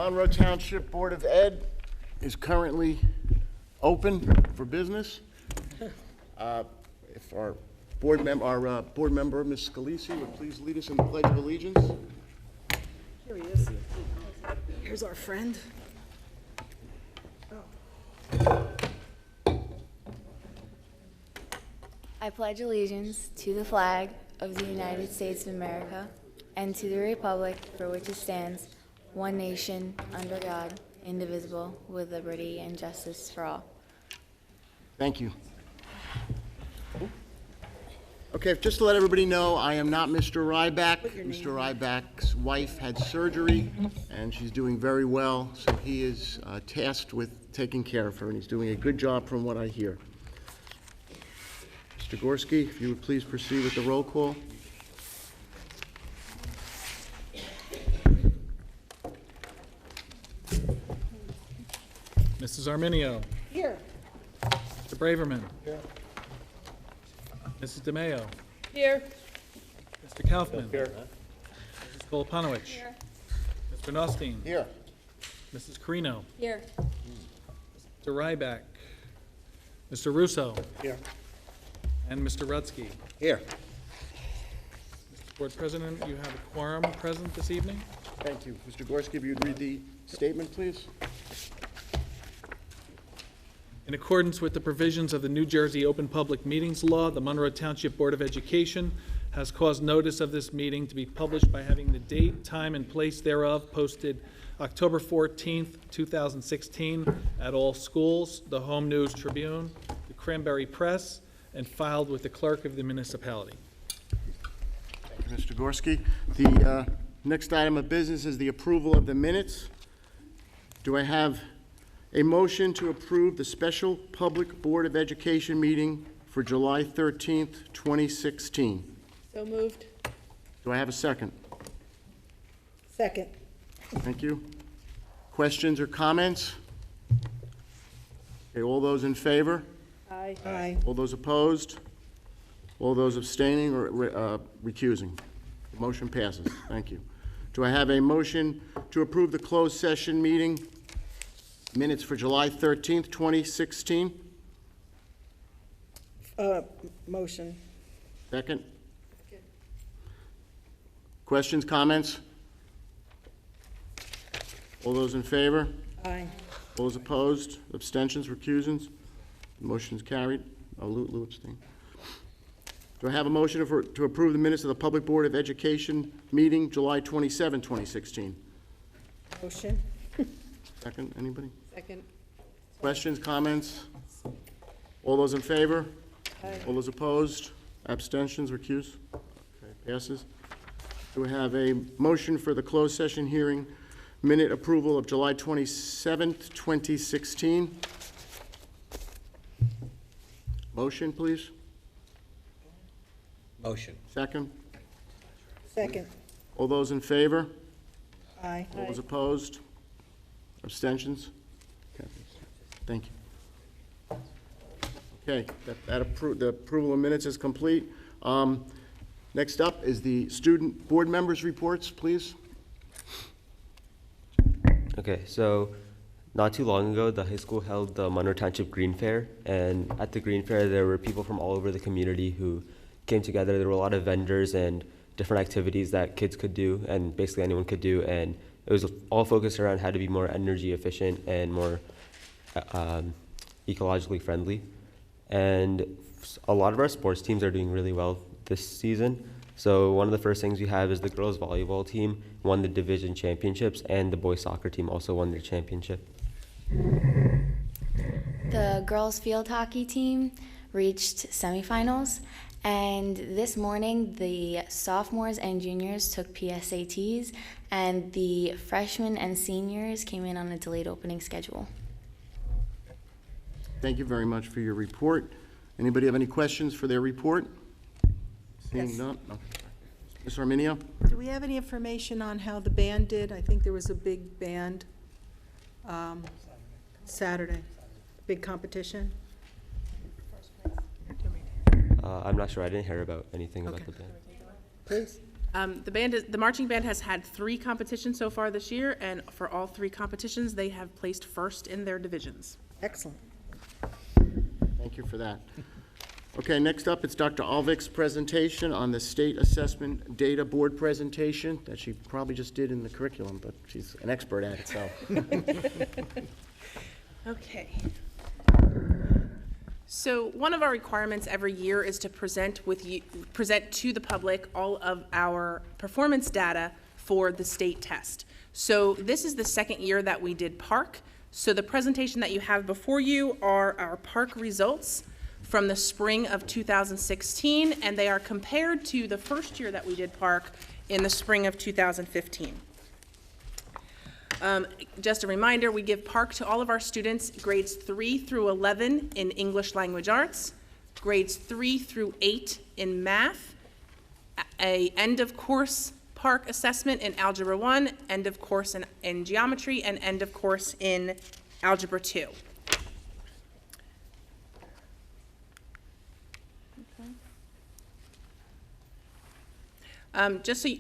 Monroe Township Board of Ed is currently open for business. If our board member, Ms. Scalisi, would please lead us in the Pledge of Allegiance. Here he is. Here's our friend. I pledge allegiance to the flag of the United States of America and to the republic for which it stands, one nation, under God, indivisible, with liberty and justice for all. Thank you. Okay, just to let everybody know, I am not Mr. Ryback. Mr. Ryback's wife had surgery, and she's doing very well, so he is tasked with taking care of her, and he's doing a good job from what I hear. Mr. Gorski, if you would please proceed with the roll call. Mrs. Arminio. Here. Mr. Braverman. Here. Mrs. DeMayo. Here. Mr. Kaufman. Here. Mrs. Koloponowicz. Here. Mr. Nostine. Here. Mrs. Carino. Here. Mr. Ryback. Mr. Russo. Here. And Mr. Rutsky. Here. Mr. Board President, you have a quorum present this evening. Thank you. Mr. Gorski, if you'd read the statement, please. In accordance with the provisions of the New Jersey Open Public Meetings Law, the Monroe Township Board of Education has caused notice of this meeting to be published by having the date, time, and place thereof posted October 14th, 2016 at all schools, the Home News Tribune, the Cranberry Press, and filed with the clerk of the municipality. Thank you, Mr. Gorski. The next item of business is the approval of the minutes. Do I have a motion to approve the special Public Board of Education meeting for July 13th, 2016? So moved. Do I have a second? Second. Thank you. Questions or comments? Okay, all those in favor? Aye. Aye. All those opposed? All those abstaining or recusing? The motion passes. Thank you. Do I have a motion to approve the closed session meeting minutes for July 13th, 2016? Motion. Second? Questions, comments? All those in favor? Aye. All those opposed? Abstentions, recusants? The motion is carried. Lou abstain. Do I have a motion to approve the minutes of the Public Board of Education meeting July 27, 2016? Motion. Second, anybody? Second. Questions, comments? All those in favor? Aye. All those opposed? Abstentions, recuse? Okay, passes. Do we have a motion for the closed session hearing minute approval of July 27th, 2016? Motion, please. Motion. Second. Second. All those in favor? Aye. All those opposed? Abstentions? Okay. Thank you. Okay, the approval of minutes is complete. Next up is the student board members' reports, please. Okay, so not too long ago, the high school held the Monroe Township Green Fair, and at the Green Fair, there were people from all over the community who came together. There were a lot of vendors and different activities that kids could do, and basically anyone could do, and it was all focused around how to be more energy efficient and more ecologically friendly. And a lot of our sports teams are doing really well this season. So one of the first things we have is the girls volleyball team won the division championships, and the boys soccer team also won their championship. The girls field hockey team reached semifinals, and this morning the sophomores and juniors took PSATs, and the freshmen and seniors came in on a delayed opening schedule. Thank you very much for your report. Anybody have any questions for their report? Seeing Yes. none? Okay. Ms. Arminio? Do we have any information on how the band did? I think there was a big band Saturday, big competition. I'm not sure. I didn't hear about anything about Okay. the band. Please. The marching band has had 3 competitions so far this year, and for all 3 competitions, they have placed first in their divisions. Excellent. Thank you for that. Okay, next up, it's Dr. Alvik's presentation on the State Assessment Data Board presentation that she probably just did in the curriculum, but she's an expert at it, so. Okay. So one of our requirements every year is to present to the public all of our performance data for the state test. So this is the second year that we did PARC. So the presentation that you have before you are our PARC results from the spring of 2016, and they are compared to the first year that we did PARC in the spring of 2015. Just a reminder, we give PARC to all of our students grades 3 through 11 in English Language Arts, grades 3 through 8 in math, a end of course PARC assessment in Algebra 1, end of course in geometry, and end of course in Algebra 2.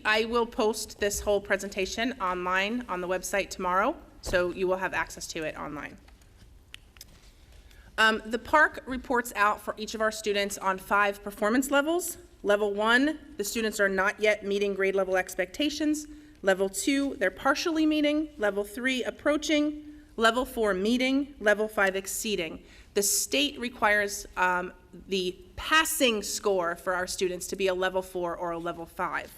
I will post this whole presentation online on the website tomorrow, so you will have access to it online. The PARC reports out for each of our students on 5 performance levels. Level 1, the students are not yet meeting grade level expectations. Level 2, they're partially meeting. Level 3, approaching. Level 4, meeting. Level 5, exceeding. The state requires the passing score for our students to be a level 4 or a level 5.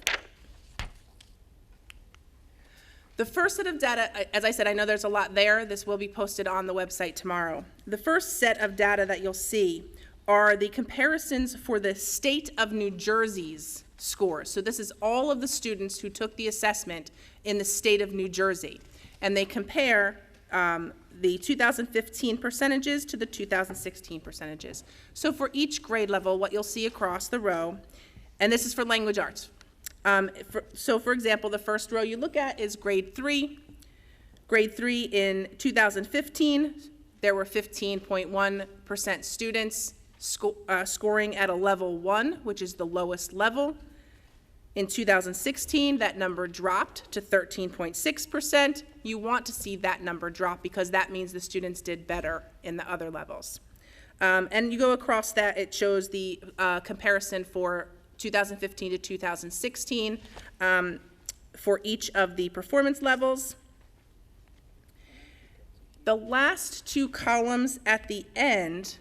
The first set of data, as I said, I know there's a lot there. This will be posted on the website tomorrow. The first set of data that you'll see are the comparisons for the state of New Jersey's scores. So this is all of the students who took the assessment in the state of New Jersey. And they compare the 2015 percentages to the 2016 percentages. So for each grade level, what you'll see across the row, and this is for language arts. So for example, the first row you look at is grade 3. Grade 3 in 2015, there were 15.1% students scoring at a level 1, which is the lowest level. In 2016, that number dropped to 13.6%. You want to see that number drop because that means the students did better in the other levels. And you go across that, it shows the comparison for 2015 to 2016 for each of the performance levels. The last 2 columns at the end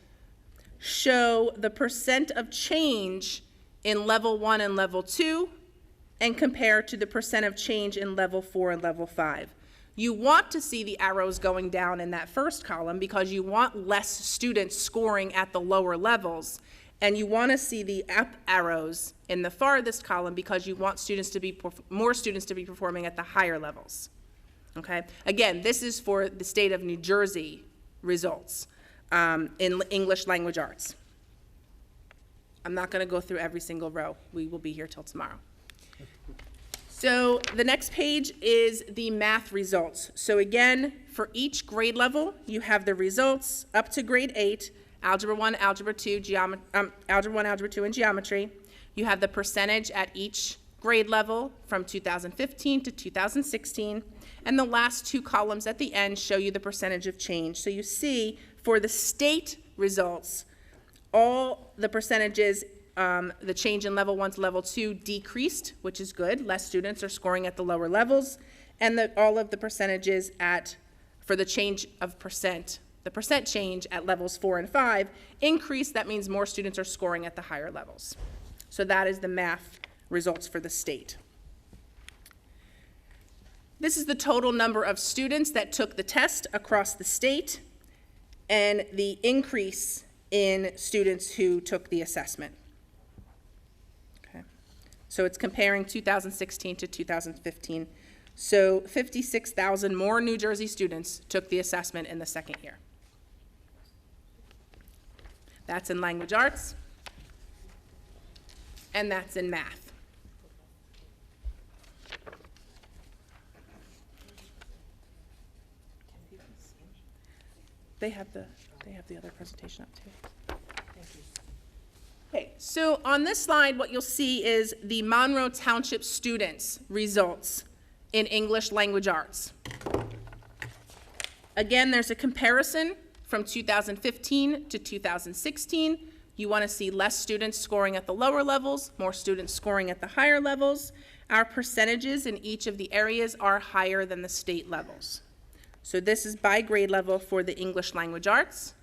show the percent of change in level 1 and level 2 and compare to the percent of change in level 4 and level 5. You want to see the arrows going down in that first column because you want less students scoring at the lower levels, and you want to see the up arrows in the farthest column because you want more students to be performing at the higher levels. Okay? Again, this is for the state of New Jersey results in English Language Arts. I'm not going to go through every single row. We will be here till tomorrow. So the next page is the math results. So again, for each grade level, you have the results up to grade 8, Algebra 1, Algebra 2, Algebra 1, Algebra 2, and Geometry. You have the percentage at each grade level from 2015 to 2016. And the last 2 columns at the end show you the percentage of change. So you see for the state results, all the percentages, the change in level 1 to level 2 decreased, which is good. Less students are scoring at the lower levels. And all of the percentages for the change of percent, the percent change at levels 4 and 5 increased. That means more students are scoring at the higher levels. So that is the math results for the state. This is the total number of students that took the test across the state and the increase in students who took the assessment. Okay. So it's comparing 2016 to 2015. So 56,000 more New Jersey students took the assessment in the second year. That's in language arts, and that's in math. They have the other presentation up too. Okay, So on this slide, what you'll see is the Monroe Township students' results in English language arts. Again, there's a comparison from 2015 to 2016. You want to see less students scoring at the lower levels, more students scoring at the higher levels. Our percentages in each of the areas are higher than the state levels. So this is by grade level for the English language arts.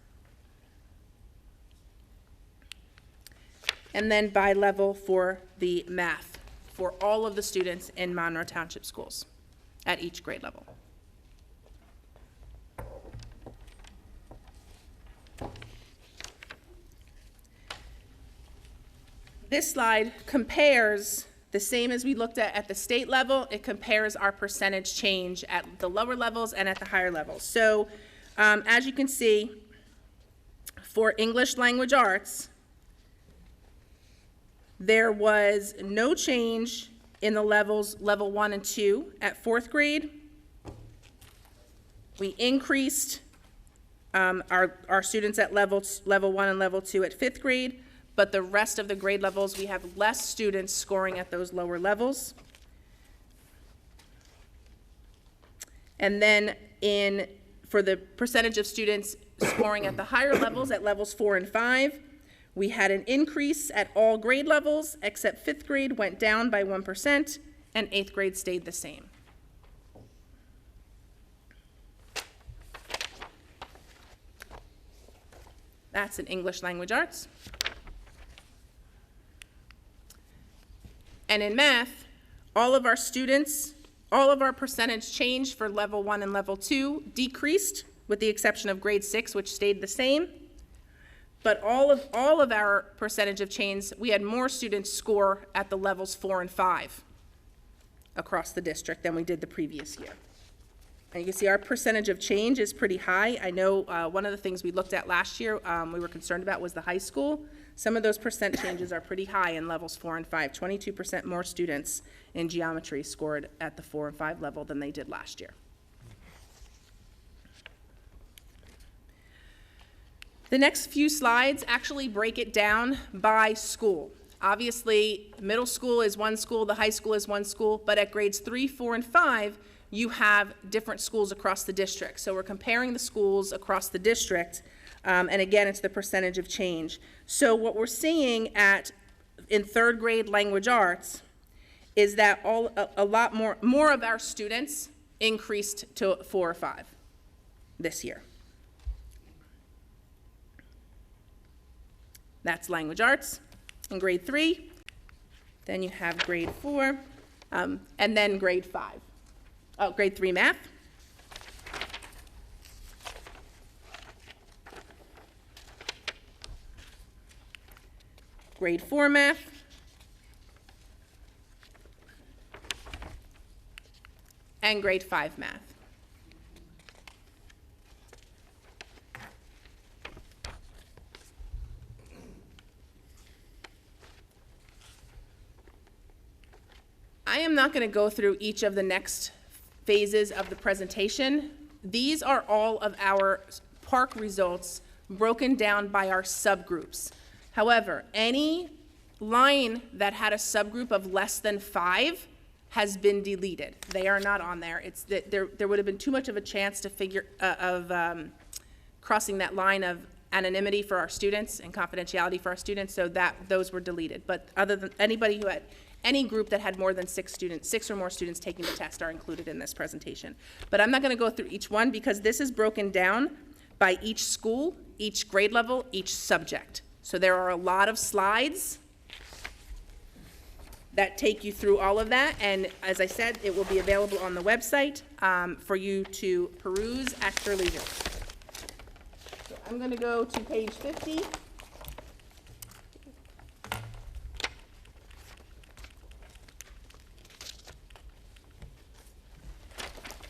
And then by level for the math for all of the students in Monroe Township schools at each grade level. This slide compares the same as we looked at the state level. It compares our percentage change at the lower levels and at the higher levels. So as you can see, for English language arts, there was no change in the levels, level 1 and 2 at 4th grade. We increased our students at level 1 and level 2 at 5th grade, but the rest of the grade levels, we have less students scoring at those lower levels. And then for the percentage of students scoring at the higher levels, at levels 4 and 5, we had an increase at all grade levels, except 5th grade went down by 1%, and 8th grade stayed the same. That's in English language arts. And in math, all of our students, all of our percentage change for level 1 and level 2 decreased, with the exception of grade 6, which stayed the same. But all of our percentage of change, we had more students score at the levels 4 and 5 across the district than we did the previous year. And you can see our percentage of change is pretty high. I know one of the things we looked at last year we were concerned about was the high school. Some of those percent changes are pretty high in levels 4 and 5. 22% more students in geometry scored at the 4 and 5 level than they did last year. The next few slides actually break it down by school. Obviously, middle school is one school, the high school is one school, but at grades 3, 4, and 5, you have different schools across the district. So we're comparing the schools across the district, and again, it's the percentage of change. So what we're seeing in 3rd grade language arts is that a lot more of our students increased to 4 or 5 this year. That's language arts in grade 3. Then you have grade 4, and then grade 5. Oh, grade 3 math. Grade 4 math. And grade 5 math. I am not going to go through each of the next phases of the presentation. These are all of our PARCC results broken down by our subgroups. However, any line that had a subgroup of less than 5 has been deleted. They are not on there. It's that there would have been too much of a chance to crossing that line of anonymity for our students and confidentiality for our students, so those were deleted. But other than anybody who had any group that had more than 6 or more students taking the test are included in this presentation. But I'm not going to go through each one because this is broken down by each school, each grade level, each subject. So there are a lot of slides that take you through all of that, and as I said, it will be available on the website for you to peruse at your leisure. So I'm going to go to page 50.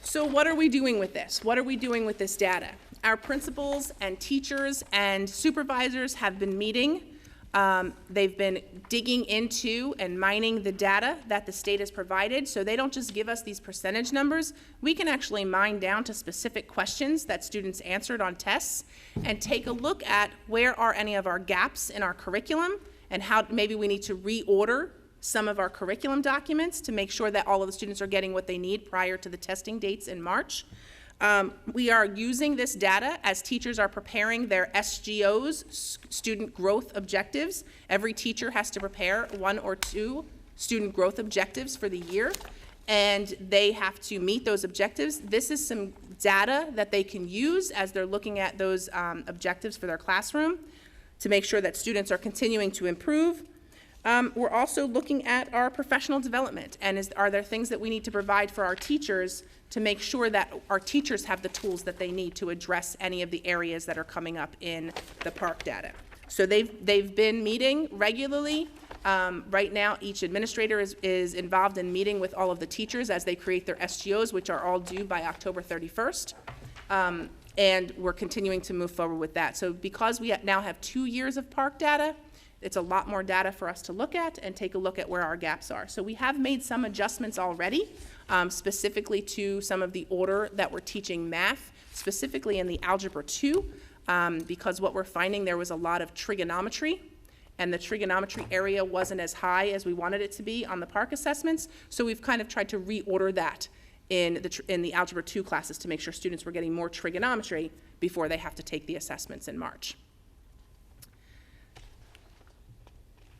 So what are we doing with this? What are we doing with this data? Our principals and teachers and supervisors have been meeting. They've been digging into and mining the data that the state has provided, so they don't just give us these percentage numbers. We can actually mine down to specific questions that students answered on tests and take a look at where are any of our gaps in our curriculum and how maybe we need to reorder some of our curriculum documents to make sure that all of the students are getting what they need prior to the testing dates in March. We are using this data as teachers are preparing their SGOs, student growth objectives. Every teacher has to prepare 1 or 2 student growth objectives for the year, and they have to meet those objectives. This is some data that they can use as they're looking at those objectives for their classroom to make sure that students are continuing to improve. We're also looking at our professional development, and are there things that we need to provide for our teachers to make sure that our teachers have the tools that they need to address any of the areas that are coming up in the PARCC data. So they've been meeting regularly. Right now, each administrator is involved in meeting with all of the teachers as they create their SGOs, which are all due by October 31st. And we're continuing to move forward with that. So because we now have 2 years of PARCC data, it's a lot more data for us to look at and take a look at where our gaps are. So we have made some adjustments already, specifically to some of the order that we're teaching math, specifically in the Algebra 2, because what we're finding, there was a lot of trigonometry, and the trigonometry area wasn't as high as we wanted it to be on the PARCC assessments. So we've kind of tried to reorder that in the Algebra 2 classes to make sure students were getting more trigonometry before they have to take the assessments in March.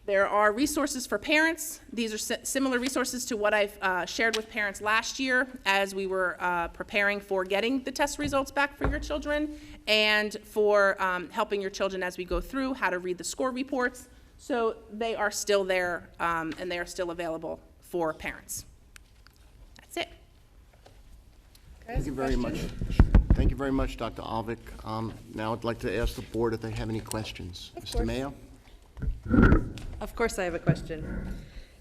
There are resources for parents. These are similar resources to what I've shared with parents last year as we were preparing for getting the test results back for your children, and for helping your children as we go through how to read the score reports. So they are still there, and they are still available for parents. That's it. Thank you very much. Thank you very much, Dr. Alvik. Now I'd like to ask the board if they have any questions. Mr. Mayo? Of course I have a question.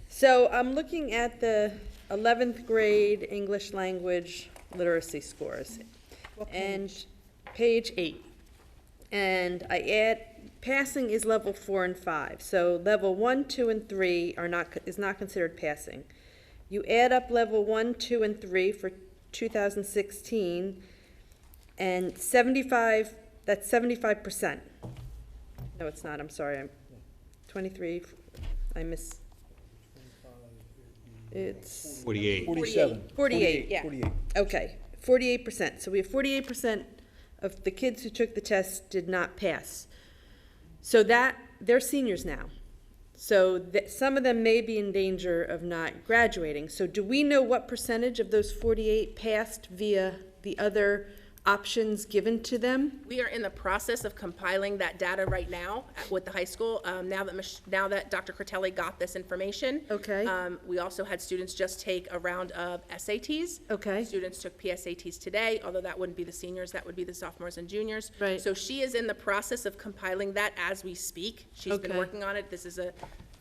So I'm looking at the 11th grade English language literacy scores. And page 8. And I add, passing is level 4 and 5. So level 1, 2, and 3 is not considered passing. You add up level 1, 2, and 3 for 2016, and that's 75%. No, it's not, I'm sorry, I'm 23, it's 48. 48, Yeah. 48. okay, 48%. So we have 48% of the kids who took the test did not pass. So they're seniors now. So some of them may be in danger of not graduating. So do we know what percentage of those 48 passed via the other options given to them? We are in the process of compiling that data right now with the high school. Now that Dr. Critelli got this information. Okay. We also had students just take a round of SATs. Okay. Students took PSATs today, although that wouldn't be the seniors, that would be the sophomores and juniors. Right. So she is in the process of compiling that as we speak. She's been Okay. working on it. This is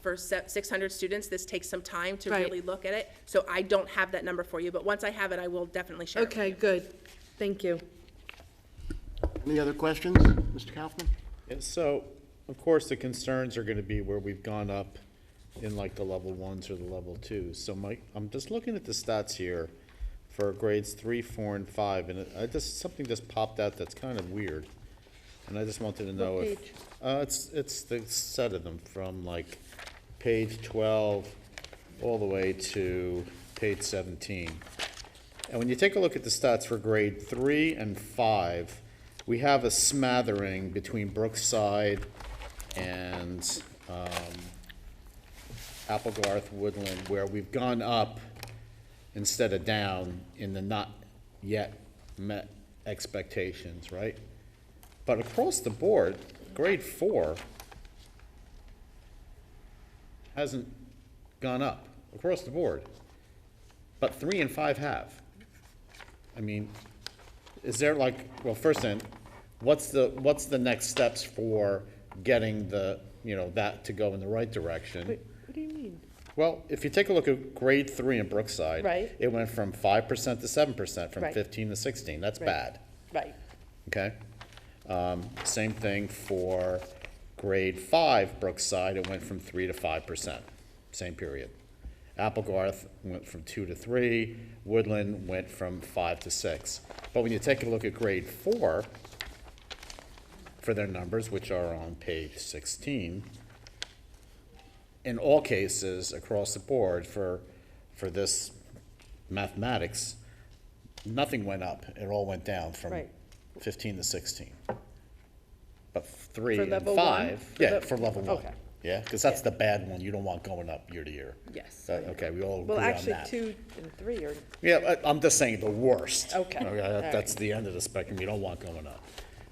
for 600 students, this takes some time to Right. really look at it. So I don't have that number for you, but once I have it, I will definitely share it with you. Okay, good. Thank you. Any other questions? Mr. Kaufman? And so, of course, the concerns are going to be where we've gone up in like the level 1s or the level 2s. So I'm just looking at the stats here for grades 3, 4, and 5, and something just popped out that's kind of weird. And I just wanted to know What if, page? it's the set of them from like page 12 all the way to page 17. And when you take a look at the stats for grade 3 and 5, we have a smattering between Brookside and Applegarth Woodland, where we've gone up instead of down in the not yet met expectations, right? But across the board, grade 4 hasn't gone up across the board, but 3 and 5 have. I mean, is there like, well, first then, what's the next steps for getting that to go in the right direction? Wait, what do you mean? Well, if you take a look at grade 3 in Brookside. Right. It went from 5% to 7%, from Right. 15 to 16. That's Right. bad, Right. okay? Same thing for grade 5 Brookside. It went from 3 to 5%, same period. Applegarth went from 2 to 3. Woodland went from 5 to 6. But when you take a look at grade 4, for their numbers, which are on page 16, in all cases, across the board for this mathematics, nothing went up. It all went down from Right. 15 to 16. But 3 For and level 5, one? yeah, for level 1. Okay. Yeah, because that's the bad one. You don't want going up year to year. Yes. Okay, we all agree Well, on actually, that. 2 and 3 are, Yeah, I'm just saying the worst. Okay, all That's right. the end of the spectrum. You don't want going up,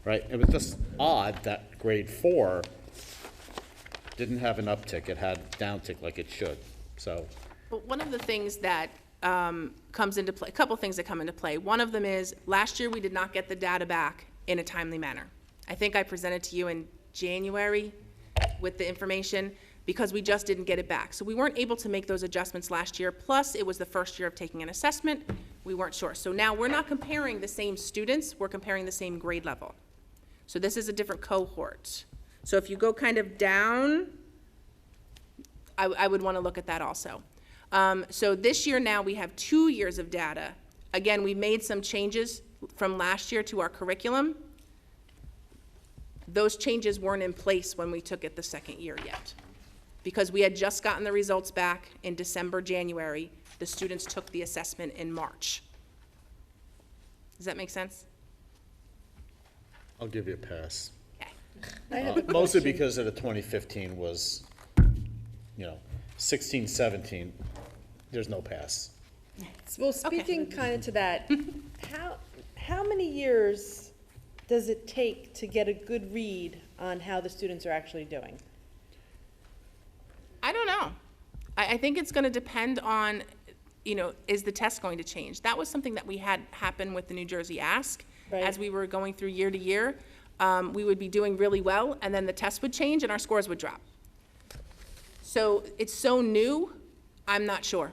right? It was just odd that grade 4 didn't have an uptick. It had downtick like it should, so. But one of the things that comes into play, a couple things that come into play. One of them is, last year, we did not get the data back in a timely manner. I think I presented to you in January with the information, because we just didn't get it back. So we weren't able to make those adjustments last year, plus it was the first year of taking an assessment. We weren't sure. So now we're not comparing the same students, we're comparing the same grade level. So this is a different cohort. So if you go kind of down, I would want to look at that also. So this year now, we have 2 years of data. Again, we made some changes from last year to our curriculum. Those changes weren't in place when we took it the second year yet. Because we had just gotten the results back in December, January. The students took the assessment in March. Does that make sense? I'll give you a pass. Okay. I have a Mostly question. because of the 2015 was, 16, 17, there's no pass. Well, speaking kind of to that, how many years does it take to get a good read on how the students are actually doing? I don't know. I think it's going to depend on, is the test going to change? That was something that we had happen with the New Jersey Ask. Right. As we were going through year to year, we would be doing really well, and then the test would change and our scores would drop. So it's so new, I'm not sure.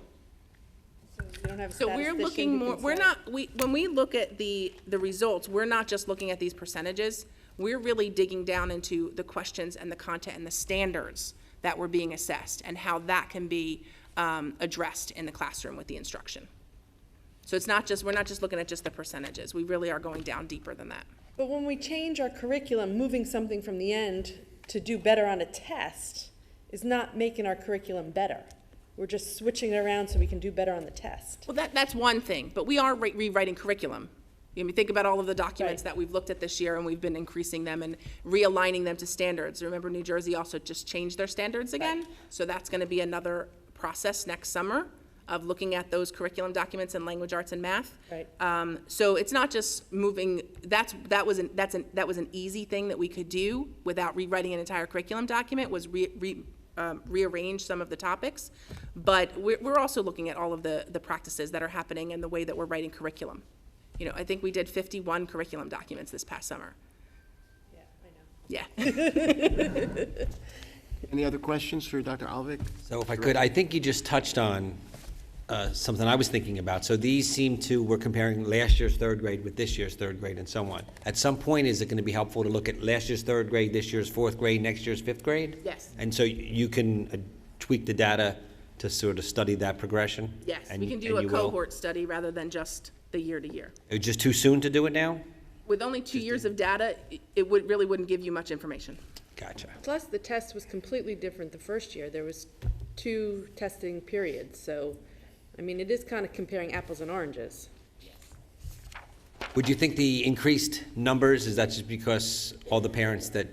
You don't have a So we're statistician looking who more, can we're say- not, when we look at the results, we're not just looking at these percentages. We're really digging down into the questions and the content and the standards that were being assessed and how that can be addressed in the classroom with the instruction. So it's not just, we're not just looking at just the percentages. We really are going down deeper than that. But when we change our curriculum, moving something from the end to do better on a test is not making our curriculum better. We're just switching it around so we can do better on the test. Well, that's one thing, but we are rewriting curriculum. I mean, think about all of the documents Right. that we've looked at this year, and we've been increasing them and realigning them to standards. Remember, New Jersey also just changed their standards again, so that's going to be another process next summer of looking at those curriculum documents in language arts and math. Right. So it's not just moving. That was an easy thing that we could do without rewriting an entire curriculum document. Was rearrange some of the topics, but we're also looking at all of the practices that are happening and the way that we're writing curriculum. I think we did 51 curriculum documents this past summer. Yeah, I know. Yeah. Any other questions for Dr. Alvik? So if I could, I think you just touched on something I was thinking about. So these we're comparing last year's third grade with this year's third grade and so on. At some point, is it going to be helpful to look at last year's third grade, this year's fourth grade, next year's fifth grade? Yes. And so you can tweak the data to sort of study that progression? Yes, And we you- can do and a you will? cohort study rather than just the year to year. It's just too soon to do it now? With only 2 years of data, it really wouldn't give you much information. Gotcha. Plus, the test was completely different the first year. There was 2 testing periods, so, I mean, it is kind of comparing apples and oranges. Would you think the increased numbers, is that just because all the parents that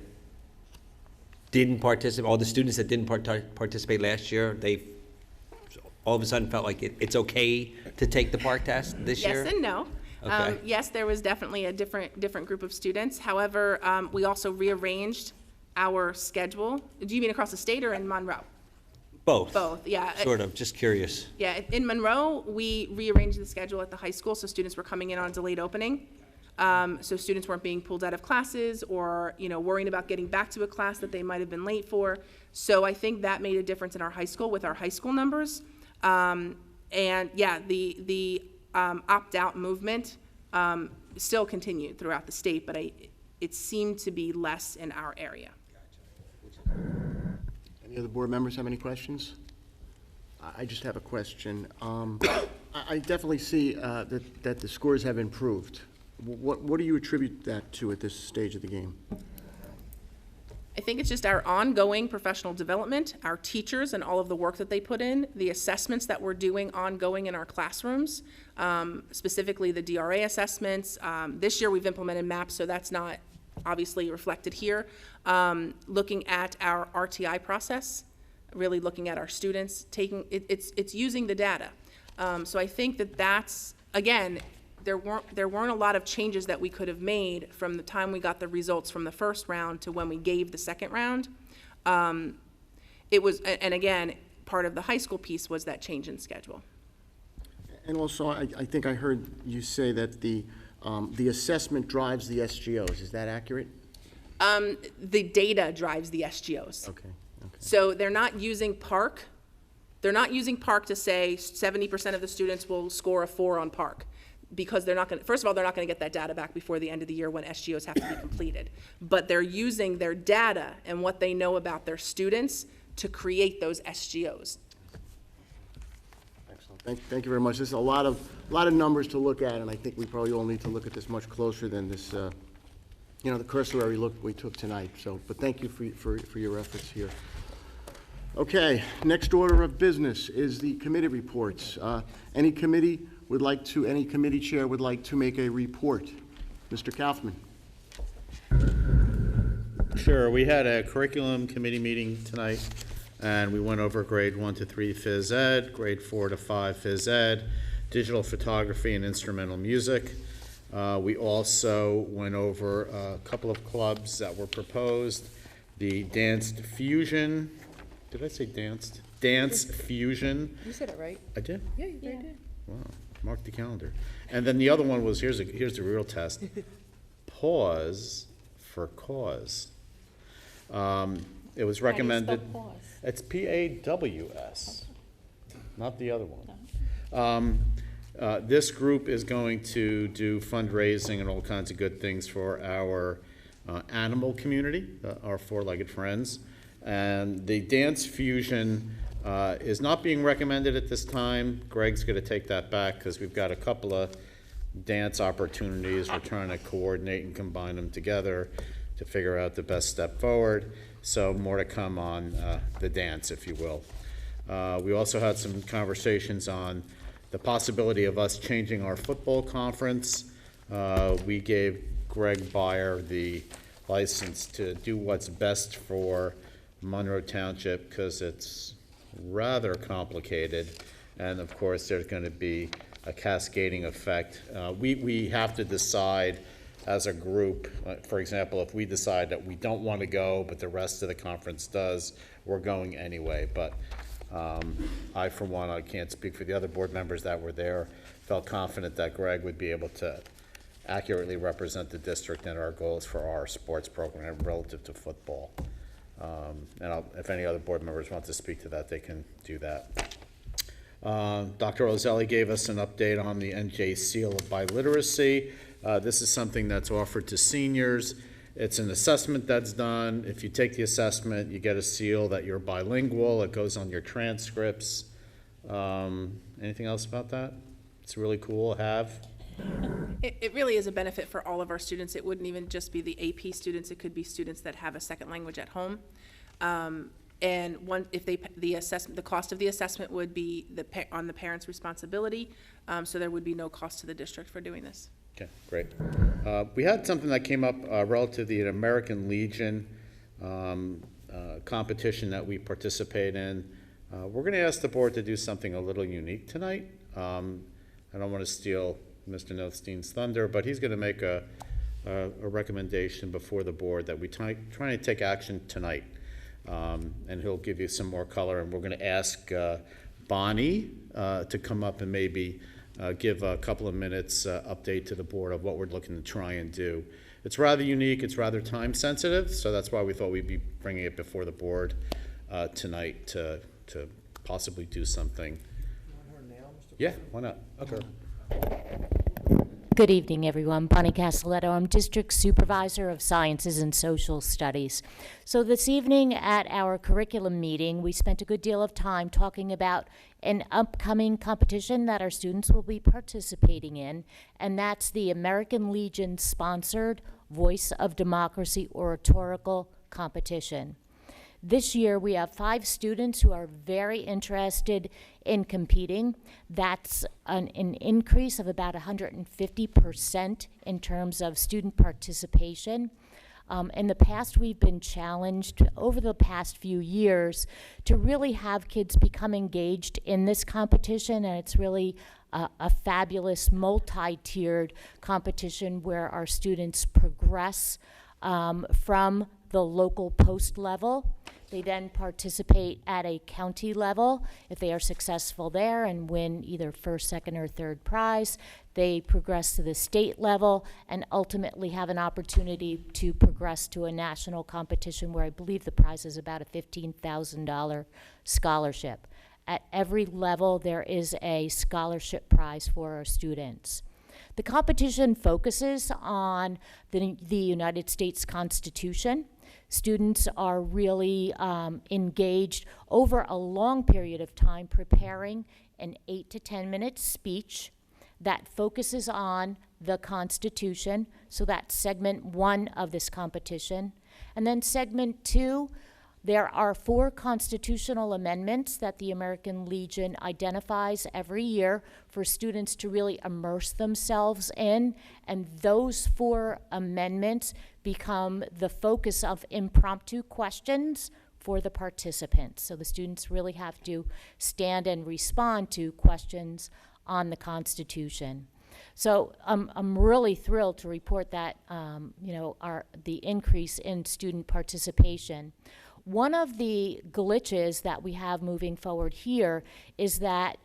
didn't participate, all the students that didn't participate last year, they all of a sudden felt like it's okay to take the PARCC test this year? Yes and no. Okay. Yes, there was definitely a different group of students. However, we also rearranged our schedule. Do you mean across the state or in Monroe? Both. Both, yeah. Sort of, just curious. Yeah, in Monroe, we rearranged the schedule at the high school, so students were coming in on delayed opening. So students weren't being pulled out of classes or, worrying about getting back to a class that they might have been late for. So I think that made a difference in our high school with our high school numbers. And yeah, the opt-out movement still continued throughout the state, but it seemed to be less in our area. Any other board members have any questions? I just have a question. I definitely see that the scores have improved. What do you attribute that to at this stage of the game? I think it's just our ongoing professional development, our teachers and all of the work that they put in, the assessments that we're doing ongoing in our classrooms, specifically the DRA assessments. This year we've implemented MAPS, so that's not obviously reflected here. Looking at our RTI process, really looking at our students, it's using the data. So I think that's, again, there weren't a lot of changes that we could have made from the time we got the results from the first round to when we gave the second round. It was, and again, part of the high school piece was that change in schedule. And also, I think I heard you say that the assessment drives the SGOs. Is that accurate? The data drives the SGOs. Okay. So they're not using PARC. They're not using PARC to say 70% of the students will score a 4 on PARC, because they're not going to, first of all, they're not going to get that data back before the end of the year when SGOs have to be completed. But they're using their data and what they know about their students to create those SGOs. Excellent. Thank you very much. There's a lot of numbers to look at, and I think we probably all need to look at this much closer than this, the cursory look we took tonight. So, but thank you for your efforts here. Okay, next order of business is the committee reports. Any committee chair would like to make a report? Mr. Kaufman. Sure, we had a curriculum committee meeting tonight, and we went over grade 1 to 3 phys ed, grade 4 to 5 phys ed, digital photography and instrumental music. We also went over a couple of clubs that were proposed, the Danced Fusion. Did I say danced? Dance Fusion. You said it right. I did? Yeah, you did. Wow, mark the calendar. And then the other one was, here's the real test. Pause for cause. It was recommended. It's PAWS, not the other one. This group is going to do fundraising and all kinds of good things for our animal community, our four-legged friends. And the Dance Fusion is not being recommended at this time. Greg's going to take that back because we've got a couple of dance opportunities. We're trying to coordinate and combine them together to figure out the best step forward. So more to come on the dance, if you will. We also had some conversations on the possibility of us changing our football conference. We gave Greg Byer the license to do what's best for Monroe Township because it's rather complicated, and of course there's going to be a cascading effect. We have to decide as a group, for example, if we decide that we don't want to go but the rest of the conference does, we're going anyway. But I, for one, I can't speak for the other board members that were there, felt confident that Greg would be able to accurately represent the district and our goals for our sports program relative to football. And if any other board members want to speak to that, they can do that. Dr. Roselli gave us an update on the NJ Seal of Biliteracy. This is something that's offered to seniors. It's an assessment that's done. If you take the assessment, you get a seal that you're bilingual. It goes on your transcripts. Anything else about that? It's really cool to have. It really is a benefit for all of our students. It wouldn't even just be the AP students. It could be students that have a second language at home. And if the cost of the assessment would be on the parent's responsibility. So there would be no cost to the district for doing this. Okay, great. We had something that came up relative to the American Legion competition that we participate in. We're going to ask the board to do something a little unique tonight. I don't want to steal Mr. Nothstein's thunder, but he's going to make a recommendation before the board that we try to take action tonight. And he'll give you some more color, and we're going to ask Bonnie to come up and maybe give a couple of minutes update to the board of what we're looking to try and do. It's rather unique, it's rather time sensitive, so that's why we thought we'd be bringing it before the board tonight to possibly do something. Yeah, why not? Okay. Good evening, everyone. Bonnie Castelletto. I'm District Supervisor of Sciences and Social Studies. So this evening at our curriculum meeting, we spent a good deal of time talking about an upcoming competition that our students will be participating in, and that's the American Legion-sponsored Voice of Democracy oratorical competition. This year, we have 5 students who are very interested in competing. That's an increase of about 150% in terms of student participation. In the past, we've been challenged over the past few years to really have kids become engaged in this competition, and it's really a fabulous multi-tiered competition where our students progress from the local post level. They then participate at a county level. If they are successful there and win either first, second, or third prize, they progress to the state level and ultimately have an opportunity to progress to a national competition where I believe the prize is about a $15,000 scholarship. At every level, there is a scholarship prize for our students. The competition focuses on the United States Constitution. Students are really engaged over a long period of time preparing an 8 to 10 minute speech that focuses on the Constitution. So that's segment 1 of this competition. And then segment 2, there are 4 constitutional amendments that the American Legion identifies every year for students to really immerse themselves in, and those 4 amendments become the focus of impromptu questions for the participants. So the students really have to stand and respond to questions on the Constitution. So I'm really thrilled to report that the increase in student participation. One of the glitches that we have moving forward here is that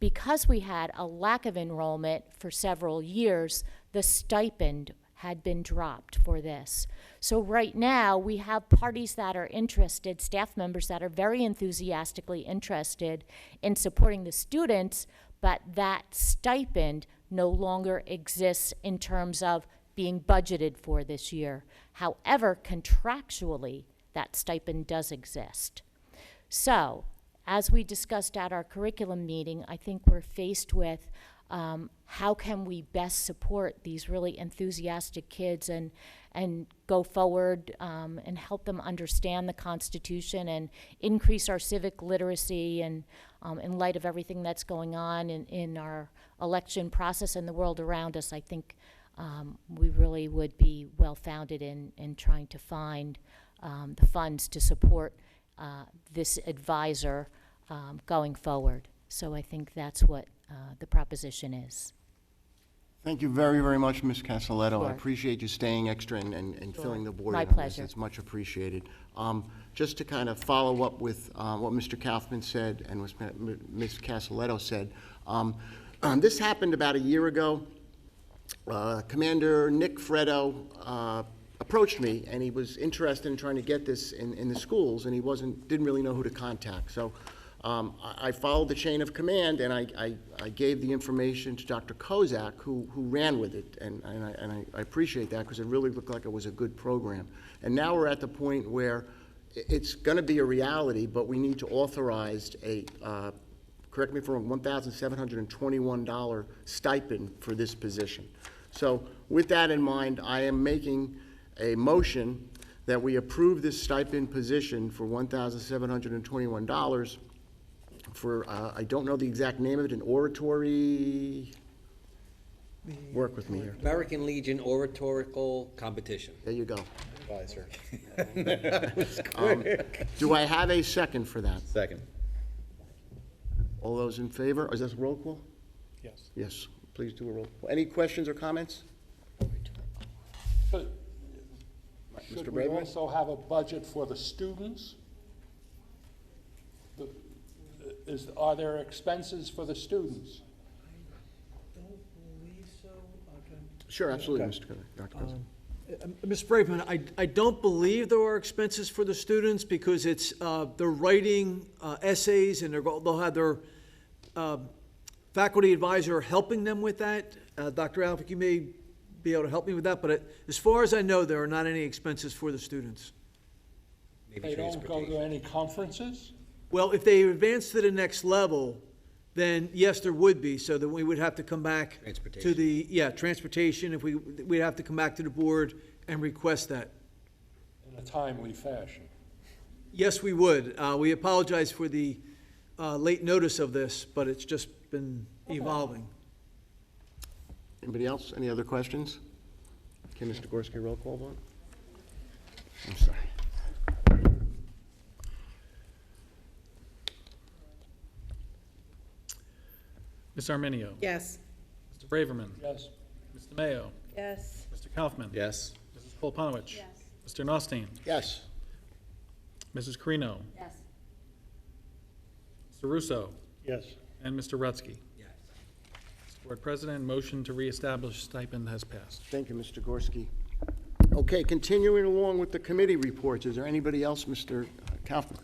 because we had a lack of enrollment for several years, the stipend had been dropped for this. So right now, we have parties that are interested, staff members that are very enthusiastically interested in supporting the students, but that stipend no longer exists in terms of being budgeted for this year. However, contractually, that stipend does exist. So, as we discussed at our curriculum meeting, I think we're faced with how can we best support these really enthusiastic kids and go forward and help them understand the Constitution and increase our civic literacy, and in light of everything that's going on in our election process and the world around us, I think we really would be well-founded in trying to find the funds to support this advisor going forward. So I think that's what the proposition is. Thank you very, very much, Ms. Casaletto. I Sure. appreciate you staying extra and Sure. filling the board My in on this. pleasure. It's much appreciated. Just to kind of follow up with what Mr. Kaufman said and what Ms. Casaletto said, this happened about a year ago. Commander Nick Freddo approached me, and he was interested in trying to get this in the schools, and he didn't really know who to contact. So I followed the chain of command, and I gave the information to Dr. Kozak, who ran with it, and I appreciate that because it really looked like it was a good program. And now we're at the point where it's going to be a reality, but we need to authorize a, correct me if I'm wrong, $1,721 stipend for this position. So with that in mind, I am making a motion that we approve this stipend position for $1,721 for, I don't know the exact name of it, an oratory, work with me here. American Legion Oratorical Competition. There you go. Advisor. Do I have a second for that? Second. All those in favor? Is this roll call? Yes. Yes, please do a roll call. Any questions or comments? But Mr. should we Braverman? also have a budget for the students? Are there expenses for the students? Don't believe so. Sure, absolutely, Okay. Dr. President. Ms. Braverman, I don't believe there are expenses for the students because it's, they're writing essays and they'll have their faculty advisor helping them with that. Dr. Alvick, you may be able to help me with that, but as far as I know, there are not any expenses for the students. Maybe They don't go transportation. to any conferences? Well, if they advance to the next level, then yes, there would be, so that we would have to come back to Transportation. transportation, we'd have to come back to the board and request that. And a timely fashion. Yes, we would. We apologize for the late notice of this, but it's just been evolving. Anybody else? Any other questions? Okay, Mr. Gorski, roll call vote. I'm sorry. Ms. Arminio. Yes. Mr. Braverman. Yes. Mr. Mayo. Yes. Mr. Kaufman. Yes. Mrs. Polponowicz. Yes. Mr. Nostine. Yes. Mrs. Carino. Yes. Mr. Russo. Yes. And Mr. Rutsky. Yes. Mr. Board President, motion to reestablish stipend has passed. Thank you, Mr. Gorski. Okay, continuing along with the committee reports, is there anybody else, Mr. Kaufman?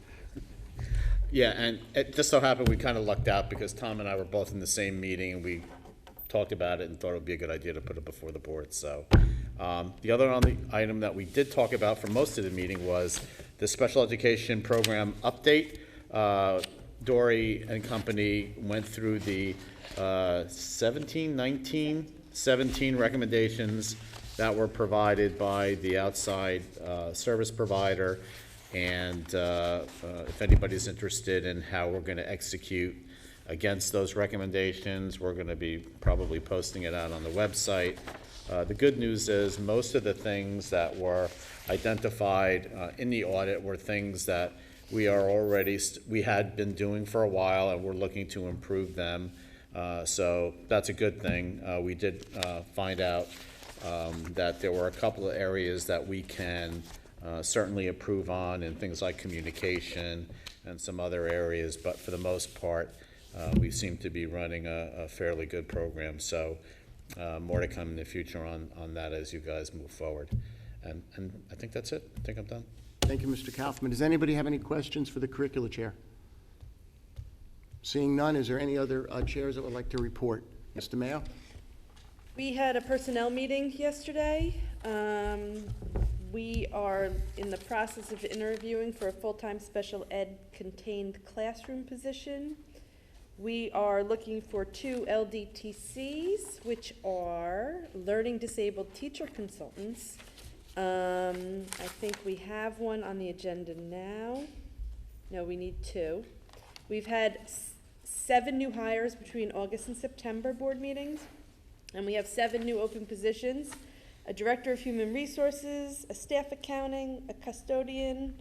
Yeah, and it just so happened we kind of lucked out because Tom and I were both in the same meeting, and we talked about it and thought it would be a good idea to put it before the board, so. The other on the item that we did talk about for most of the meeting was the special education program update. Dory and company went through the 17 recommendations that were provided by the outside service provider. And if anybody's interested in how we're going to execute against those recommendations, we're going to be probably posting it out on the website. The good news is most of the things that were identified in the audit were things that we are already, we had been doing for a while, and we're looking to improve them. So that's a good thing. We did find out that there were a couple of areas that we can certainly improve on, and things like communication and some other areas, but for the most part, we seem to be running a fairly good program. So more to come in the future on that as you guys move forward. And I think that's it. I think I'm done. Thank you, Mr. Kaufman. Does anybody have any questions for the curricula chair? Seeing none, is there any other chairs that would like to report? Mr. Mayo? We had a personnel meeting yesterday. We are in the process of interviewing for a full-time special ed contained classroom position. We are looking for 2 LDTCs, which are learning disabled teacher consultants. I think we have one on the agenda now. No, we need 2. We've had 7 new hires between August and September board meetings, and we have 7 new open positions: a director of human resources, a staff accounting, a custodian,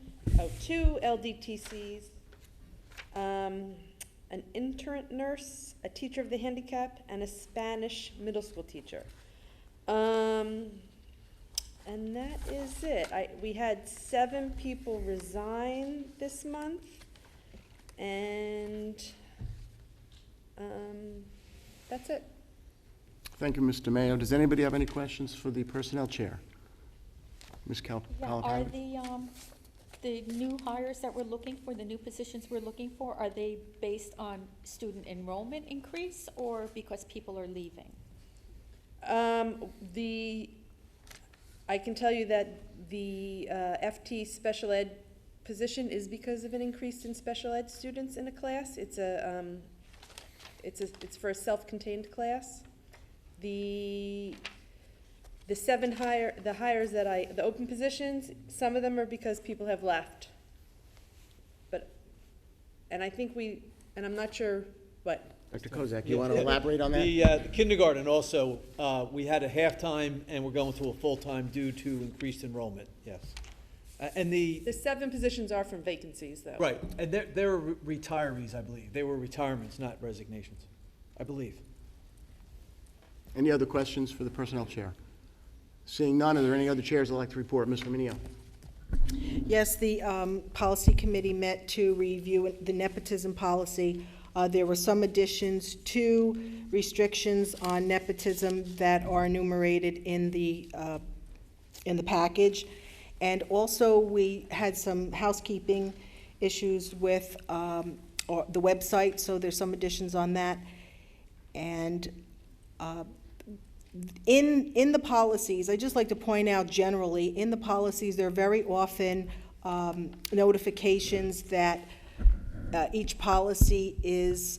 2 LDTCs, an intern nurse, a teacher of the handicap, and a Spanish middle school teacher. And that is it. We had 7 people resign this month, and that's it. Thank you, Mr. Mayo. Does anybody have any questions for the personnel chair? Ms. Are the new hires that we're looking for, the new positions we're looking for, are they based on student enrollment increase or because people are leaving? I can tell you that the FT special ed position is because of an increase in special ed students in a class. It's for a self-contained class. The 7 hires that the open positions, some of them are because people have left. And I think and I'm not sure what. Dr. Kozak, you want to elaborate on that? The kindergarten also, we had a half-time and we're going to a full-time due to increased enrollment, yes. And The 7 positions are from vacancies, though. right, and they're retirees, I believe. They were retirements, not resignations, I believe. Any other questions for the personnel chair? Seeing none, are there any other chairs that would like to report? Ms. Arminio? Yes, the policy committee met to review the nepotism policy. There were some additions to restrictions on nepotism that are enumerated in the package. And also, we had some housekeeping issues with the website, so there's some additions on that. And in the policies, I just like to point out generally, in the policies, there are very often notifications that each policy is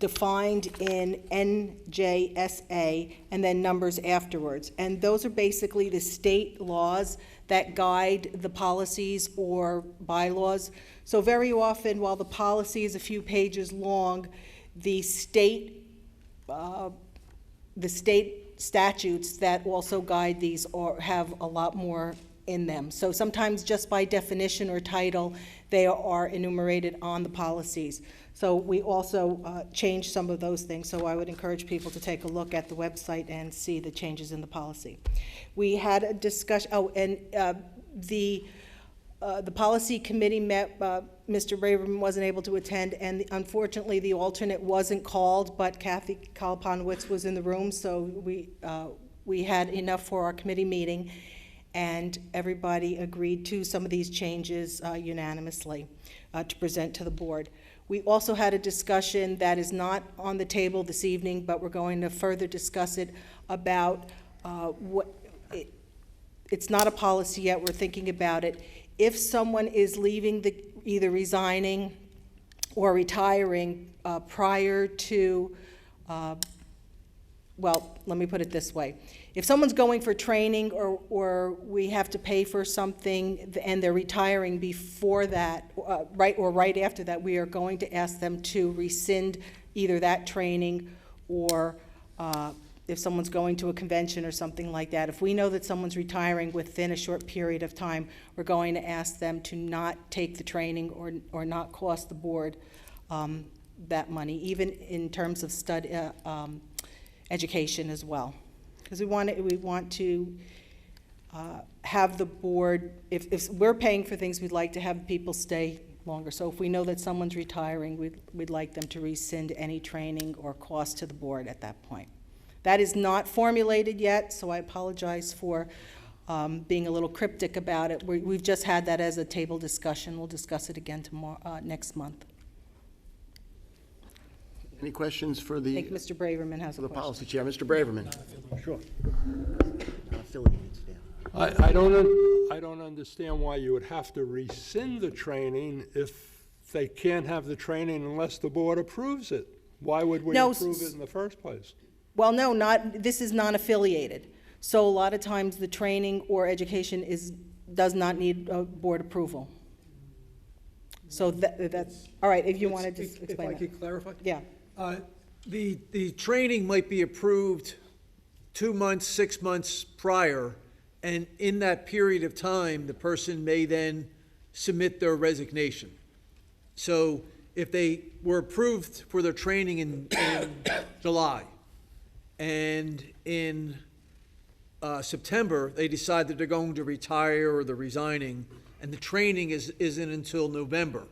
defined in NJSA and then numbers afterwards. And those are basically the state laws that guide the policies or bylaws. So very often, while the policy is a few pages long, the state statutes that also guide these have a lot more in them. So sometimes just by definition or title, they are enumerated on the policies. So we also changed some of those things, so I would encourage people to take a look at the website and see the changes in the policy. We had a discussion, the policy committee met, Mr. Braverman wasn't able to attend, and unfortunately, the alternate wasn't called, but Kathy Kalponowitz was in the room, so we had enough for our committee meeting, and everybody agreed to some of these changes unanimously to present to the board. We also had a discussion that is not on the table this evening, but we're going to further discuss it about it's not a policy yet, we're thinking about it. If someone is leaving, either resigning or retiring prior to, well, let me put it this way. If someone's going for training or we have to pay for something and they're retiring before that, right after that, we are going to ask them to rescind either that training or if someone's going to a convention or something like that. If we know that someone's retiring within a short period of time, we're going to ask them to not take the training or not cost the board that money, even in terms of education as well. Because we want to have the board, if we're paying for things, we'd like to have people stay longer. So if we know that someone's retiring, we'd like them to rescind any training or cost to the board at that point. That is not formulated yet, so I apologize for being a little cryptic about it. We've just had that as a table discussion. We'll discuss it again tomorrow, next month. Any questions for the? I think Mr. Braverman has a the question. policy chair, Mr. Braverman. Sure. I don't understand why you would have to rescind the training if they can't have the training unless the board approves it. Why would we approve it in the first place? Well, no, this is non-affiliated. So a lot of times the training or education does not need board approval. So that's, all right, if you wanted to explain that. If I could clarify? Yeah. The training might be approved 2 months, 6 months prior, and in that period of time, the person may then submit their resignation. So if they were approved for their training in July, and in September, they decide that they're going to retire or they're resigning, and the training isn't until November,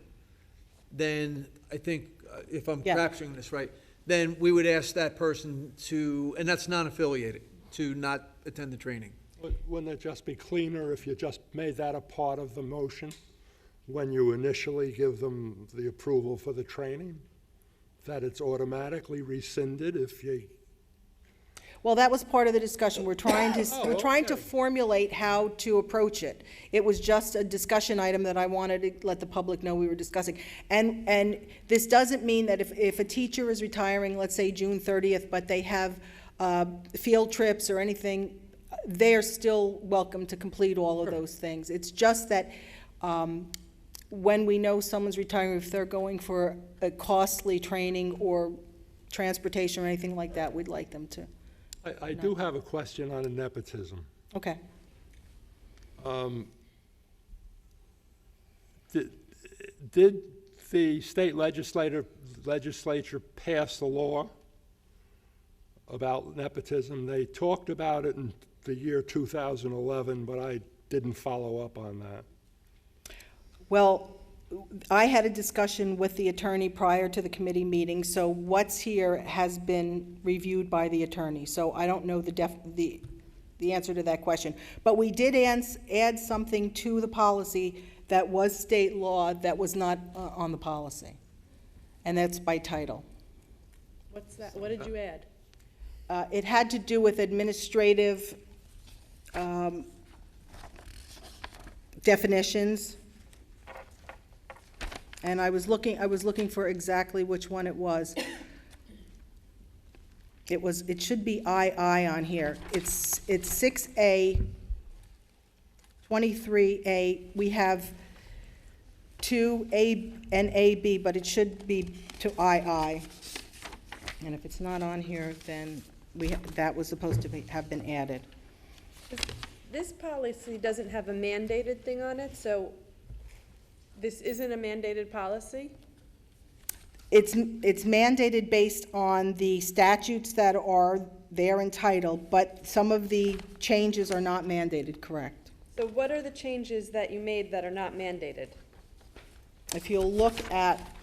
then I think, if I'm capturing this right, then we would ask that person to, and that's non-affiliated, to not attend the training. Wouldn't it just be cleaner if you just made that a part of the motion when you initially give them the approval for the training? That it's automatically rescinded if you... Well, that was part of the discussion. We're trying to formulate how to approach it. It was just a discussion item that I wanted to let the public know we were discussing. And this doesn't mean that if a teacher is retiring, let's say June 30th, but they have field trips or anything, they are still welcome to complete all of those things. It's just that when we know someone's retiring, if they're going for a costly training or transportation or anything like that, we'd like them to. I do have a question on nepotism. Okay. Did the state legislature pass the law about nepotism? They talked about it in the year 2011, but I didn't follow up on that. Well, I had a discussion with the attorney prior to the committee meeting, so what's here has been reviewed by the attorney. So I don't know the answer to that question. But we did add something to the policy that was state law that was not on the policy, and that's by title. What's that? What did you add? It had to do with administrative definitions. And I was looking for exactly which one it was. It should be II on here. It's 6A, 23A. We have 2A and AB, but it should be to II. And if it's not on here, then that was supposed to have been added. This policy doesn't have a mandated thing on it, so this isn't a mandated policy? It's mandated based on the statutes that are there entitled, but some of the changes are not mandated, correct? So what are the changes that you made that are not mandated? If you'll look at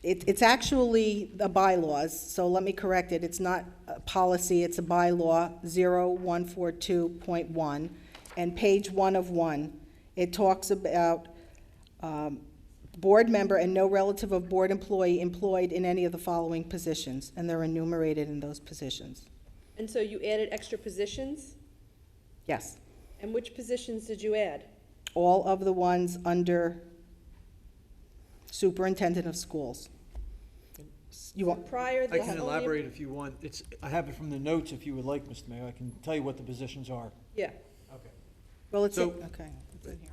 it's actually the bylaws, so let me correct it. It's not a policy, it's a bylaw, 0142.1, and page 1 of 1. It talks about board member and no relative of board employee employed in any of the following positions, and they're enumerated in those positions. And so you added extra positions? Yes. And which positions did you add? All of the ones under superintendent of schools. You want, Prior, I this can only- elaborate if you want. I have it from the notes if you would like, Mr. Mayor. I can tell you what the positions are. Yeah. Okay. well, it's, So- okay. It's in here.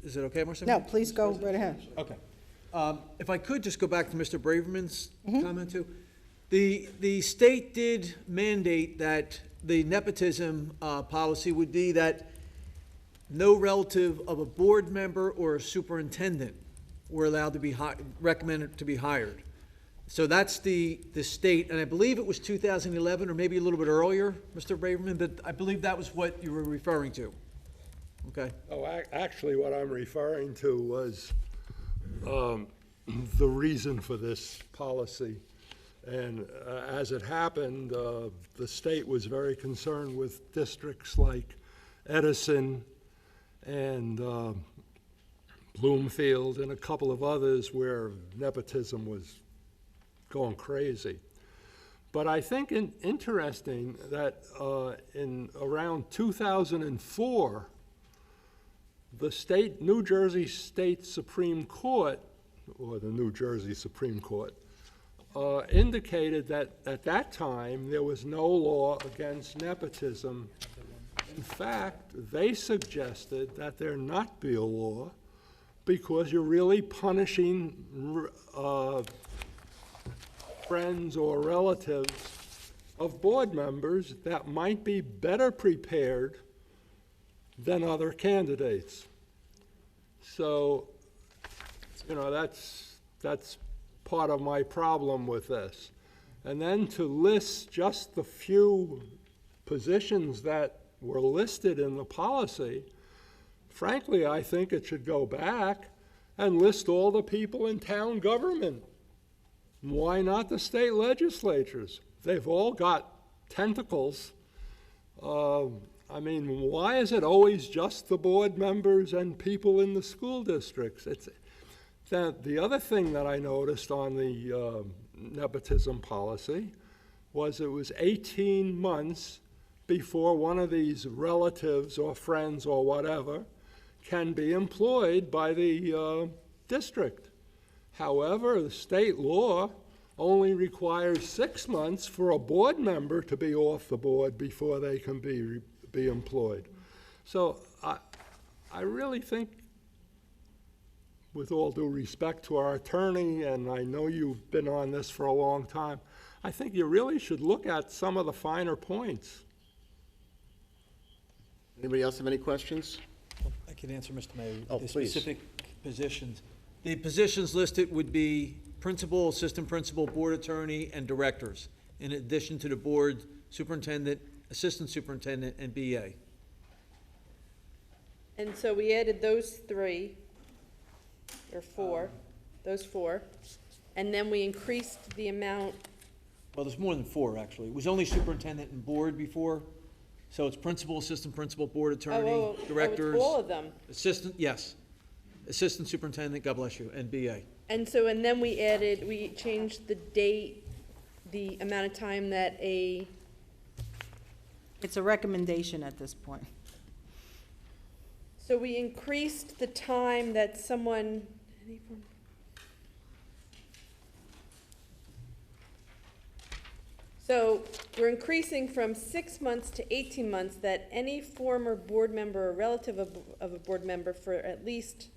Is it okay, Marcia? No, please go right ahead. Okay. If I could just go back to Mr. Braverman's comment too. The state did mandate that the nepotism policy would be that no relative of a board member or a superintendent were allowed to be recommended to be hired. So that's the state, and I believe it was 2011 or maybe a little bit earlier, Mr. Braverman, but I believe that was what you were referring to. Okay? Oh, actually, what I'm referring to was the reason for this policy. And as it happened, the state was very concerned with districts like Edison and Bloomfield and a couple of others where nepotism was going crazy. But I think interesting that in around 2004, the New Jersey State Supreme Court, or the New Jersey Supreme Court, indicated that at that time there was no law against nepotism. In fact, they suggested that there not be a law because you're really punishing friends or relatives of board members that might be better prepared than other candidates. So, you know, that's part of my problem with this. And then to list just the few positions that were listed in the policy, frankly, I think it should go back and list all the people in town government. Why not the state legislatures? They've all got tentacles. I mean, why is it always just the board members and people in the school districts? The other thing that I noticed on the nepotism policy was it was 18 months before one of these relatives or friends or whatever can be employed by the district. However, the state law only requires 6 months for a board member to be off the board before they can be employed. So I really think, with all due respect to our attorney, and I know you've been on this for a long time, I think you really should look at some of the finer points. Anybody else have any questions? I can answer, Mr. Mayor. Oh, The please. specific positions. The positions listed would be principal, assistant principal, board attorney, and directors, in addition to the board superintendent, assistant superintendent, and BA. And so we added those three, or four, those four, and then we increased the amount. Well, there's more than four, actually. It was only superintendent and board before, so it's principal, assistant principal, board attorney, directors. It's all of them. Assistant, yes. Assistant superintendent, God bless you, and BA. And so, and then we changed the date, the amount of time that It's a recommendation at this point. so we increased the time that someone, So we're increasing from 6 months to 18 months that any former board member or relative of a board member for at least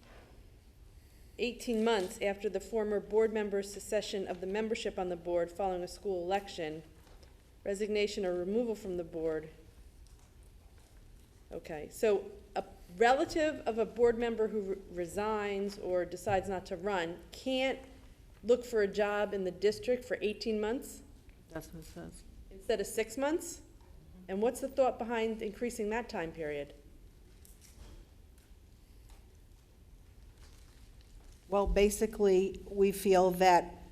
18 months after the former board member's cessation of the membership on the board following a school election, resignation or removal from the board. Okay, so a relative of a board member who resigns or decides not to run can't look for a job in the district for 18 months? That's what it says. Instead of 6 months? And what's the thought behind increasing that time period? Well, basically, we feel that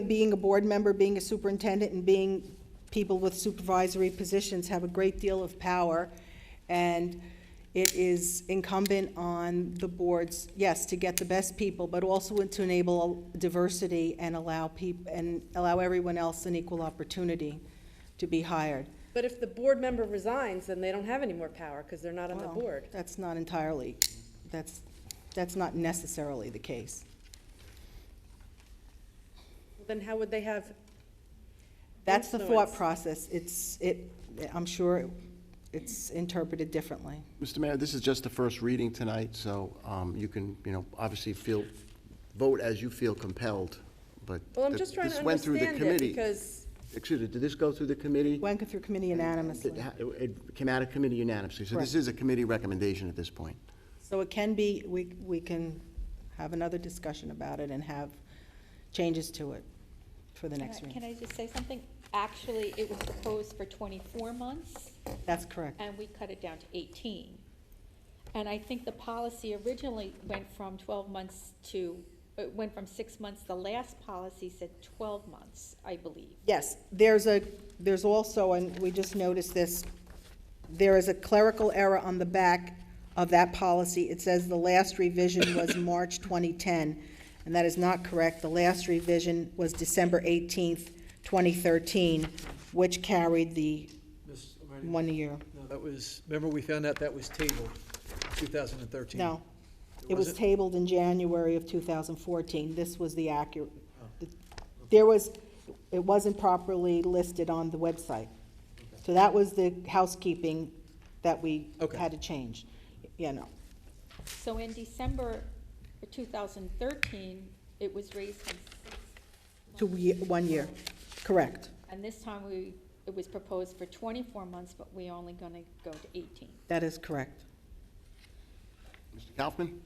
being a board member, being a superintendent, and being people with supervisory positions have a great deal of power, and it is incumbent on the boards, yes, to get the best people, but also to enable diversity and allow everyone else an equal opportunity to be hired. But if the board member resigns, then they don't have any more power because they're not on the Well, board. That's not entirely, that's not necessarily the case. Then how would they have That's the influence? thought process. I'm sure it's interpreted differently. Mr. Mayor, this is just the first reading tonight, so you can, obviously vote as you feel compelled, but Well, I'm just trying to this went through the understand it committee. because, Excuse me, did this go through the committee? Went through committee unanimously. It came out of committee unanimously, so this Correct. is a committee recommendation at this point. So it can be, we can have another discussion about it and have changes to it for the next Can meeting. I just say something? Actually, it was proposed for 24 months, That's correct. and we cut it down to 18. And I think the policy originally went from 12 months to, it went from 6 months. The last policy said 12 months, I believe. Yes, there's also, and we just noticed this, there is a clerical error on the back of that policy. It says the last revision was March 2010, and that is not correct. The last revision was December 18th, 2013, which carried the Ms. O'Malley? 1 year. No, that was, remember we found out that was tabled, 2013? No, it was tabled in January of 2014. This was the accurate, it wasn't properly listed on the website. So that was the housekeeping that we Okay. had to change, So in December 2013, it was raised from 6 to 1 year, correct. and this time it was proposed for 24 months, but we're only going to go to 18. That is correct. Mr. Kaufman?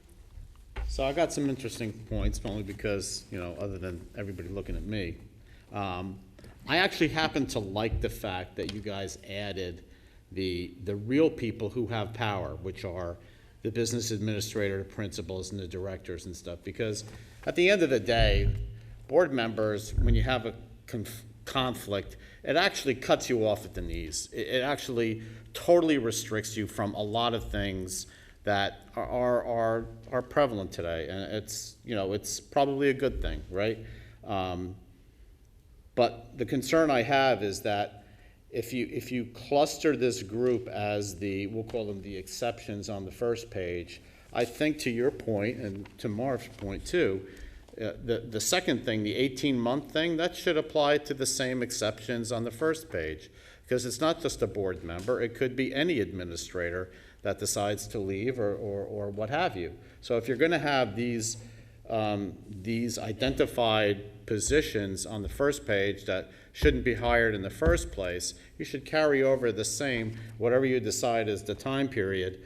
So I got some interesting points, only because, other than everybody looking at me. I actually happen to like the fact that you guys added the real people who have power, which are the business administrator, the principals, and the directors and stuff, because at the end of the day, board members, when you have a conflict, it actually cuts you off at the knees. It actually totally restricts you from a lot of things that are prevalent today, and it's probably a good thing, right? But the concern I have is that if you cluster this group as we'll call them the exceptions on the first page, I think to your point, and to Marv's point too, the second thing, the 18-month thing, that should apply to the same exceptions on the first page, because it's not just a board member, it could be any administrator that decides to leave or what have you. So if you're going to have these identified positions on the first page that shouldn't be hired in the first place, you should carry over the same, whatever you decide is the time period,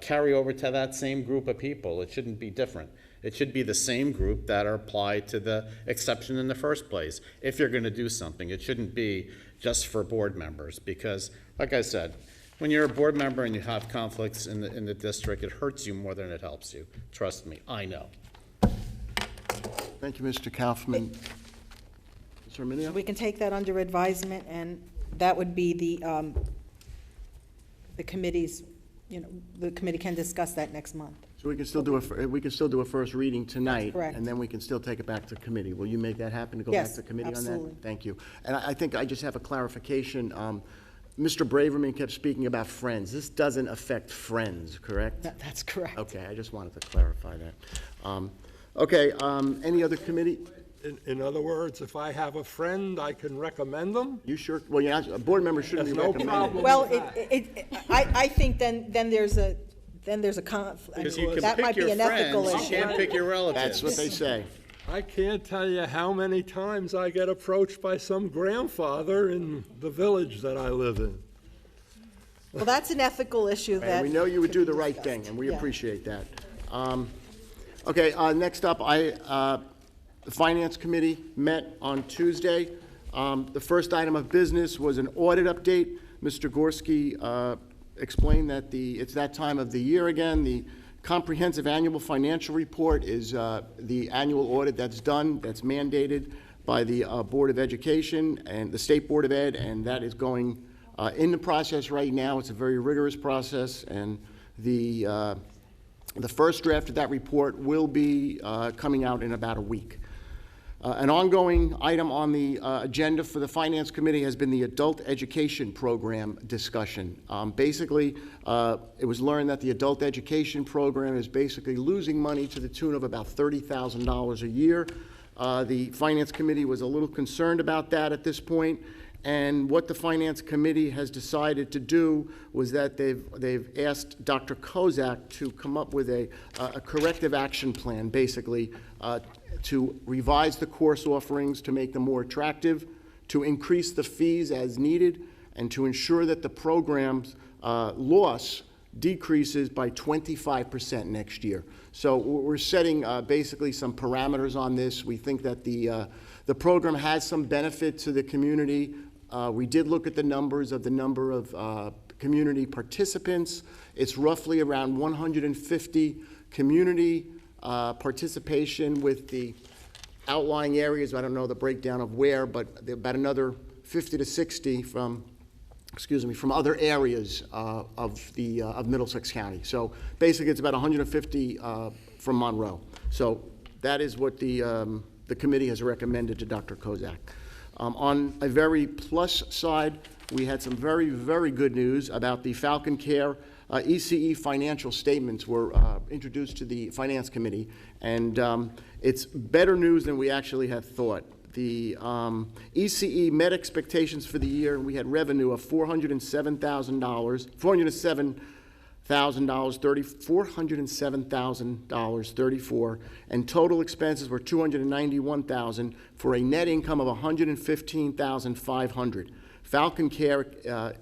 carry over to that same group of people. It shouldn't be different. It should be the same group that are applied to the exception in the first place. If you're going to do something, it shouldn't be just for board members, because, like I said, when you're a board member and you have conflicts in the district, it hurts you more than it helps you. Trust me, I know. Thank you, Mr. Kaufman. Mr. Arminio? We can take that under advisement, and that would be the committee's, the committee can discuss that next month. So we can still do a first reading tonight. correct. And then we can still take it back to committee. Will you make that happen, to go Yes, back to committee on that? absolutely. Thank you. And I think I just have a clarification. Mr. Braverman kept speaking about Friends. This doesn't affect Friends, correct? That's correct. Okay, I just wanted to clarify that. Okay, any other committee? In other words, if I have a friend, I can recommend them? You sure, well, you're not, a board member shouldn't be There's no recommended. problem. Well, I think then there's a conflict. Because you can That might pick be your an ethical friends, you issue. can't pick your relatives. That's what they say. I can't tell you how many times I get approached by some grandfather in the village that I live in. Well, that's an ethical issue that. And we know you would could do be the right discussed. thing, and we Yeah. appreciate that. Okay, next up, the Finance Committee met on Tuesday. The first item of business was an audit update. Mr. Gorski explained that it's that time of the year again. The comprehensive annual financial report is the annual audit that's done, that's mandated by the Board of Education and the State Board of Ed, and that is going in the process right now. It's a very rigorous process, and the first draft of that report will be coming out in about a week. An ongoing item on the agenda for the Finance Committee has been the Adult Education Program discussion. Basically, it was learned that the Adult Education Program is basically losing money to the tune of about $30,000 a year. The Finance Committee was a little concerned about that at this point, and what the Finance Committee has decided to do was that they've asked Dr. Kozak to come up with a corrective action plan, basically, to revise the course offerings to make them more attractive, to increase the fees as needed, and to ensure that the program's loss decreases by 25% next year. So we're setting basically some parameters on this. We think that the program has some benefit to the community. We did look at the numbers of community participants. It's roughly around 150 community participation with the outlying areas. I don't know the breakdown of where, but about another 50 to 60 from other areas of Middlesex County. So basically, it's about 150 from Monroe. So that is what the committee has recommended to Dr. Kozak. On a very plus side, we had some very, very good news about the Falcon Care ECE financial statements were introduced to the Finance Committee, and it's better news than we actually had thought. The ECE met expectations for the year, and we had revenue of $407,034, and total expenses were $291,000 for a net income of $115,500. Falcon Care,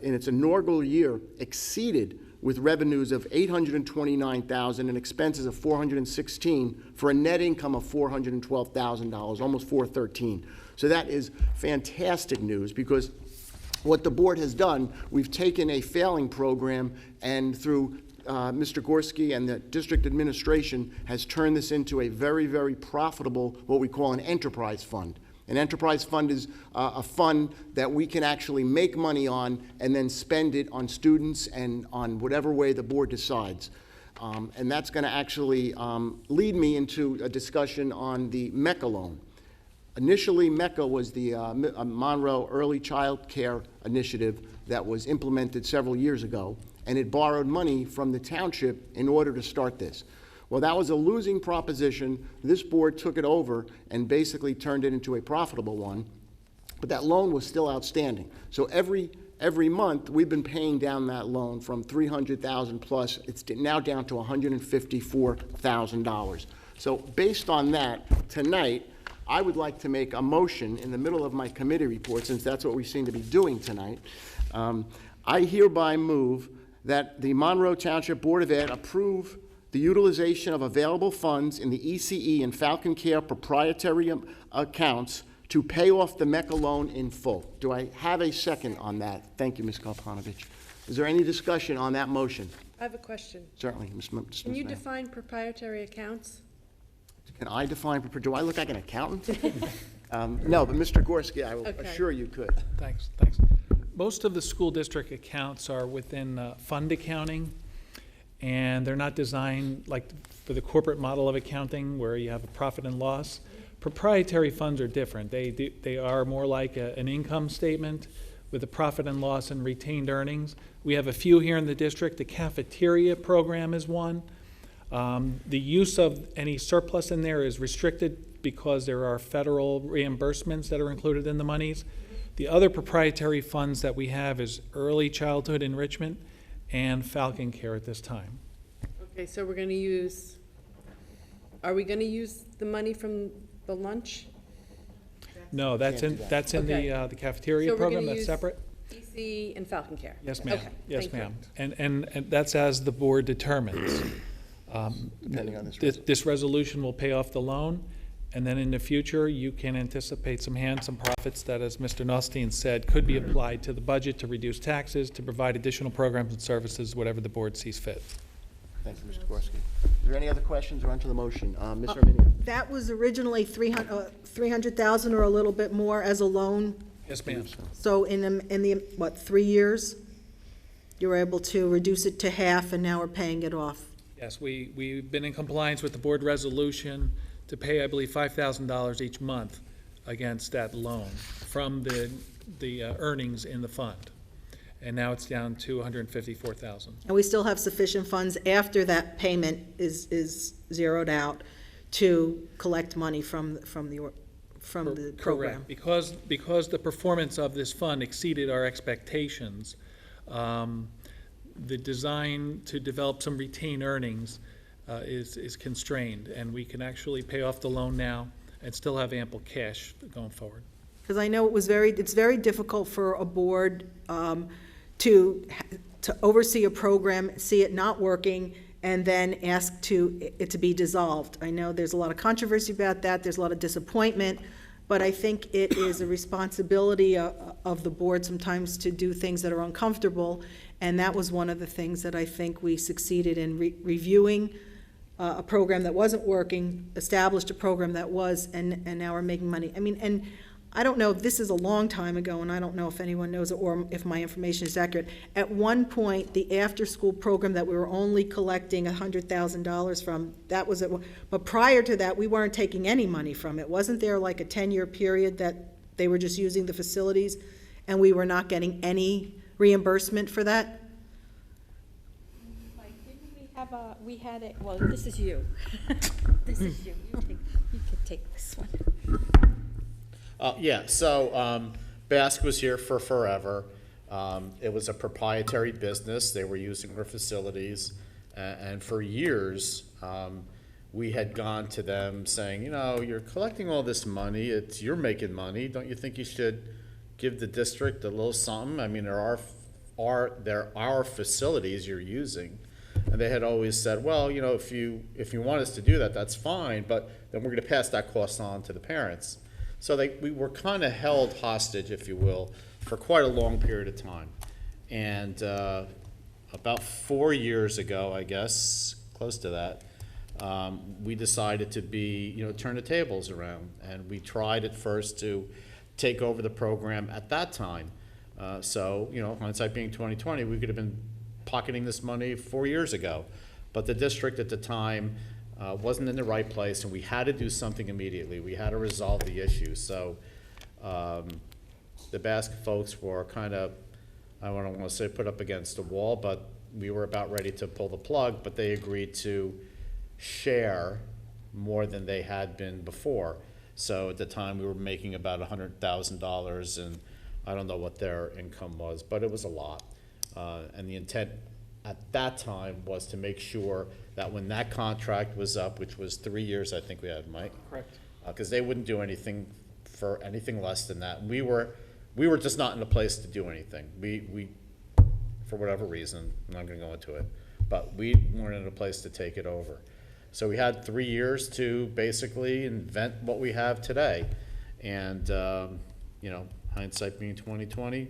in its inaugural year, exceeded with revenues of $829,000 and expenses of $416,000 for a net income of $412,000, almost $413,000. So that is fantastic news, because what the board has done, we've taken a failing program, and through Mr. Gorski and the district administration has turned this into a very, very profitable, what we call an enterprise fund. An enterprise fund is a fund that we can actually make money on and then spend it on students and on whatever way the board decides. And that's going to actually lead me into a discussion on the MECA loan. Initially, MECA was the Monroe Early Child Care Initiative that was implemented several years ago, and it borrowed money from the township in order to start this. Well, that was a losing proposition. This board took it over and basically turned it into a profitable one, but that loan was still outstanding. So every month, we've been paying down that loan from $300,000 plus. It's now down to $154,000. So based on that, tonight, I would like to make a motion in the middle of my committee report, since that's what we seem to be doing tonight. I hereby move that the Monroe Township Board of Ed approve the utilization of available funds in the ECE and Falcon Care proprietary accounts to pay off the MECA loan in full. Do I have a second on that? Thank you, Ms. Kalpanovich. Is there any discussion on that motion? I have a question. Certainly, Ms. Can you Mayor. define proprietary accounts? Can I define, do I look like an accountant? No, but Mr. Gorski, I will Okay. assure you could. Thanks. Most of the school district accounts are within fund accounting, and they're not designed like for the corporate model of accounting where you have a profit and loss. Proprietary funds are different. They are more like an income statement with a profit and loss and retained earnings. We have a few here in the district. The cafeteria program is one. The use of any surplus in there is restricted because there are federal reimbursements that are included in the monies. The other proprietary funds that we have is early childhood enrichment and Falcon Care at this time. Okay, so we're gonna use, are we gonna use the money from the lunch? No, that's in, that's in Okay. the cafeteria So we're program, gonna that's use separate? PC and Falcon Care? Yes, ma'am. Okay, Yes, thank you. ma'am. And that's as the board determines. Depending on this This resolution will pay off the loan, and then in the future, you can anticipate some handsome profits that, as Mr. Nostine said, could be applied to the budget to reduce taxes, to provide additional programs and services, whatever the board sees fit. Thank you, Mr. Gorski. Is there any other questions or onto the motion? Mr. Arminio? That was originally 300,000 or a little bit more as a loan. Yes, ma'am. So in the, what, 3 years? You were able to reduce it to half, and now we're paying it off. Yes, we've been in compliance with the board resolution to pay, I believe, $5,000 each month against that loan from the earnings in the fund. And now it's down to $154,000. And we still have sufficient funds after that payment is zeroed out to collect money from the program. Correct. Because the performance of this fund exceeded our expectations, the design to develop some retained earnings is constrained, and we can actually pay off the loan now and still have ample cash going forward. Because I know it's very difficult for a board to oversee a program, see it not working, and then ask it to be dissolved. I know there's a lot of controversy about that, there's a lot of disappointment, but I think it is a responsibility of the board sometimes to do things that are uncomfortable, and that was one of the things that I think we succeeded in reviewing a program that wasn't working, established a program that was, and now we're making money. I mean, and I don't know, this is a long time ago, and I don't know if anyone knows it or if my information is accurate. At one point, the after-school program that we were only collecting $100,000 from, that was it. But prior to that, we weren't taking any money from it. Wasn't there like a 10-year period that they were just using the facilities, and we were not getting any reimbursement for that? Like, didn't we have we had it, well, this is you. This is you. You can take this one. Yeah, so Basque was here for forever. It was a proprietary business. They were using our facilities. And for years, we had gone to them saying, you know, you're collecting all this money. You're making money. Don't you think you should give the district a little something? I mean, there are facilities you're using. And they had always said, well, you know, if you want us to do that, that's fine, but then we're going to pass that cost on to the parents. So we were kind of held hostage, if you will, for quite a long period of time. And about 4 years ago, I guess, close to that, we decided to turn the tables around. And we tried at first to take over the program at that time. So, hindsight being 2020, we could have been pocketing this money 4 years ago. But the district at the time wasn't in the right place, and we had to do something immediately. We had to resolve the issue. So the Basque folks were kind of, I don't want to say put up against the wall, but we were about ready to pull the plug, but they agreed to share more than they had been before. So at the time, we were making about $100,000, and I don't know what their income was, but it was a lot. And the intent at that time was to make sure that when that contract was up, which was 3 years, I think we had, Mike? Correct. Because they wouldn't do anything for anything less than that. We were just not in a place to do anything. We for whatever reason, I'm not going to go into it, but we weren't in a place to take it over. So we had 3 years to basically invent what we have today. And, hindsight being 2020,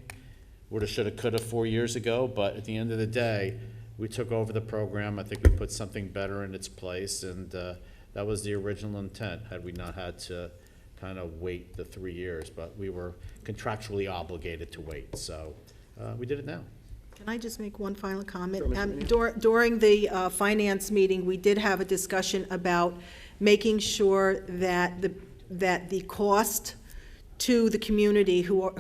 woulda, shoulda, coulda 4 years ago, but at the end of the day, we took over the program. I think we put something better in its place, and that was the original intent, had we not had to kind of wait the 3 years. But we were contractually obligated to wait, so we did it now. Can I just make one final comment? Sure, Ms. Rainey. During the finance meeting, we did have a discussion about making sure that the cost to the community who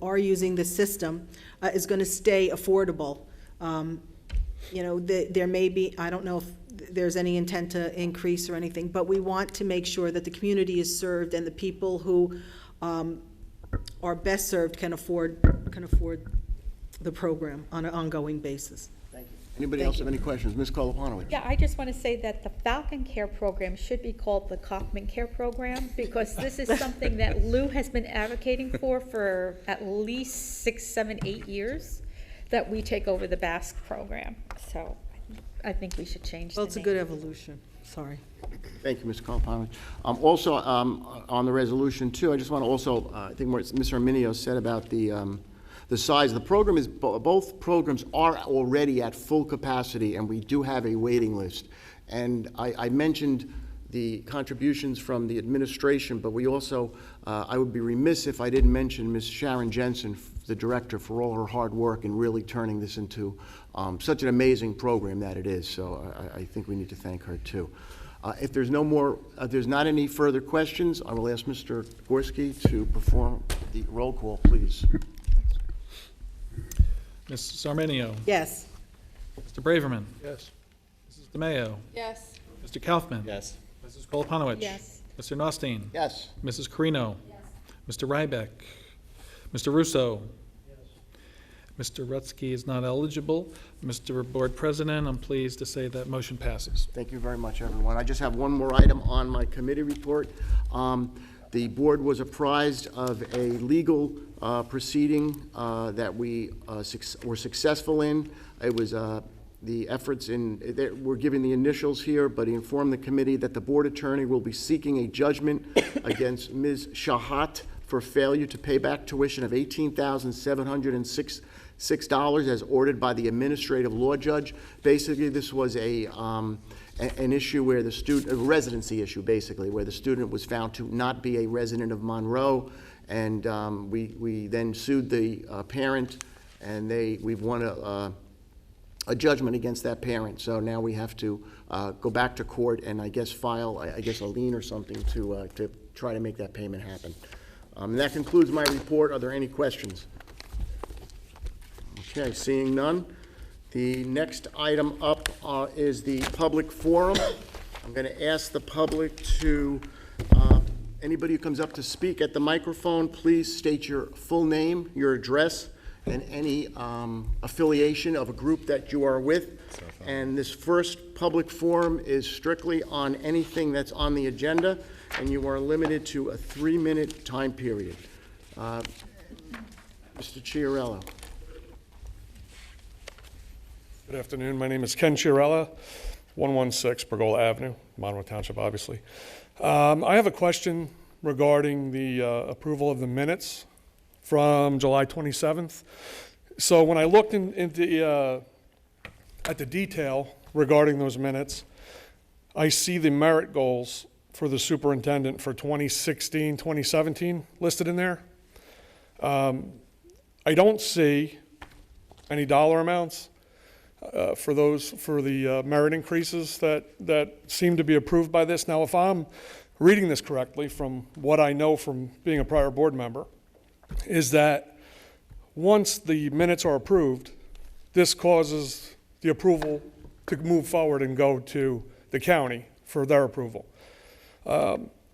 are using the system is going to stay affordable. There may be, I don't know if there's any intent to increase or anything, but we want to make sure that the community is served and the people who are best served can afford the program on an ongoing basis. Thank you. Anybody else have any questions? Ms. Koloponowicz? Yeah, I just want to say that the Falcon Care Program should be called the Kaufman Care Program, because this is something that Lou has been advocating for at least 6, 7, 8 years, that we take over the Basque program. So I think we should change the Well, name. it's a good evolution. Sorry. Thank you, Ms. Koloponowicz. Also, on the resolution too, I just want to also, I think what Mr. Arminio said about the size. The program is, both programs are already at full capacity, and we do have a waiting list. And I mentioned the contributions from the administration, but we also, I would be remiss if I didn't mention Ms. Sharon Jensen, the director, for all her hard work in really turning this into such an amazing program that it is. So I think we need to thank her too. If there's no more, if there's not any further questions, I will ask Mr. Gorski to perform the roll call, please. Mrs. Arminio. Yes. Mr. Braverman. Yes. Mrs. DeMayo. Yes. Mr. Kaufman. Yes. Mrs. Koloponowicz. Yes. Mr. Nostine. Yes. Mrs. Carino. Mr. Rybeck. Mr. Russo. Mr. Rutsky is not eligible. Mr. Board President, I'm pleased to say that motion passes. Thank you very much, everyone. I just have one more item on my committee report. The board was apprised of a legal proceeding that we were successful in. It was the efforts in, we're giving the initials here, but he informed the committee that the board attorney will be seeking a judgment against Ms. Shahat for failure to pay back tuition of $18,706 as ordered by the administrative law judge. Basically, this was an issue where the student, a residency issue basically, where the student was found to not be a resident of Monroe, and we then sued the parent, and we've won a judgment against that parent. So now we have to go back to court and I guess file a lien or something to try to make that payment happen. And that concludes my report. Are there any questions? Okay, seeing none. The next item up is the public forum. I'm going to ask the public to, anybody who comes up to speak at the microphone, please state your full name, your address, and any affiliation of a group that you are with. And this first public forum is strictly on anything that's on the agenda, and you are limited to a 3-minute time period. Mr. Chiarella. Good afternoon. My name is Ken Chiarella, 116 Pergola Avenue, Monroe Township, obviously. I have a question regarding the approval of the minutes from July 27th. So when I looked at the detail regarding those minutes, I see the merit goals for the superintendent for 2016, 2017 listed in there. I don't see any dollar amounts for the merit increases that seem to be approved by this. Now, if I'm reading this correctly from what I know from being a prior board member, is that once the minutes are approved, this causes the approval to move forward and go to the county for their approval.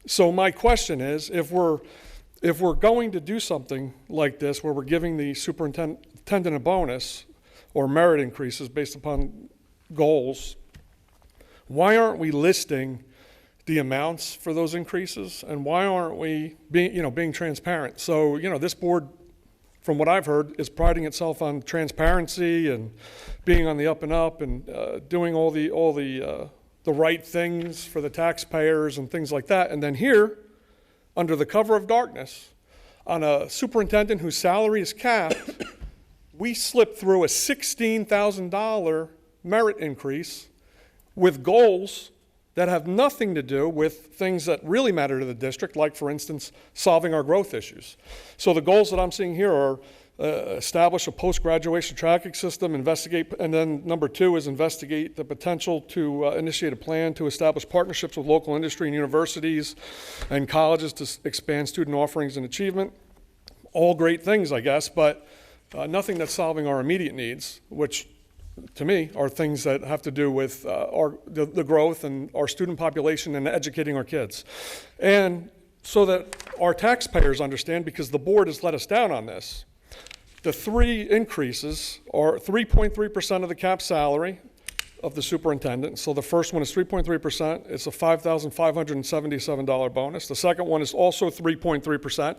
So my question is, if we're going to do something like this, where we're giving the superintendent a bonus or merit increases based upon goals, why aren't we listing the amounts for those increases, and why aren't we being transparent? So, this board, from what I've heard, is priding itself on transparency and being on the up and up and doing all the right things for the taxpayers and things like that. And then here, under the cover of darkness, on a superintendent whose salary is capped, we slipped through a $16,000 merit increase with goals that have nothing to do with things that really matter to the district, like, for instance, solving our growth issues. So the goals that I'm seeing here are establish a post-graduation tracking system, investigate, and then number 2 is investigate the potential to initiate a plan to establish partnerships with local industry and universities and colleges to expand student offerings and achievement. All great things, I guess, but nothing that's solving our immediate needs, which to me, are things that have to do with the growth and our student population and educating our kids. And so that our taxpayers understand, because the board has let us down on this, the three increases are 3.3% of the cap salary of the superintendent. So the first one is 3.3%. It's a $5,577 bonus. The second one is also 3.3%,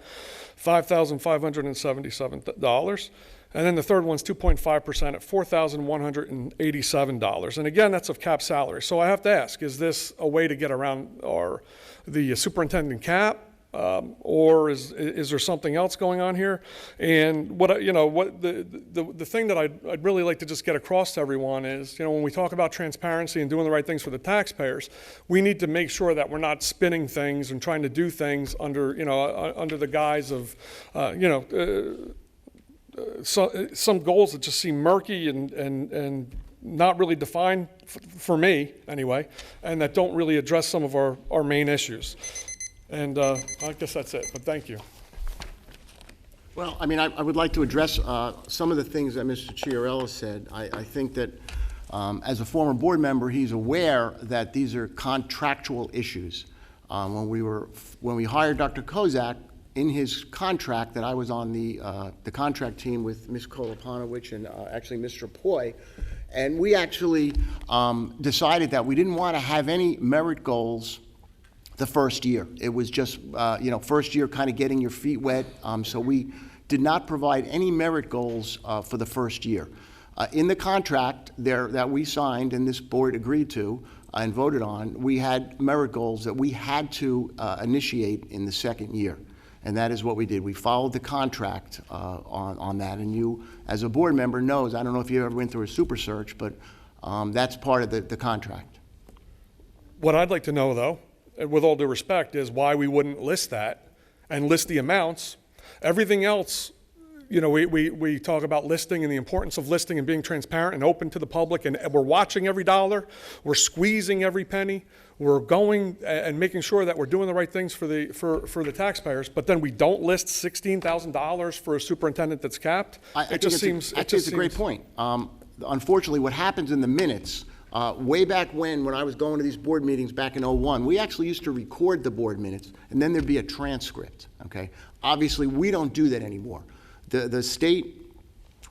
$5,577. And then the third one's 2.5% at $4,187. And again, that's of cap salary. So I have to ask, is this a way to get around the superintendent cap? Or is there something else going on here? And the thing that I'd really like to just get across to everyone is, when we talk about transparency and doing the right things for the taxpayers, we need to make sure that we're not spinning things and trying to do things under the guise of, some goals that just seem murky and not really defined for me anyway, and that don't really address some of our main issues. And I guess that's it, but thank you. Well, I mean, I would like to address some of the things that Mr. Chiarella said. I think that as a former board member, he's aware that these are contractual issues. When we hired Dr. Kozak, in his contract, that I was on the contract team with Ms. Kolopanovich and actually Mr. Poi, and we actually decided that we didn't want to have any merit goals the first year. It was just, first year kind of getting your feet wet. So we did not provide any merit goals for the first year. In the contract that we signed and this board agreed to and voted on, we had merit goals that we had to initiate in the second year. And that is what we did. We followed the contract on that. And you, as a board member, knows, I don't know if you ever went through a super search, but that's part of the contract. What I'd like to know, though, with all due respect, is why we wouldn't list that and list the amounts. Everything else, we talk about listing and the importance of listing and being transparent and open to the public, and we're watching every dollar, we're squeezing every penny, we're going and making sure that we're doing the right things for the taxpayers, but then we don't list $16,000 for a superintendent that's capped. It's a great point. Unfortunately, what happens in the minutes, way back when I was going to these board meetings back in '01, we actually used to record the board minutes, and then there'd be a transcript, okay? Obviously, we don't do that anymore. The state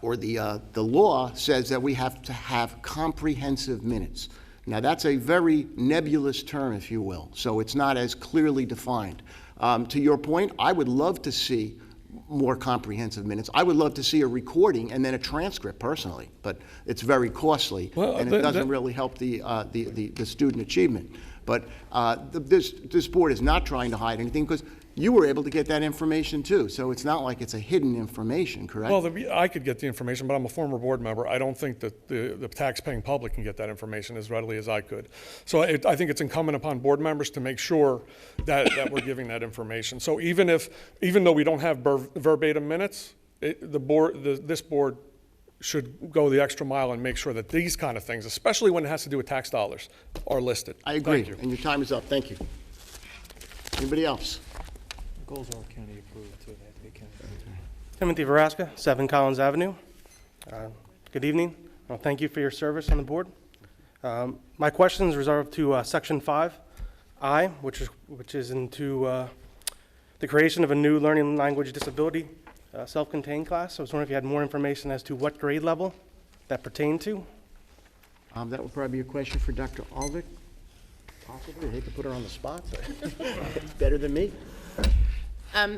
or the law says that we have to have comprehensive minutes. Now, that's a very nebulous term, if you will, so it's not as clearly defined. To your point, I would love to see more comprehensive minutes. I would love to see a recording and then a transcript personally, but it's very costly, and it doesn't really help the student achievement. But this board is not trying to hide anything, because you were able to get that information too, so it's not like it's a hidden information, correct? Well, I could get the information, but I'm a former board member. I don't think that the tax-paying public can get that information as readily as I could. So I think it's incumbent upon board members to make sure that we're giving that information. So even though we don't have verbatim minutes, this board should go the extra mile and make sure that these kind of things, especially when it has to do with tax dollars, are listed. I agree, Thank you. and your time is up. Thank you. Anybody else? Goals are county approved, too. They have to be county approved. Timothy Veraska, 7 Collins Avenue. Good evening. Well, thank you for your service on the board. My question is reserved to Section 5I, which is into the creation of a new learning language disability self-contained class. I was wondering if you had more information as to what grade level that pertained to. That would probably be a question for Dr. Alvick, possibly. I hate to put her on the spot, but it's better than me.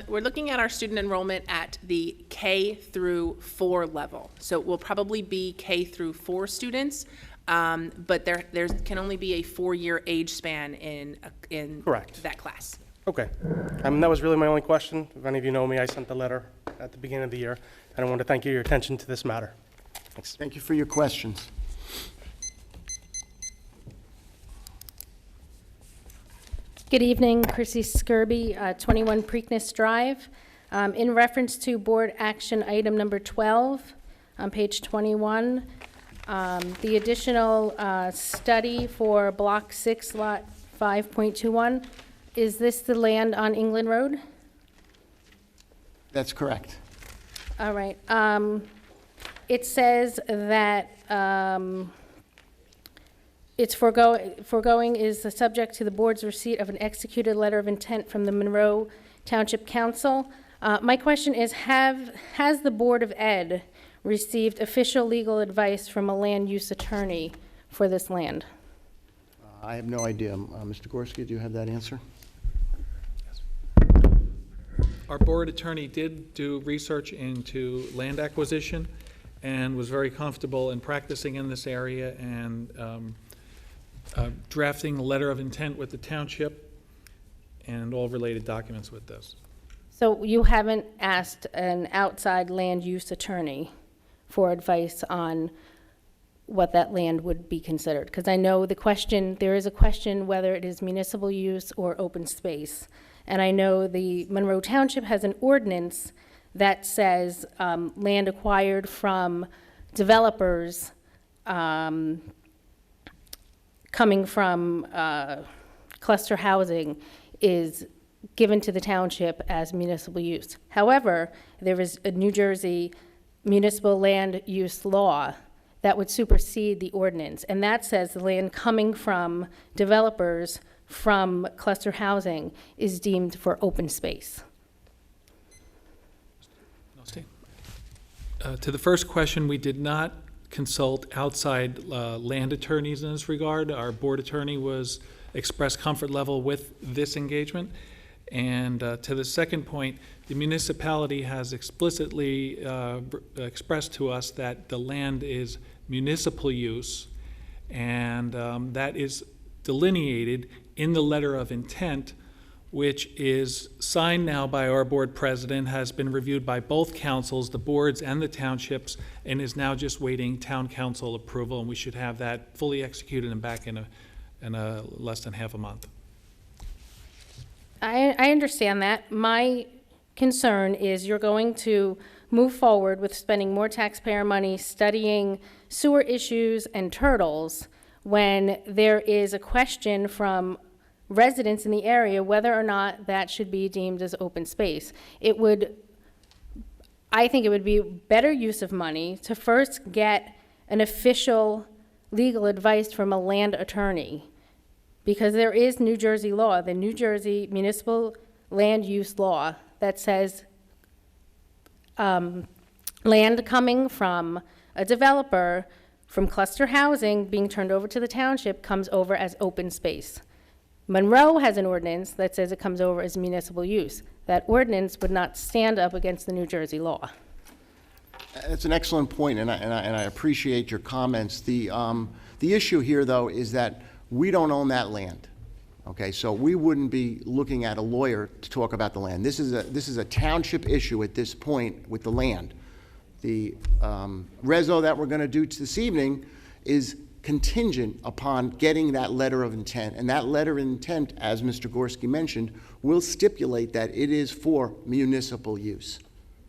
We're looking at our student enrollment at the K through 4 level. So it will probably be K through 4 students, but there can only be a 4-year age span in Correct. that class. Okay. That was really my only question. If any of you know me, I sent the letter at the beginning of the year, and I want to thank you for your attention to this matter. Thanks. Thank you for your questions. Good evening, Chrissy Skirby, 21 Preakness Drive. In reference to board action item number 12 on page 21, the additional study for block 6, lot 5.21, is this the land on England Road? That's correct. All right. It says that it's foregoing is the subject to the board's receipt of an executed letter of intent from the Monroe Township Council. My question is, has the Board of Ed received official legal advice from a land use attorney for this land? I have no idea. Mr. Gorski, do you have that answer? Our board attorney did do research into land acquisition and was very comfortable in practicing in this area and drafting a letter of intent with the township and all related documents with this. So you haven't asked an outside land use attorney for advice on what that land would be considered? Because I know there is a question whether it is municipal use or open space. And I know the Monroe Township has an ordinance that says land acquired from developers coming from cluster housing is given to the township as municipal use. However, there is a New Jersey municipal land use law that would supersede the ordinance, and that says the land coming from developers from cluster housing is deemed for open space. To the first question, we did not consult outside land attorneys in this regard. Our board attorney expressed comfort level with this engagement. And to the second point, the municipality has explicitly expressed to us that the land is municipal use, and that is delineated in the letter of intent, which is signed now by our board president, has been reviewed by both councils, the boards and the townships, and is now just waiting town council approval, and we should have that fully executed and back in a less than half a month. I understand that. My concern is you're going to move forward with spending more taxpayer money studying sewer issues and turtles when there is a question from residents in the area whether or not that should be deemed as open space. I think it would be better use of money to first get an official legal advice from a land attorney, because there is New Jersey law, the New Jersey Municipal Land Use Law, that says land coming from a developer from cluster housing being turned over to the township comes over as open space. Monroe has an ordinance that says it comes over as municipal use. That ordinance would not stand up against the New Jersey law. It's an excellent point, and I appreciate your comments. The issue here, though, is that we don't own that land. Okay, so we wouldn't be looking at a lawyer to talk about the land. This is a township issue at this point with the land. The reso that we're going to do this evening is contingent upon getting that letter of intent, and that letter of intent, as Mr. Gorski mentioned, will stipulate that it is for municipal use.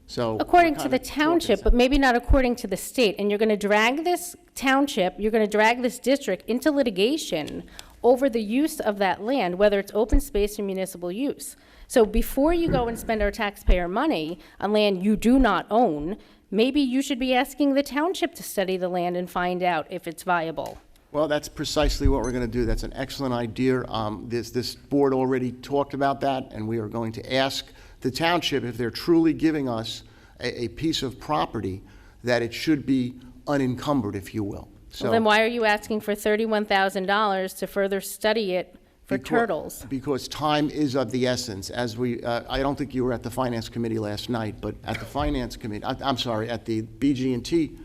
So according to the township, but maybe not according to the state, and you're going to drag this township, you're going to drag this district into litigation over the use of that land, whether it's open space or municipal use. So before you go and spend our taxpayer money on land you do not own, maybe you should be asking the township to study the land and find out if it's viable. Well, that's precisely what we're going to do. That's an excellent idea. This board already talked about that, and we are going to ask the township if they're truly giving us a piece of property, that it should be unencumbered, if you will. So, well, then why are you asking for $31,000 to further study it for turtles? Because time is of the essence. As I don't think you were at the Finance Committee last night, but at the Finance Committee, I'm sorry, at the BG&T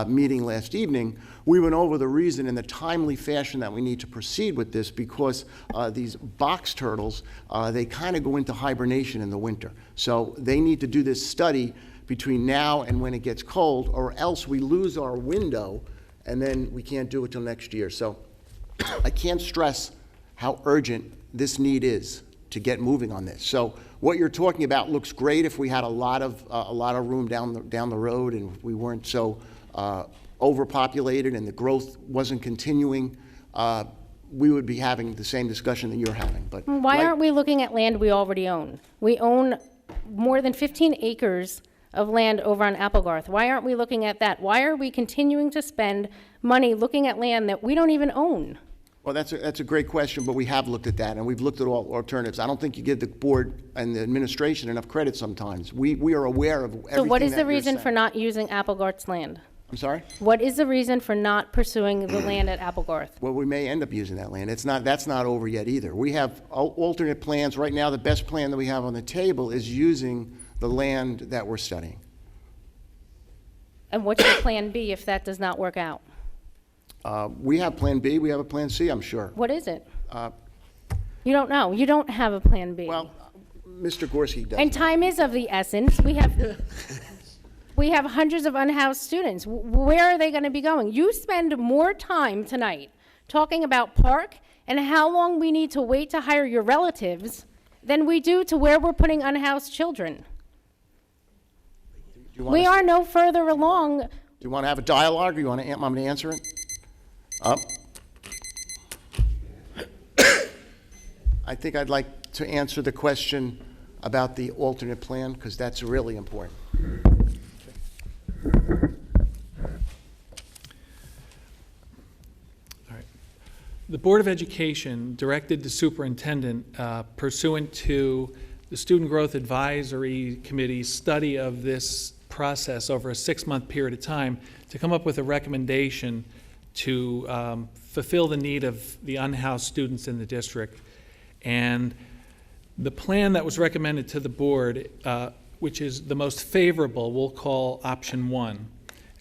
meeting last evening, we went over the reason in the timely fashion that we need to proceed with this, because these box turtles, they kind of go into hibernation in the winter. So they need to do this study between now and when it gets cold, or else we lose our window and then we can't do it till next year. So I can't stress how urgent this need is to get moving on this. So what you're talking about looks great if we had a lot of room down the road and we weren't so overpopulated and the growth wasn't continuing. We would be having the same discussion that you're having. But why aren't we looking at land we already own? We own more than 15 acres of land over on Applegarth? Why aren't we looking at that? Why are we continuing to spend money looking at land that we don't even own? Well, that's a great question, but we have looked at that, and we've looked at all alternatives. I don't think you give the board and the administration enough credit sometimes. We are aware of everything. So what is that the you're reason saying. for not using Applegarth's land? I'm sorry? What is the reason for not pursuing the land at Applegarth? Well, we may end up using that land. That's not over yet either. We have alternate plans. Right now, the best plan that we have on the table is using the land that we're studying. And what's your plan B if that does not work out? We have Plan B, we have a Plan C, I'm sure. What is it? You don't know. You don't have a plan B. Well, Mr. Gorski does. And time is of the essence. We have hundreds of unhoused students. Where are they going to be going? You spend more time tonight talking about park and how long we need to wait to hire your relatives than we do to where we're putting unhoused children. We are no further along. Do you want to have a dialogue, or you want to, want me to answer it? I think I'd like to answer the question about the alternate plan, because that's really important. The Board of Education directed the superintendent, pursuant to the Student Growth Advisory Committee's study of this process over a 6-month period of time, to come up with a recommendation to fulfill the need of the unhoused students in the district. And the plan that was recommended to the board, which is the most favorable, we'll call option 1,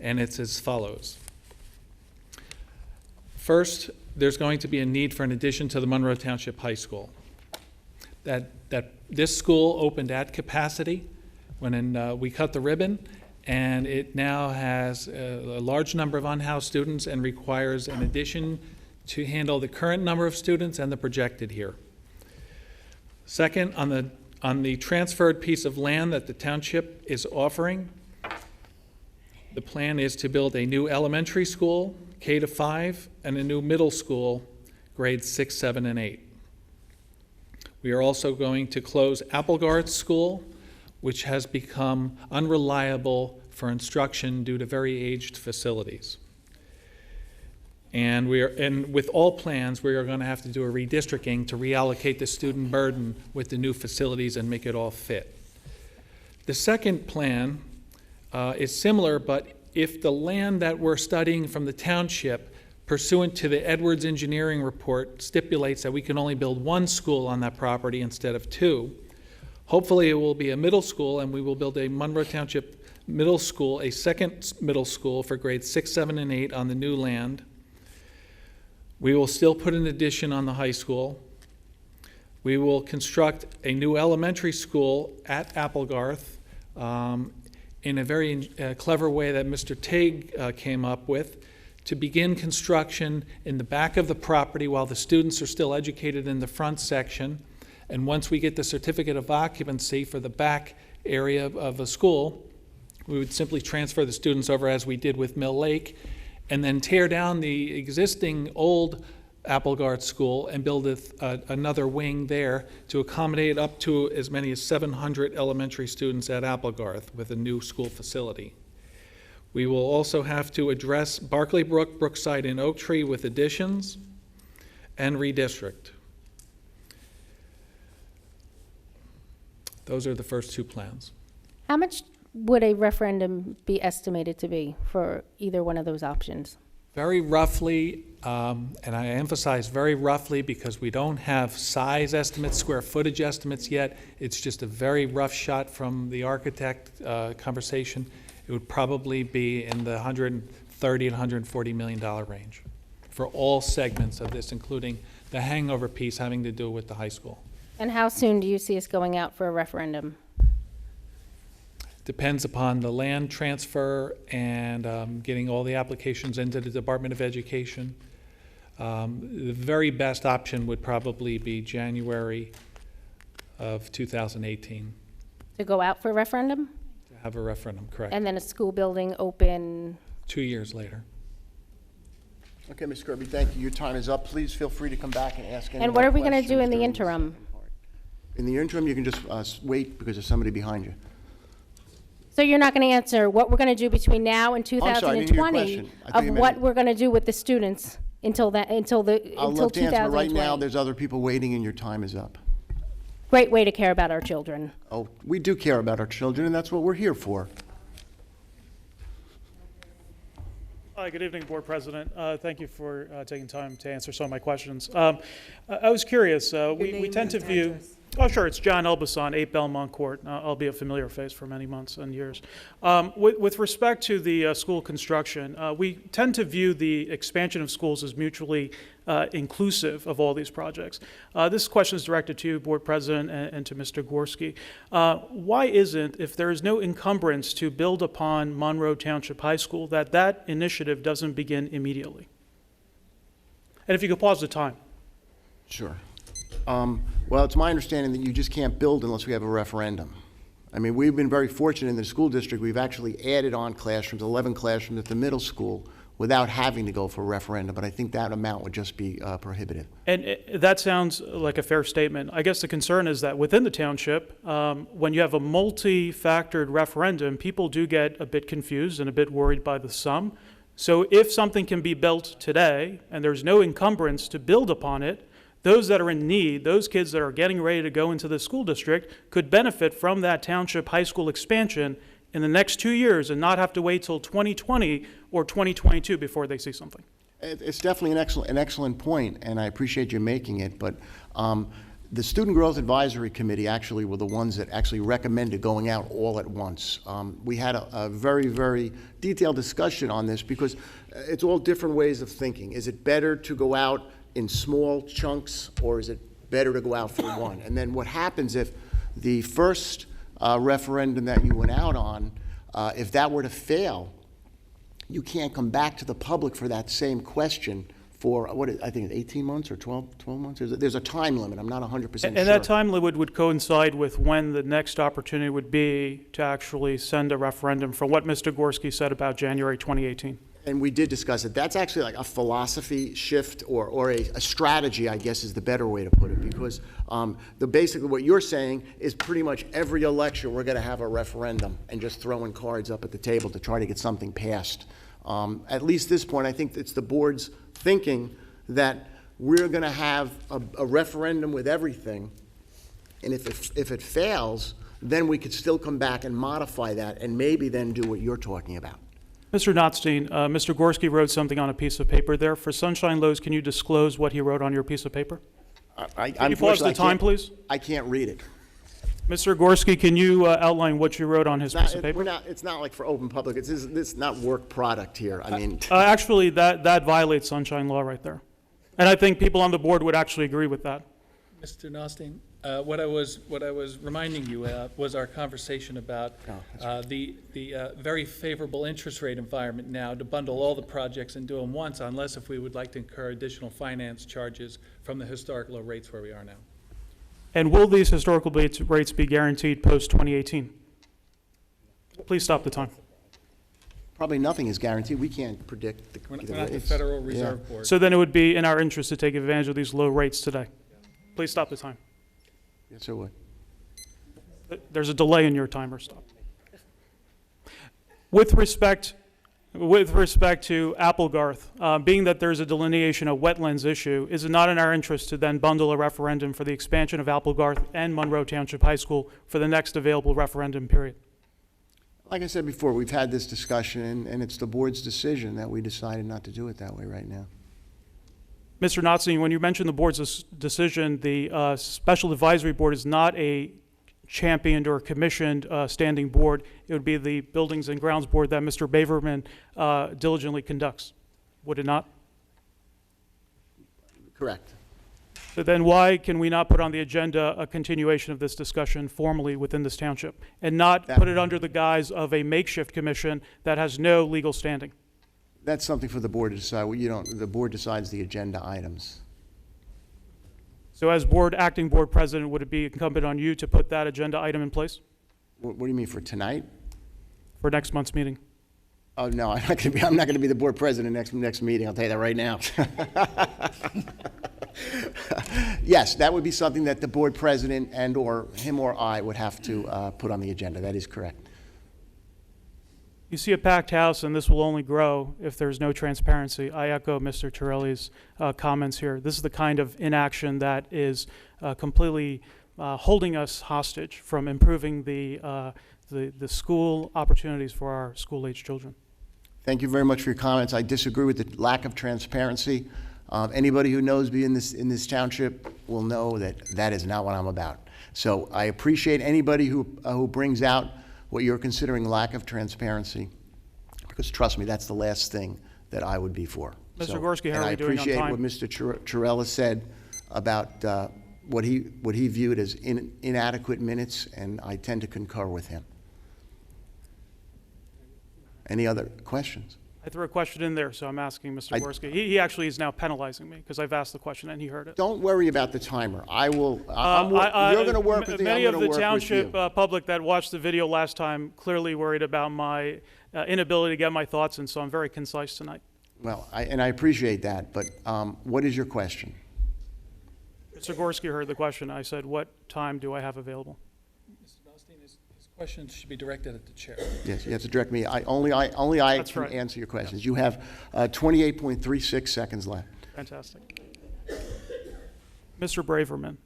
and it's as follows. First, there's going to be a need for an addition to the Monroe Township High School. That this school opened at capacity when we cut the ribbon, and it now has a large number of unhoused students and requires an addition to handle the current number of students and the projected here. Second, on the transferred piece of land that the township is offering, the plan is to build a new elementary school, K-5, and a new middle school, grades 6, 7, and 8. We are also going to close Applegarth School, which has become unreliable for instruction due to very aged facilities. And with all plans, we are going to have to do a redistricting to reallocate the student burden with the new facilities and make it all fit. The second plan is similar, but if the land that we're studying from the township, pursuant to the Edwards engineering report, stipulates that we can only build 1 school on that property instead of 2, hopefully it will be a middle school, and we will build a Monroe Township middle school, a second middle school for grades 6, 7, and 8 on the new land. We will still put an addition on the high school. We will construct a new elementary school at Applegarth in a very clever way that Mr. Tague came up with, to begin construction in the back of the property while the students are still educated in the front section. And once we get the certificate of occupancy for the back area of a school, we would simply transfer the students over as we did with Mill Lake, and then tear down the existing old Applegarth School and build another wing there to accommodate up to as many as 700 elementary students at Applegarth with a new school facility. We will also have to address Barclay Brook, Brookside, and Oak Tree with additions and redistrict. Those are the first 2 plans. How much would a referendum be estimated to be for either one of those options? Very roughly, and I emphasize very roughly because we don't have size estimates, square footage estimates yet. It's just a very rough shot from the architect conversation. It would probably be in the $130 to $140 million range for all segments of this, including the hangover piece having to do with the high school. And how soon do you see us going out for a referendum? Depends upon the land transfer and getting all the applications into the Department of Education. The very best option would probably be January of 2018. To go out for a referendum? To have a referendum, correct. And then a school building open? 2 years later. Okay, Ms. Kirby, thank you. Your time is up. Please feel free to come back and ask any And what more are we going to do questions in the during interim? In the interim, you can just wait because there's somebody behind you. So you're not going to answer what we're going to do between now and I'm sorry, I didn't hear your 2020 question. I thought of you what meant- we're going to do with the students until I'll until love to answer, but right now, 2020. there's other people waiting and your time is up. Great way to care about our children. Oh, we do care about our children, and that's what we're here for. Hi, good evening, Board President. Thank you for taking time to answer some of my questions. I was curious, we tend to view... Oh, sure, it's John Elbason, 8 Belmont Court. I'll be a familiar face for many months and years. With respect to the school construction, we tend to view the expansion of schools as mutually inclusive of all these projects. This question is directed to you, Board President, and to Mr. Gorski. Why isn't, if there is no encumbrance to build upon Monroe Township High School, that initiative doesn't begin immediately? And if you could pause the time. Sure. Well, it's my understanding that you just can't build unless we have a referendum. I mean, we've been very fortunate in the school district. We've actually added on classrooms, 11 classrooms at the middle school, without having to go for a referendum, but I think that amount would just be prohibitive. And that sounds like a fair statement. I guess the concern is that within the township, when you have a multi-factored referendum, people do get a bit confused and a bit worried by the sum. So if something can be built today and there's no encumbrance to build upon it, those that are in need, those kids that are getting ready to go into the school district could benefit from that township high school expansion in the next 2 years and not have to wait till 2020 or 2022 before they see something. It's definitely an excellent point, and I appreciate you making it, but the Student Growth Advisory Committee actually were the ones that actually recommended going out all at once. We had a very, very detailed discussion on this because it's all different ways of thinking. Is it better to go out in small chunks, or is it better to go out for one? And then what happens if the first referendum that you went out on, if that were to fail, you can't come back to the public for that same question for, I think it's 18 months or 12 months? There's a time limit. I'm not 100% sure. And that time limit would coincide with when the next opportunity would be to actually send a referendum, from what Mr. Gorski said about January 2018. And we did discuss it. That's actually like a philosophy shift or a strategy, I guess is the better way to put it, because basically what you're saying is pretty much every election we're going to have a referendum and just throwing cards up at the table to try to get something passed. At least this point, I think it's the board's thinking that we're going to have a referendum with everything, and if it fails, then we could still come back and modify that and maybe then do what you're talking about. Mr. Notstein, Mr. Gorski wrote something on a piece of paper there. For Sunshine Lows, can you disclose what he wrote on your piece of paper? Can you pause the time, please? I can't read it. Mr. Gorski, can you outline what you wrote on his piece of paper? It's not like for open public. It's not work product here. I mean, actually, that violates Sunshine Law right there. And I think people on the board would actually agree with that. Mr. Notstein, what I was reminding you was our conversation about the very favorable interest rate environment now to bundle all the projects and do them once, unless if we would like to incur additional finance charges from the historic low rates where we are now. And will these historical rates be guaranteed post-2018? Please stop the time. probably nothing is guaranteed. We can't predict the We're the not the rates. Federal Reserve Board. So then it would be in our interest to take advantage of these low rates today. Please stop the time. Yes, it would. There's a delay in your timer. Stop. With respect to Applegarth, being that there's a delineation of wetlands issue, is it not in our interest to then bundle a referendum for the expansion of Applegarth and Monroe Township High School for the next available referendum period? Like I said before, we've had this discussion, and it's the board's decision that we decided not to do it that way right now. Mr. Notstein, when you mentioned the board's decision, the Special Advisory Board is not a championed or commissioned standing board. It would be the Buildings and Grounds Board that Mr. Baverman diligently conducts, would it not? Correct. So then why can we not put on the agenda a continuation of this discussion formally within this township and not put it under the guise of a makeshift commission that has no legal standing? That's something for the board to decide. Well, the board decides the agenda items. So as acting board president, would it be incumbent on you to put that agenda item in place What do you mean, for tonight? for next month's meeting? Oh, no, I'm not going to be the board president next meeting, I'll tell you that right now. Yes, that would be something that the board president and/or him or I would have to put on the agenda. That is correct. You see a packed house, and this will only grow if there's no transparency. I echo Mr. Torelli's comments here. This is the kind of inaction that is completely holding us hostage from improving the school opportunities for our school-age children. Thank you very much for your comments. I disagree with the lack of transparency. Anybody who knows me in this township will know that that is not what I'm about. So I appreciate anybody who brings out what you're considering lack of transparency, because trust me, that's the last thing that I would be for. Mr. Gorski, how are we doing on And I appreciate time? what Mr. Chirella said about what he viewed as inadequate minutes, and I tend to concur with him. Any other questions? I threw a question in there, so I'm asking Mr. Gorski. He actually is now penalizing me because I've asked the question and he heard it. Don't worry about the timer. I will. You're going to work with me. Many I'm of going the to work with you. township public that watched the video last time clearly worried about my inability to get my thoughts in, so I'm very concise tonight. Well, I appreciate that, but what is your question? Mr. Gorski heard the question. I said, what time do I have available? Mr. Bellstein, his questions should be directed at the chair. Yes, you have to direct me. Only I That's can right. answer your questions. You have 28.36 seconds left. Fantastic. Mr. Braverman.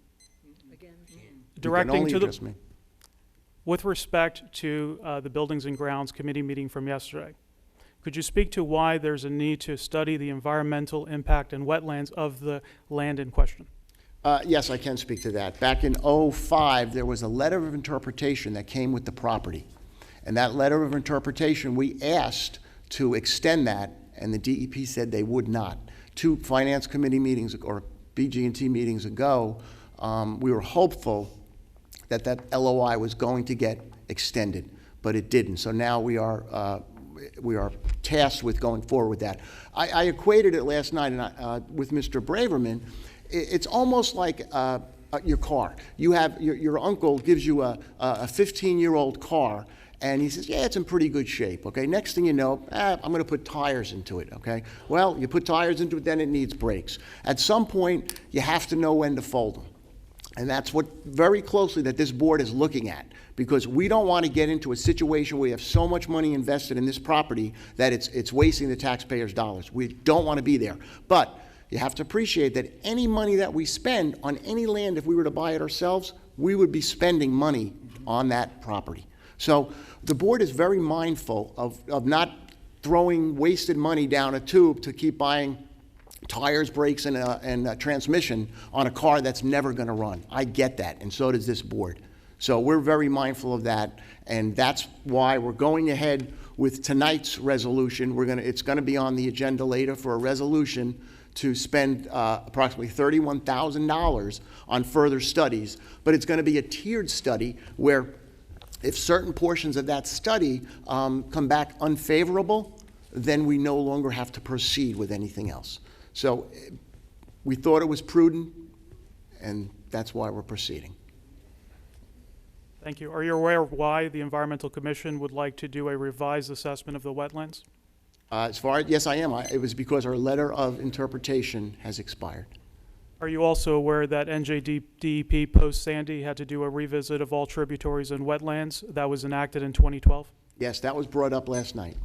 You can Directing only to the, address me. with respect to the Buildings and Grounds Committee meeting from yesterday, could you speak to why there's a need to study the environmental impact and wetlands of the land in question? Yes, I can speak to that. Back in '05, there was a letter of interpretation that came with the property. And that letter of interpretation, we asked to extend that, and the DEP said they would not. 2 Finance Committee meetings, or BG&T meetings ago, we were hopeful that that LOI was going to get extended, but it didn't. So now we are tasked with going forward with that. I equated it last night with Mr. Braverman. It's almost like your car. You have your uncle gives you a 15-year-old car, and he says, yeah, it's in pretty good shape, okay? Next thing you know, I'm going to put tires into it, okay? Well, you put tires into it, then it needs brakes. At some point, you have to know when to fold them. And that's what very closely that this board is looking at, because we don't want to get into a situation where we have so much money invested in this property that it's wasting the taxpayers' dollars. We don't want to be there. But you have to appreciate that any money that we spend on any land, if we were to buy it ourselves, we would be spending money on that property. So the board is very mindful of not throwing wasted money down a tube to keep buying tires, brakes, and transmission on a car that's never going to run. I get that, and so does this board. So we're very mindful of that, and that's why we're going ahead with tonight's resolution. It's going to be on the agenda later for a resolution to spend approximately $31,000 on further studies, but it's going to be a tiered study where if certain portions of that study come back unfavorable, then we no longer have to proceed with anything else. So we thought it was prudent, and that's why we're proceeding. Thank you. Are you aware of why the Environmental Commission would like to do a revised assessment of the wetlands? Yes, I am. It was because our letter of interpretation has expired. Are you also aware that NJDEP post-Sandy had to do a revisit of all tributaries and wetlands that was enacted in 2012? Yes, that was brought up last night.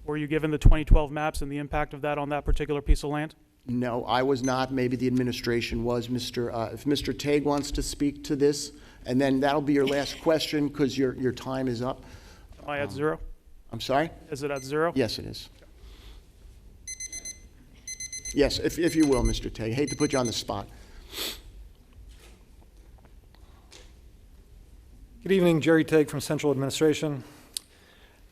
Were you given the 2012 maps and the impact of that on that particular piece of land? No, I was not. Maybe the administration was. If Mr. Tague wants to speak to this, and then that'll be your last question because your time is up. Am I at zero? I'm sorry? Is it at zero? Yes, it is. Yes, if you will, Mr. Tague. Hate to put you on the spot. Good evening, Jerry Tague from Central Administration.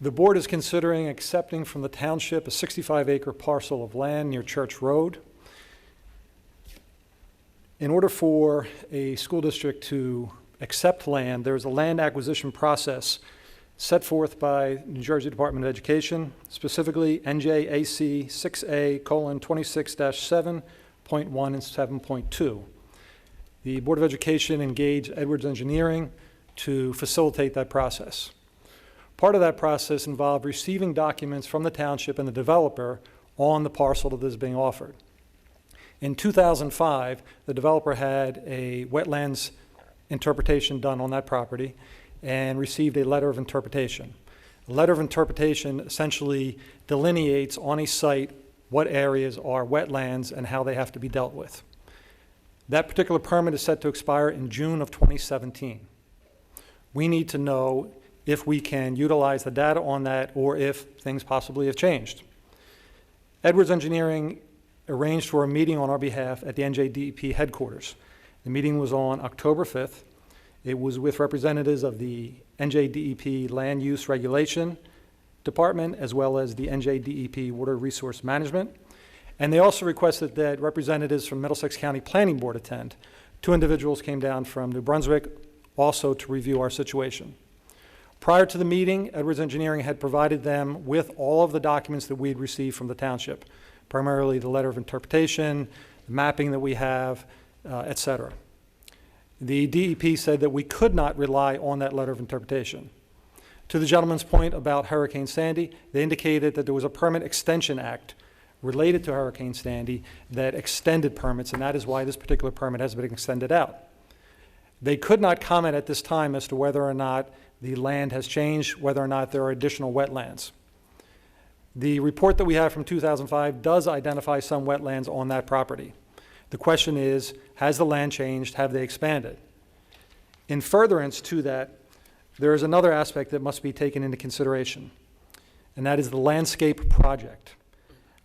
The board is considering accepting from the township a 65-acre parcel of land near Church Road. In order for a school district to accept land, there's a land acquisition process set forth by New Jersey Department of Education, specifically NJAC 6A:26-7.1 and 7.2. The Board of Education engaged Edwards Engineering to facilitate that process. Part of that process involved receiving documents from the township and the developer on the parcel that is being offered. In 2005, the developer had a wetlands interpretation done on that property and received a letter of interpretation. A letter of interpretation essentially delineates on a site what areas are wetlands and how they have to be dealt with. That particular permit is set to expire in June of 2017. We need to know if we can utilize the data on that or if things possibly have changed. Edwards Engineering arranged for a meeting on our behalf at the NJDEP headquarters. The meeting was on October 5th. It was with representatives of the NJDEP Land Use Regulation Department as well as the NJDEP Water Resource Management. And they also requested that representatives from Middlesex County Planning Board attend. 2 individuals came down from New Brunswick also to review our situation. Prior to the meeting, Edwards Engineering had provided them with all of the documents that we had received from the township, primarily the letter of interpretation, the mapping that we have, et cetera. The DEP said that we could not rely on that letter of interpretation. To the gentleman's point about Hurricane Sandy, they indicated that there was a Permit Extension Act related to Hurricane Sandy that extended permits, and that is why this particular permit has been extended out. They could not comment at this time as to whether or not the land has changed, whether or not there are additional wetlands. The report that we have from 2005 does identify some wetlands on that property. The question is, has the land changed? Have they expanded? In furtherance to that, there is another aspect that must be taken into consideration, and that is the landscape project.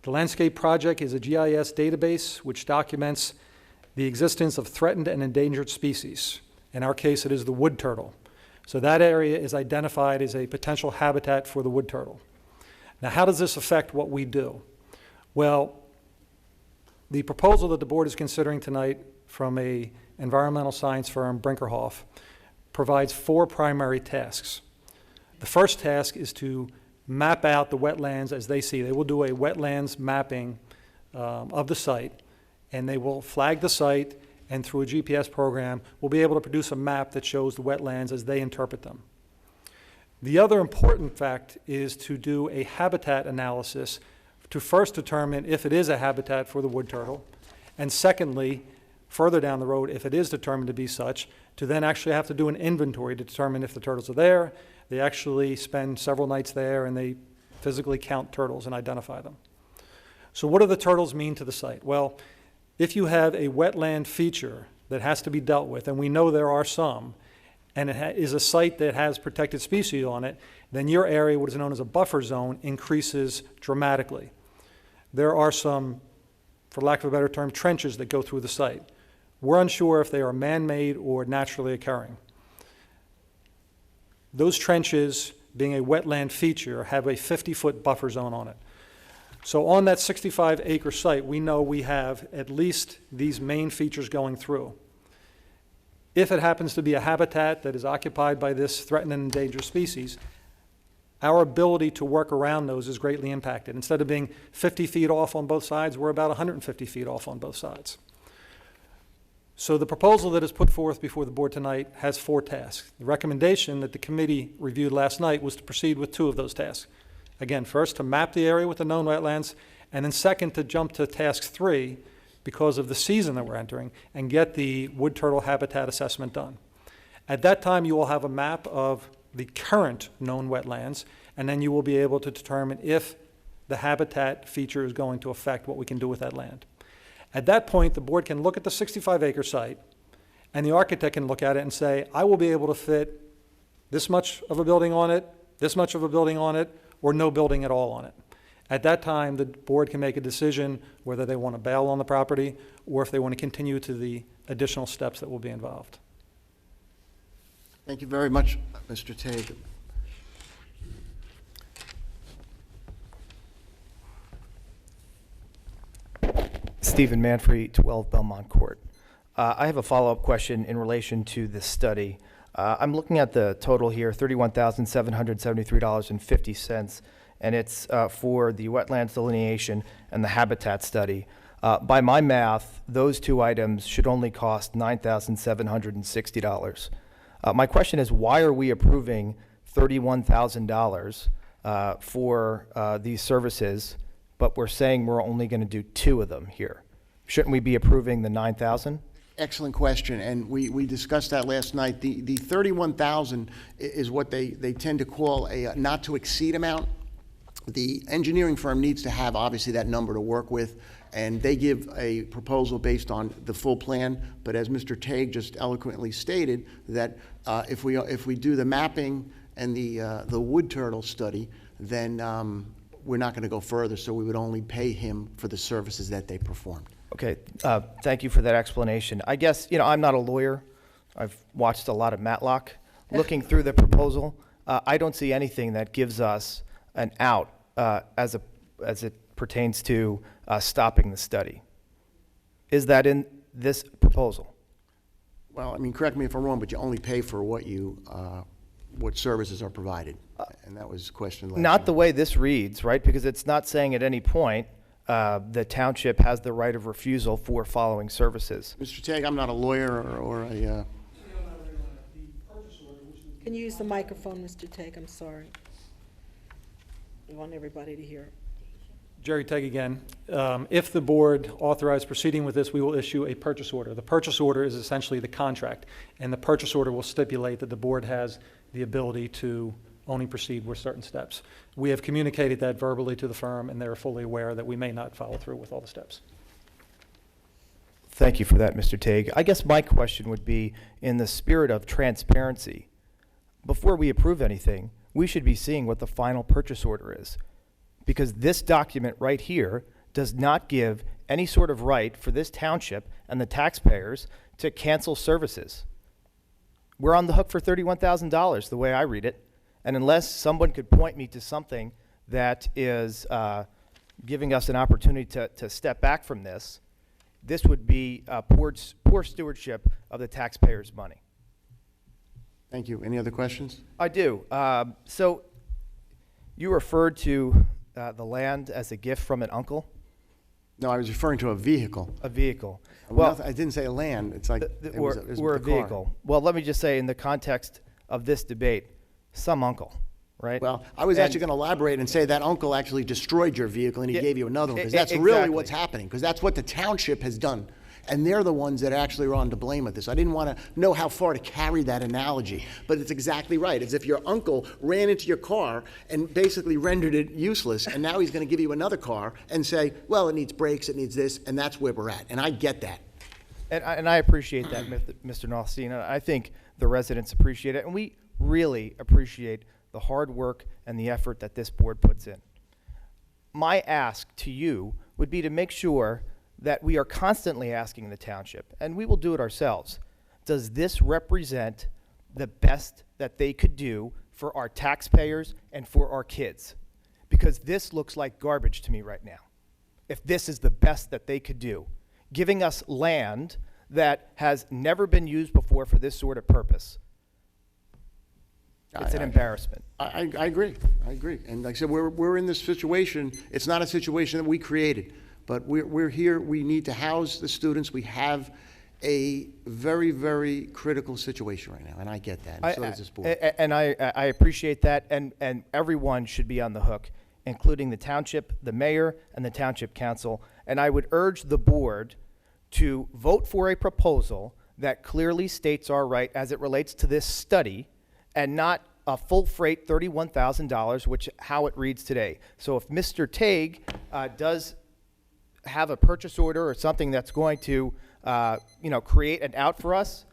The landscape project is a GIS database which documents the existence of threatened and endangered species. In our case, it is the wood turtle. So that area is identified as a potential habitat for the wood turtle. Now, how does this affect what we do? Well, the proposal that the board is considering tonight from an environmental science firm, Brinkerhoff, provides 4 primary tasks. The first task is to map out the wetlands as they see. They will do a wetlands mapping of the site, and they will flag the site, and through a GPS program, we'll be able to produce a map that shows the wetlands as they interpret them. The other important fact is to do a habitat analysis to first determine if it is a habitat for the wood turtle, and secondly, further down the road, if it is determined to be such, to then actually have to do an inventory to determine if the turtles are there. They actually spend several nights there and they physically count turtles and identify them. So what do the turtles mean to the site? Well, if you have a wetland feature that has to be dealt with, and we know there are some, and it is a site that has protected species on it, then your area, what is known as a buffer zone, increases dramatically. There are some, for lack of a better term, trenches that go through the site. We're unsure if they are man-made or naturally occurring. Those trenches, being a wetland feature, have a 50-foot buffer zone on it. So on that 65-acre site, we know we have at least these main features going through. If it happens to be a habitat that is occupied by this threatened and endangered species, our ability to work around those is greatly impacted. Instead of being 50 feet off on both sides, we're about 150 feet off on both sides. So the proposal that is put forth before the board tonight has 4 tasks. The recommendation that the committee reviewed last night was to proceed with 2 of those tasks. Again, first, to map the area with the known wetlands, and then second, to jump to task 3 because of the season that we're entering and get the wood turtle habitat assessment done. At that time, you will have a map of the current known wetlands, and then you will be able to determine if the habitat feature is going to affect what we can do with that land. At that point, the board can look at the 65-acre site, and the architect can look at it and say, I will be able to fit this much of a building on it, this much of a building on it, or no building at all on it. At that time, the board can make a decision whether they want to bail on the property or if they want to continue to the additional steps that will be involved. Thank you very much, Mr. Tague. Stephen Manfrey, 12 Belmont Court. I have a follow-up question in relation to this study. I'm looking at the total here, $31,773.50, and it's for the wetlands delineation and the habitat study. By my math, those 2 items should only cost $9,760. My question is, why are we approving $31,000 for these services, but we're saying we're only going to do 2 of them here? Shouldn't we be approving the $9,000? Excellent question, and we discussed that last night. The 31,000 is what they tend to call a not to exceed amount. The engineering firm needs to have, obviously, that number to work with, and they give a proposal based on the full plan. But as Mr. Tague just eloquently stated, that if we do the mapping and the wood turtle study, then we're not going to go further, so we would only pay him for the services that they performed. Okay, thank you for that explanation. I guess, I'm not a lawyer. I've watched a lot of Matlock. Looking through the proposal, I don't see anything that gives us an out as it pertains to stopping the study. Is that in this proposal? Well, I mean, correct me if I'm wrong, but you only pay for what what services are provided, and that was questioned last Not night. the way this reads, right? Because it's not saying at any point the township has the right of refusal for following services. Mr. Tague, I'm not a lawyer or a... Can you use the microphone, Mr. Tague? I'm sorry. We want everybody to hear. Jerry Tague again. If the board authorizes proceeding with this, we will issue a purchase order. The purchase order is essentially the contract, and the purchase order will stipulate that the board has the ability to only proceed with certain steps. We have communicated that verbally to the firm, and they're fully aware that we may not follow through with all the steps. Thank you for that, Mr. Tague. I guess my question would be, in the spirit of transparency, before we approve anything, we should be seeing what the final purchase order is. Because this document right here does not give any sort of right for this township and the taxpayers to cancel services. We're on the hook for $31,000, the way I read it. And unless someone could point me to something that is giving us an opportunity to step back from this, this would be poor stewardship of the taxpayers' money. Thank you. Any other questions? I do. So you referred to the land as a gift from an uncle? No, I was referring to a vehicle. A vehicle. Well, I didn't say a land. It's like it was we're a the car. vehicle. Well, let me just say, in the context of this debate, some uncle, right? Well, I was actually going to elaborate and say that uncle actually destroyed your vehicle and he gave you another one, because that's really exactly what's happening, because that's what the township has done. And they're the ones that actually are on to blame with this. I didn't want to know how far to carry that analogy, but it's exactly right. It's if your uncle ran into your car and basically rendered it useless, and now he's going to give you another car and say, well, it needs brakes, it needs this, and that's where we're at. And I get that. And I appreciate that, Mr. Nalstein. And I think the residents appreciate it, and we really appreciate the hard work and the effort that this board puts in. My ask to you would be to make sure that we are constantly asking the township, and we will do it ourselves, does this represent the best that they could do for our taxpayers and for our kids? Because this looks like garbage to me right now. If this is the best that they could do, giving us land that has never been used before for this sort of purpose, it's an embarrassment. I agree. I agree. And like I said, we're in this situation. It's not a situation that we created. But we're here, we need to house the students. We have a very, very critical situation right now, and I get that, and so does this board. And I appreciate that, and everyone should be on the hook, including the township, the mayor, and the township council. And I would urge the board to vote for a proposal that clearly states our right as it relates to this study, and not a full freight $31,000, which how it reads today. So if Mr. Tague does have a purchase order or something that's going to, create an out for us,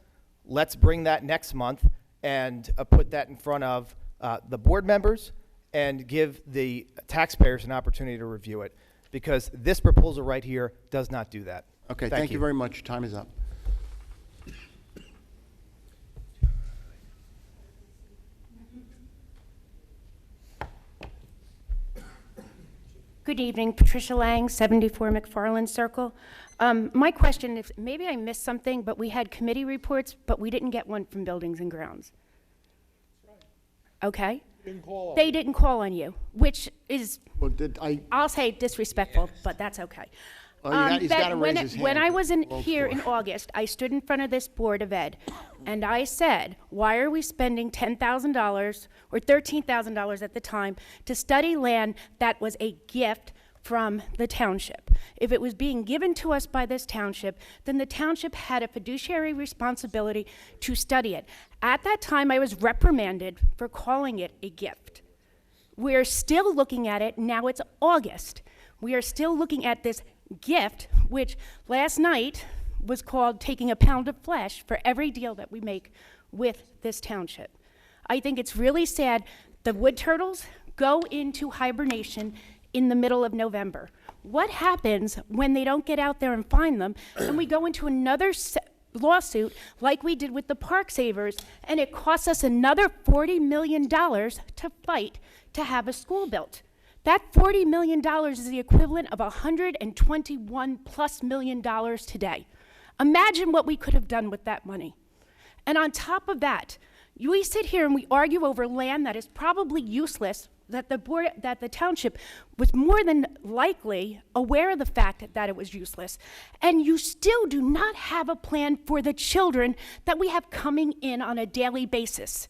let's bring that next month and put that in front of the board members and give the taxpayers an opportunity to review it, because this proposal right here does not do that. Okay, thank you very much. Time is up. Good evening, Patricia Lang, 74 McFarland Circle. My question is, maybe I missed something, but we had committee reports, but we didn't get one from Buildings and Grounds. Okay? They didn't call on you, which is, Well, I'll say disrespectful, but that's okay. Well, he's gotta raise his When hand I was to vote here for. in August, I stood in front of this Board of Ed, and I said, why are we spending $10,000 or $13,000 at the time to study land that was a gift from the township. If it was being given to us by this township, then the township had a fiduciary responsibility to study it. At that time, I was reprimanded for calling it a gift. We're still looking at it, now it's August. We are still looking at this gift, which last night was called taking a pound of flesh for every deal that we make with this township. I think it's really sad. The wood turtles go into hibernation in the middle of November. What happens when they don't get out there and find them, and we go into another lawsuit like we did with the Park Savers, and it costs us another $40 million to fight to have a school built? That $40 million is the equivalent of $121+ million today. Imagine what we could have done with that money. And on top of that, we sit here and we argue over land that is probably useless, that the township was more than likely aware of the fact that it was useless, and you still do not have a plan for the children that we have coming in on a daily basis.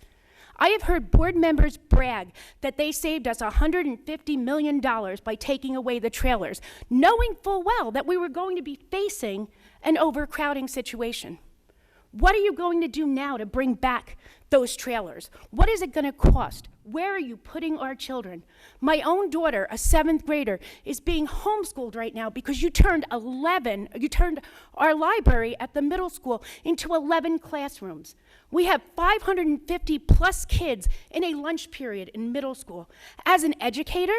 I have heard board members brag that they saved us $150 million by taking away the trailers, knowing full well that we were going to be facing an overcrowding situation. What are you going to do now to bring back those trailers? What is it going to cost? Where are you putting our children? My own daughter, a 7th grader, is being homeschooled right now because you turned our library at the middle school into 11 classrooms. We have 550 plus kids in a lunch period in middle school. As an educator,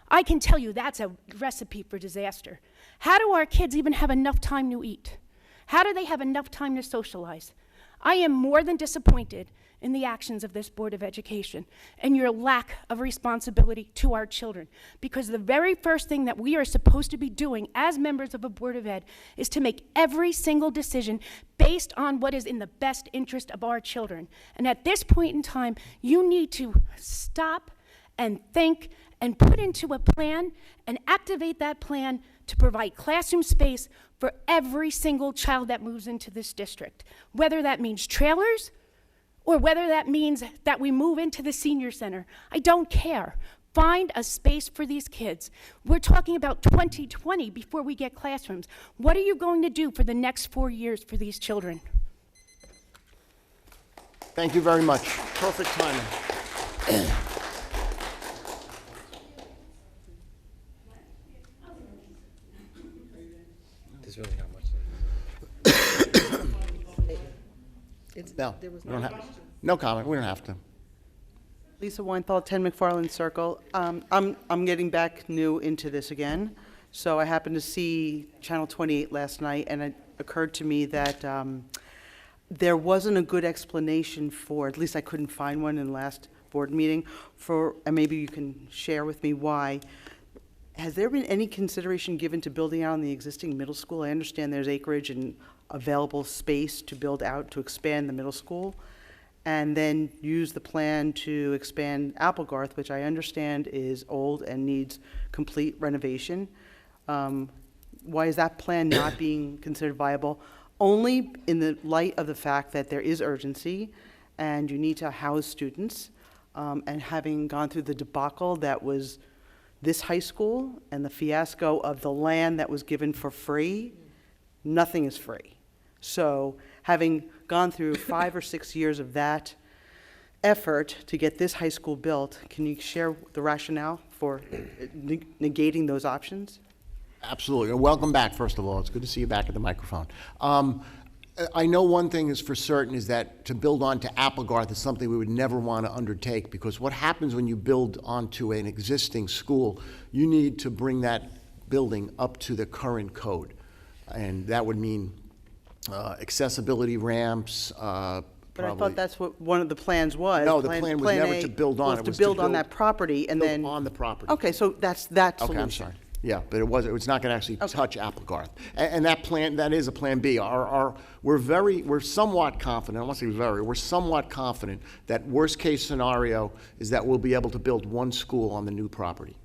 I can tell you that's a recipe for disaster. How do our kids even have enough time to eat? How do they have enough time to socialize? I am more than disappointed in the actions of this Board of Education and your lack of responsibility to our children, because the very first thing that we are supposed to be doing as members of a Board of Ed is to make every single decision based on what is in the best interest of our children. And at this point in time, you need to stop and think and put into a plan and activate that plan to provide classroom space for every single child that moves into this district, whether that means trailers or whether that means that we move into the senior center. I don't care. Find a space for these kids. We're talking about 2020 before we get classrooms. What are you going to do for the next 4 years for these children? Thank you very much. Perfect timing. There's really not much. No, we don't have, no comment. We don't have to. Lisa Weinthal, 10 McFarland Circle. I'm getting back new into this again, so I happened to see Channel 28 last night, and it occurred to me that there wasn't a good explanation for, at least I couldn't find one in the last board meeting, and maybe you can share with me why. Has there been any consideration given to building out on the existing middle school? I understand there's acreage and available space to build out, to expand the middle school, and then use the plan to expand Applegarth, which I understand is old and needs complete renovation. Why is that plan not being considered viable? Only in the light of the fact that there is urgency and you need to house students, and having gone through the debacle that was this high school and the fiasco of the land that was given for free, nothing is free. So having gone through 5 or 6 years of that effort to get this high school built, can you share the rationale for negating those options? Absolutely. And welcome back, first of all. It's good to see you back at the microphone. I know one thing is for certain is that to build onto Applegarth is something we would never want to undertake, because what happens when you build onto an existing school, you need to bring that building up to the current code. And that would mean accessibility ramps, But I thought that's what one of the plans was. No, the plan was never A to build on. was to build on that property and then. on the property. Okay, so that's that solution. Okay, I'm sorry. Yeah, but it's not going to actually touch Applegarth. And that plan, that is a plan B. We're somewhat confident, I don't want to say very, we're somewhat confident that worst case scenario is that we'll be able to build one school on the new property.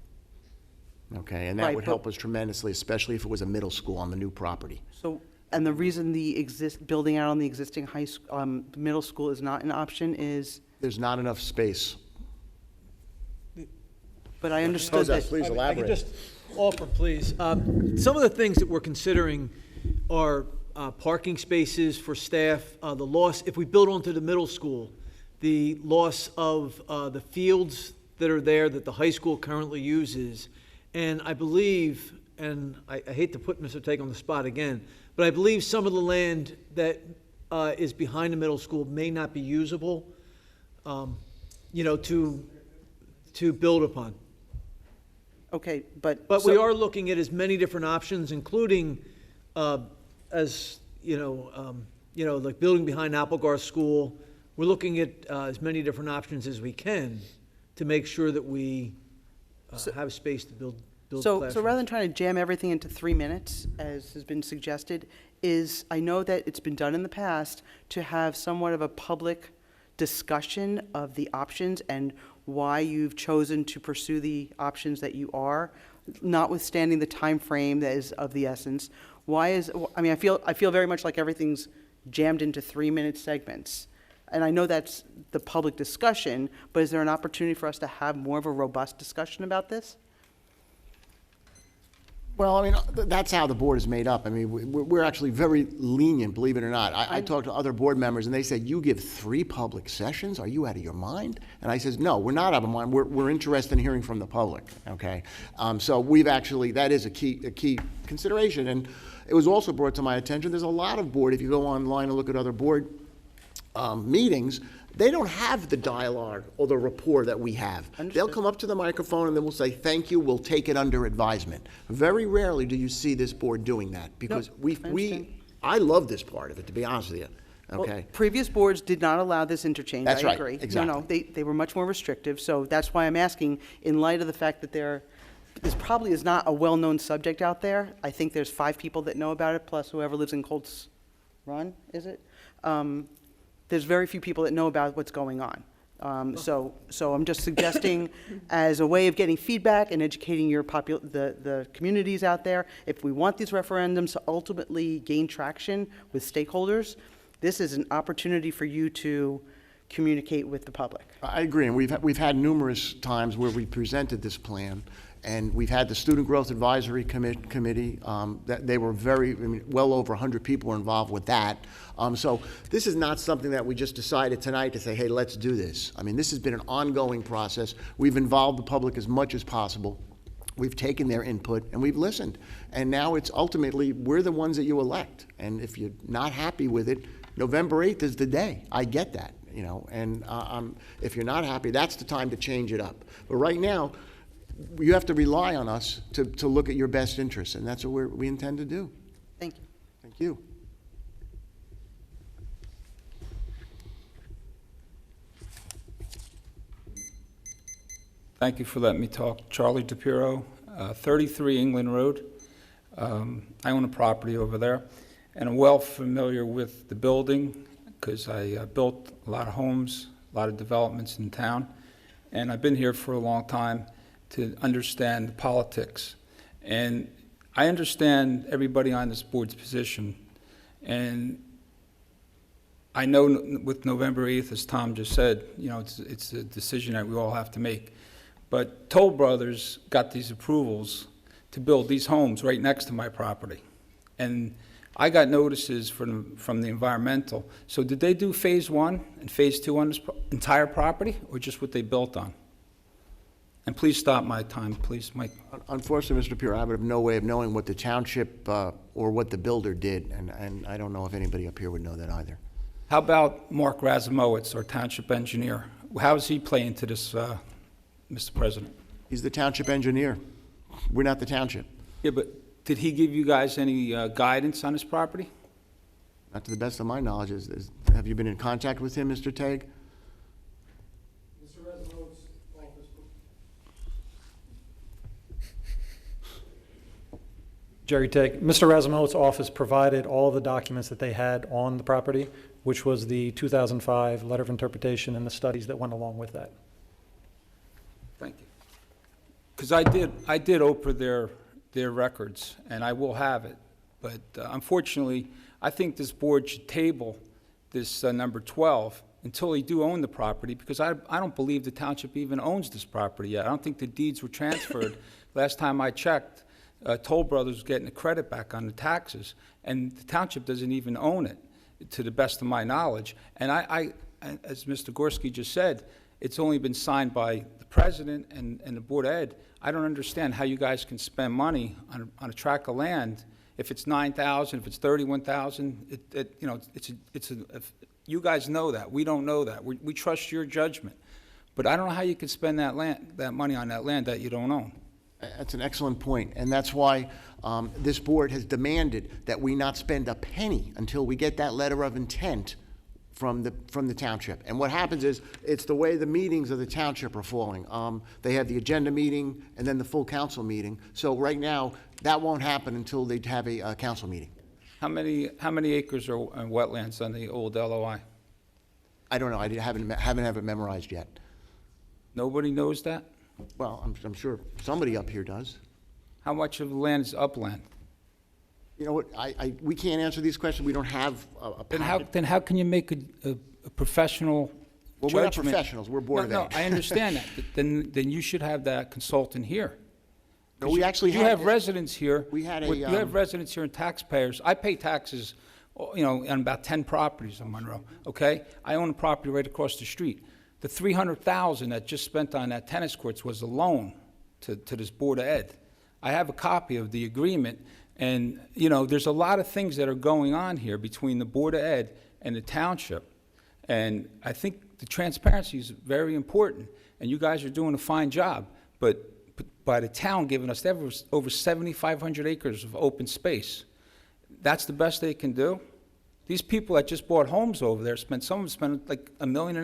Okay, and that Right, would help us tremendously, especially if it was a middle school on the new property. So, and the reason building out on the existing middle school is not an option is? There's not enough space. But I understood that. Please I can elaborate. just Offer, please. Some of the things that we're considering are parking spaces for staff, the loss, if we build onto the middle school, the loss of the fields that are there that the high school currently uses. And I believe, and I hate to put Mr. Take on the spot again, but I believe some of the land that is behind the middle school may not be usable, to build upon. Okay, but we are looking at as many different options, including, as, like building behind Applegarth School. We're looking at as many different options as we can to make sure that we have space to build classrooms. So rather than trying to jam everything into 3 minutes, as has been suggested, I know that it's been done in the past to have somewhat of a public discussion of the options and why you've chosen to pursue the options that you are, notwithstanding the time frame that is of the essence. I feel very much like everything's jammed into 3-minute segments. And I know that's the public discussion, but is there an opportunity for us to have more of a robust discussion about this? Well, I mean, that's how the board is made up. I mean, we're actually very lenient, believe it or not. I talked to other board members, and they said, you give 3 public sessions? Are you out of your mind? And I says, no, we're not out of mind. We're interested in hearing from the public, okay? So we've actually, that is a key consideration. And it was also brought to my attention, there's a lot of board, if you go online and look at other board meetings, they don't have the dialogue or the rapport that we have. Understood. They'll come up to the microphone and then we'll say, thank you, we'll take it under advisement. Very rarely do you see this board doing that, because I love this part of it, to be honest with you, okay? Well, previous boards did not allow this interchange. That's I right, agree. exactly. No, they were much more restrictive, so that's why I'm asking, in light of the fact that this probably is not a well-known subject out there. I think there's 5 people that know about it, plus whoever lives in Colts Run, is it? There's very few people that know about what's going on. So I'm just suggesting, as a way of getting feedback and educating the communities out there, if we want these referendums to ultimately gain traction with stakeholders, this is an opportunity for you to communicate with the public. I agree, and we've had numerous times where we presented this plan, and we've had the Student Growth Advisory Committee, that they were well over 100 people were involved with that. So this is not something that we just decided tonight to say, hey, let's do this. I mean, this has been an ongoing process. We've involved the public as much as possible. We've taken their input and we've listened. And now it's ultimately, we're the ones that you elect. And if you're not happy with it, November 8th is the day. I get that, and if you're not happy, that's the time to change it up. But right now, you have to rely on us to look at your best interests, and that's what we intend to do. Thank you. Thank you. Thank you for letting me talk. Charlie DePiro, 33 England Road. I own a property over there, and I'm well familiar with the building because I built a lot of homes, a lot of developments in town, and I've been here for a long time to understand the politics. And I understand everybody on this board's position, and I know with November 8th, as Tom just said, it's a decision that we all have to make. But Toll Brothers got these approvals to build these homes right next to my property. And I got notices from the environmental. So did they do phase 1 and phase 2 on this entire property, or just what they built on? And please stop my time, please, Mike. Unfortunately, Mr. Pure, I would have no way of knowing what the township or what the builder did, and I don't know if anybody up here would know that either. How about Mark Razumowitz, our township engineer? How does he play into this, Mr. President? He's the township engineer. We're not the township. Yeah, but did he give you guys any guidance on his property? Not to the best of my knowledge. Have you been in contact with him, Mr. Tague? Jerry Tague, Mr. Razumowitz's office provided all of the documents that they had on the property, which was the 2005 letter of interpretation and the studies that went along with that. Thank you. Because I did Oprah their records, and I will have it. But unfortunately, I think this board should table this number 12 until they do own the property, because I don't believe the township even owns this property yet. I don't think the deeds were transferred. Last time I checked, Toll Brothers getting the credit back on the taxes, and the township doesn't even own it, to the best of my knowledge. And as Mr. Gorski just said, it's only been signed by the president and the Board of Ed. I don't understand how you guys can spend money on a tract of land if it's 9,000, if it's 31,000. You guys know that. We don't know that. We trust your judgment. But I don't know how you can spend that money on that land that you don't own. That's an excellent point, and that's why this board has demanded that we not spend a penny until we get that letter of intent from the township. And what happens is, it's the way the meetings of the township are falling. They have the agenda meeting and then the full council meeting. So right now, that won't happen until they have a council meeting. How many acres are in wetlands on the old LOI? I don't know. I haven't have it memorized yet. Nobody knows that? Well, I'm sure somebody up here does. How much of the land is upland? You know what? We can't answer these questions. We don't have a packet. Then how can you make a professional Well, judgment? we're not professionals. We're Board of Ed. No, I understand that. But then you should have that consultant here. No, we actually You had have this. residents here. We had You have residents here and taxpayers. I pay taxes, on about 10 properties on Monroe, okay? I own a property right across the street. The $300,000 that just spent on that tennis courts was a loan to this Board of Ed. I have a copy of the agreement, and, there's a lot of things that are going on here between the Board of Ed and the township. And I think the transparency is very important, and you guys are doing a fine job. But by the town giving us over 7,500 acres of open space, that's the best they can do. These people that just bought homes over there some of them spent like $1.5 million.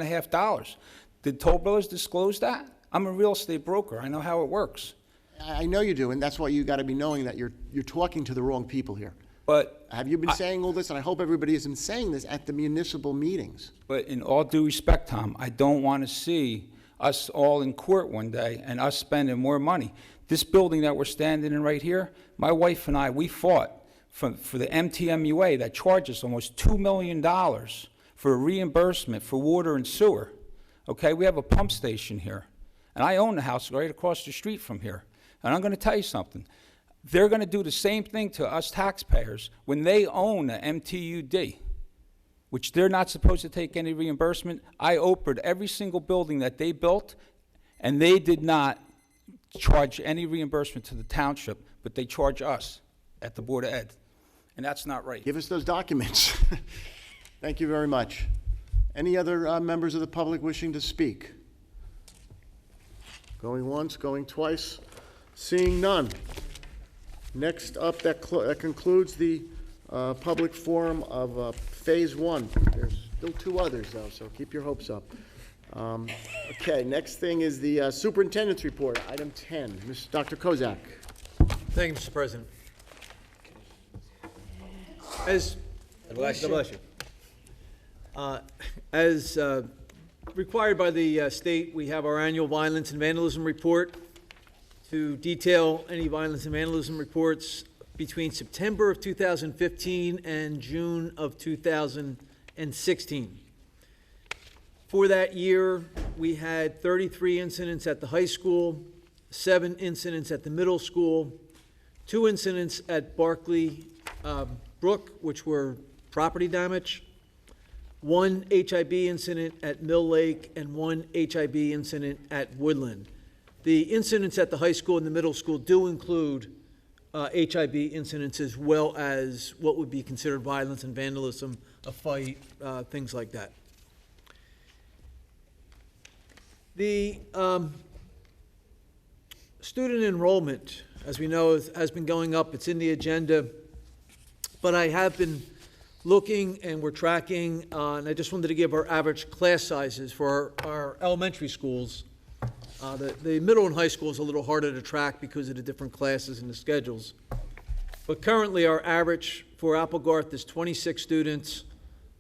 Did Toll Brothers disclose that? I'm a real estate broker. I know how it works. I know you do, and that's why you got to be knowing that you're talking to the wrong people here. But have you been saying all this? And I hope everybody has been saying this at the municipal meetings. But in all due respect, Tom, I don't want to see us all in court one day and us spending more money. This building that we're standing in right here, my wife and I, we fought for the MTMUA that charges almost $2 million for a reimbursement for water and sewer. Okay, we have a pump station here, and I own the house right across the street from here. And I'm going to tell you something. They're going to do the same thing to us taxpayers when they own an MTUD, which they're not supposed to take any reimbursement. I OPR'd every single building that they built, and they did not charge any reimbursement to the township, but they charge us at the Board of Ed. And that's not right. Give us those documents. Thank you very much. Any other members of the public wishing to speak? Going once, going twice. Seeing none. Next up, that concludes the public forum of Phase 1. There's still 2 others, though, so keep your hopes up. Okay, next thing is the superintendent's report, item 10. Dr. Kozak. Thank you, Mr. President. As required by the state, we have our annual violence and vandalism report. To detail any violence and vandalism reports between September of 2015 and June of 2016. For that year, we had 33 incidents at the high school, 7 incidents at the middle school, 2 incidents at Barclay Brook, which were property damage, 1 HIB incident at Mill Lake, and 1 HIB incident at Woodland. The incidents at the high school and the middle school do include HIB incidents as well as what would be considered violence and vandalism, a fight, things like that. The student enrollment, as we know, has been going up. It's in the agenda. But I have been looking and we're tracking, and I just wanted to give our average class sizes for our elementary schools. The middle and high school is a little harder to track because of the different classes and the schedules. But currently our average for Applegarth is 26 students,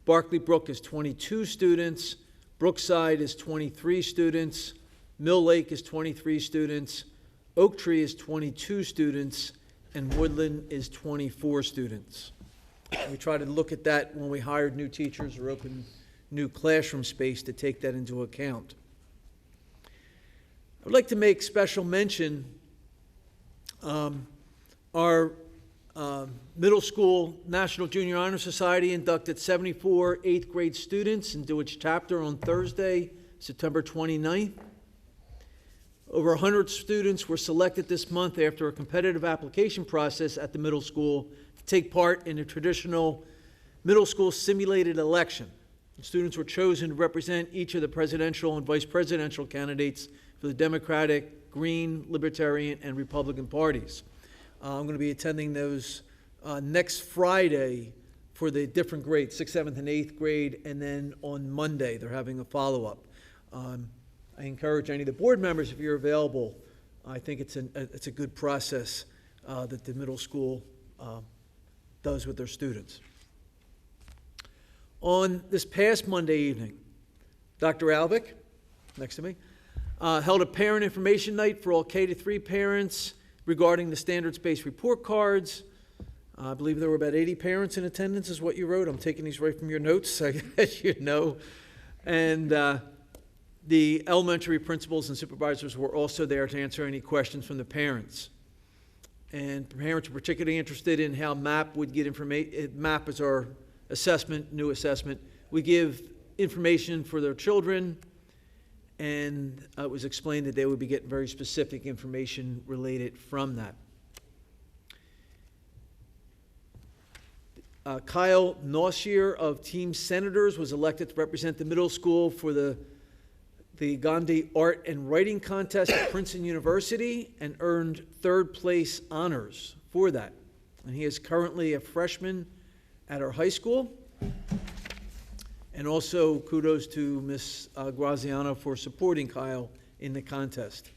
Barclay Brook is 22 students, Brookside is 23 students, Mill Lake is 23 students, Oak Tree is 22 students, and Woodland is 24 students. We try to look at that when we hired new teachers or opened new classroom space to take that into account. I'd like to make special mention Our middle school National Junior Honor Society inducted 74 eighth grade students into its chapter on Thursday, September 29th. Over 100 students were selected this month after a competitive application process at the middle school to take part in a traditional middle school simulated election. The students were chosen to represent each of the presidential and vice presidential candidates for the Democratic, Green, Libertarian, and Republican parties. I'm going to be attending those next Friday for the different grades, 6th, 7th, and 8th grade, and then on Monday they're having a follow-up. I encourage any of the board members, if you're available, I think it's a good process that the middle school does with their students. On this past Monday evening, Dr. Alvick, next to me, held a parent information night for all K-3 parents regarding the standards-based report cards. I believe there were about 80 parents in attendance, is what you wrote. I'm taking these right from your notes, as you know. And the elementary principals and supervisors were also there to answer any questions from the parents. And parents were particularly interested in how MAP would get information. MAP is our assessment, new assessment. We give information for their children, and it was explained that they would be getting very specific information related from that. Kyle Nossier of Team Senators was elected to represent the middle school for the Gandhi Art and Writing Contest at Princeton University and earned third place honors for that. And he is currently a freshman at our high school. And also kudos to Ms. Graziano for supporting Kyle in the contest.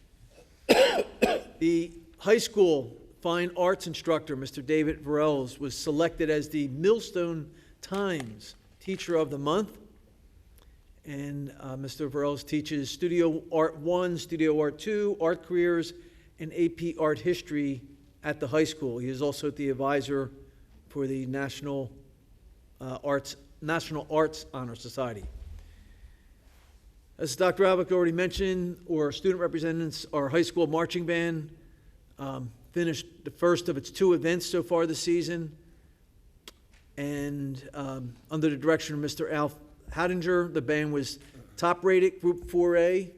The high school fine arts instructor, Mr. David Varels, was selected as the Millstone Times Teacher of the Month. And Mr. Varels teaches Studio Art 1, Studio Art 2, Art Careers, and AP Art History at the high school. He is also the advisor for the National Arts Honor Society. As Dr. Alvick already mentioned, our student representatives, our high school marching band finished the first of its 2 events so far this season. And under the direction of Mr. Alf Hattinger, the band was top-rated Group 4A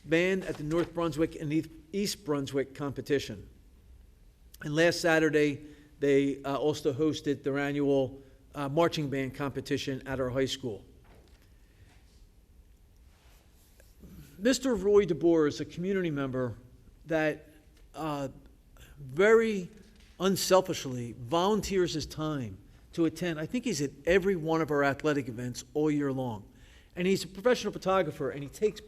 band at the North Brunswick and East Brunswick competition. And last Saturday, they also hosted their annual marching band competition at our high school. Mr. Roy DeBoer is a community member that very unselfishly volunteers his time to attend. I think he's at every one of our athletic events all year long. And he's a professional photographer, and he takes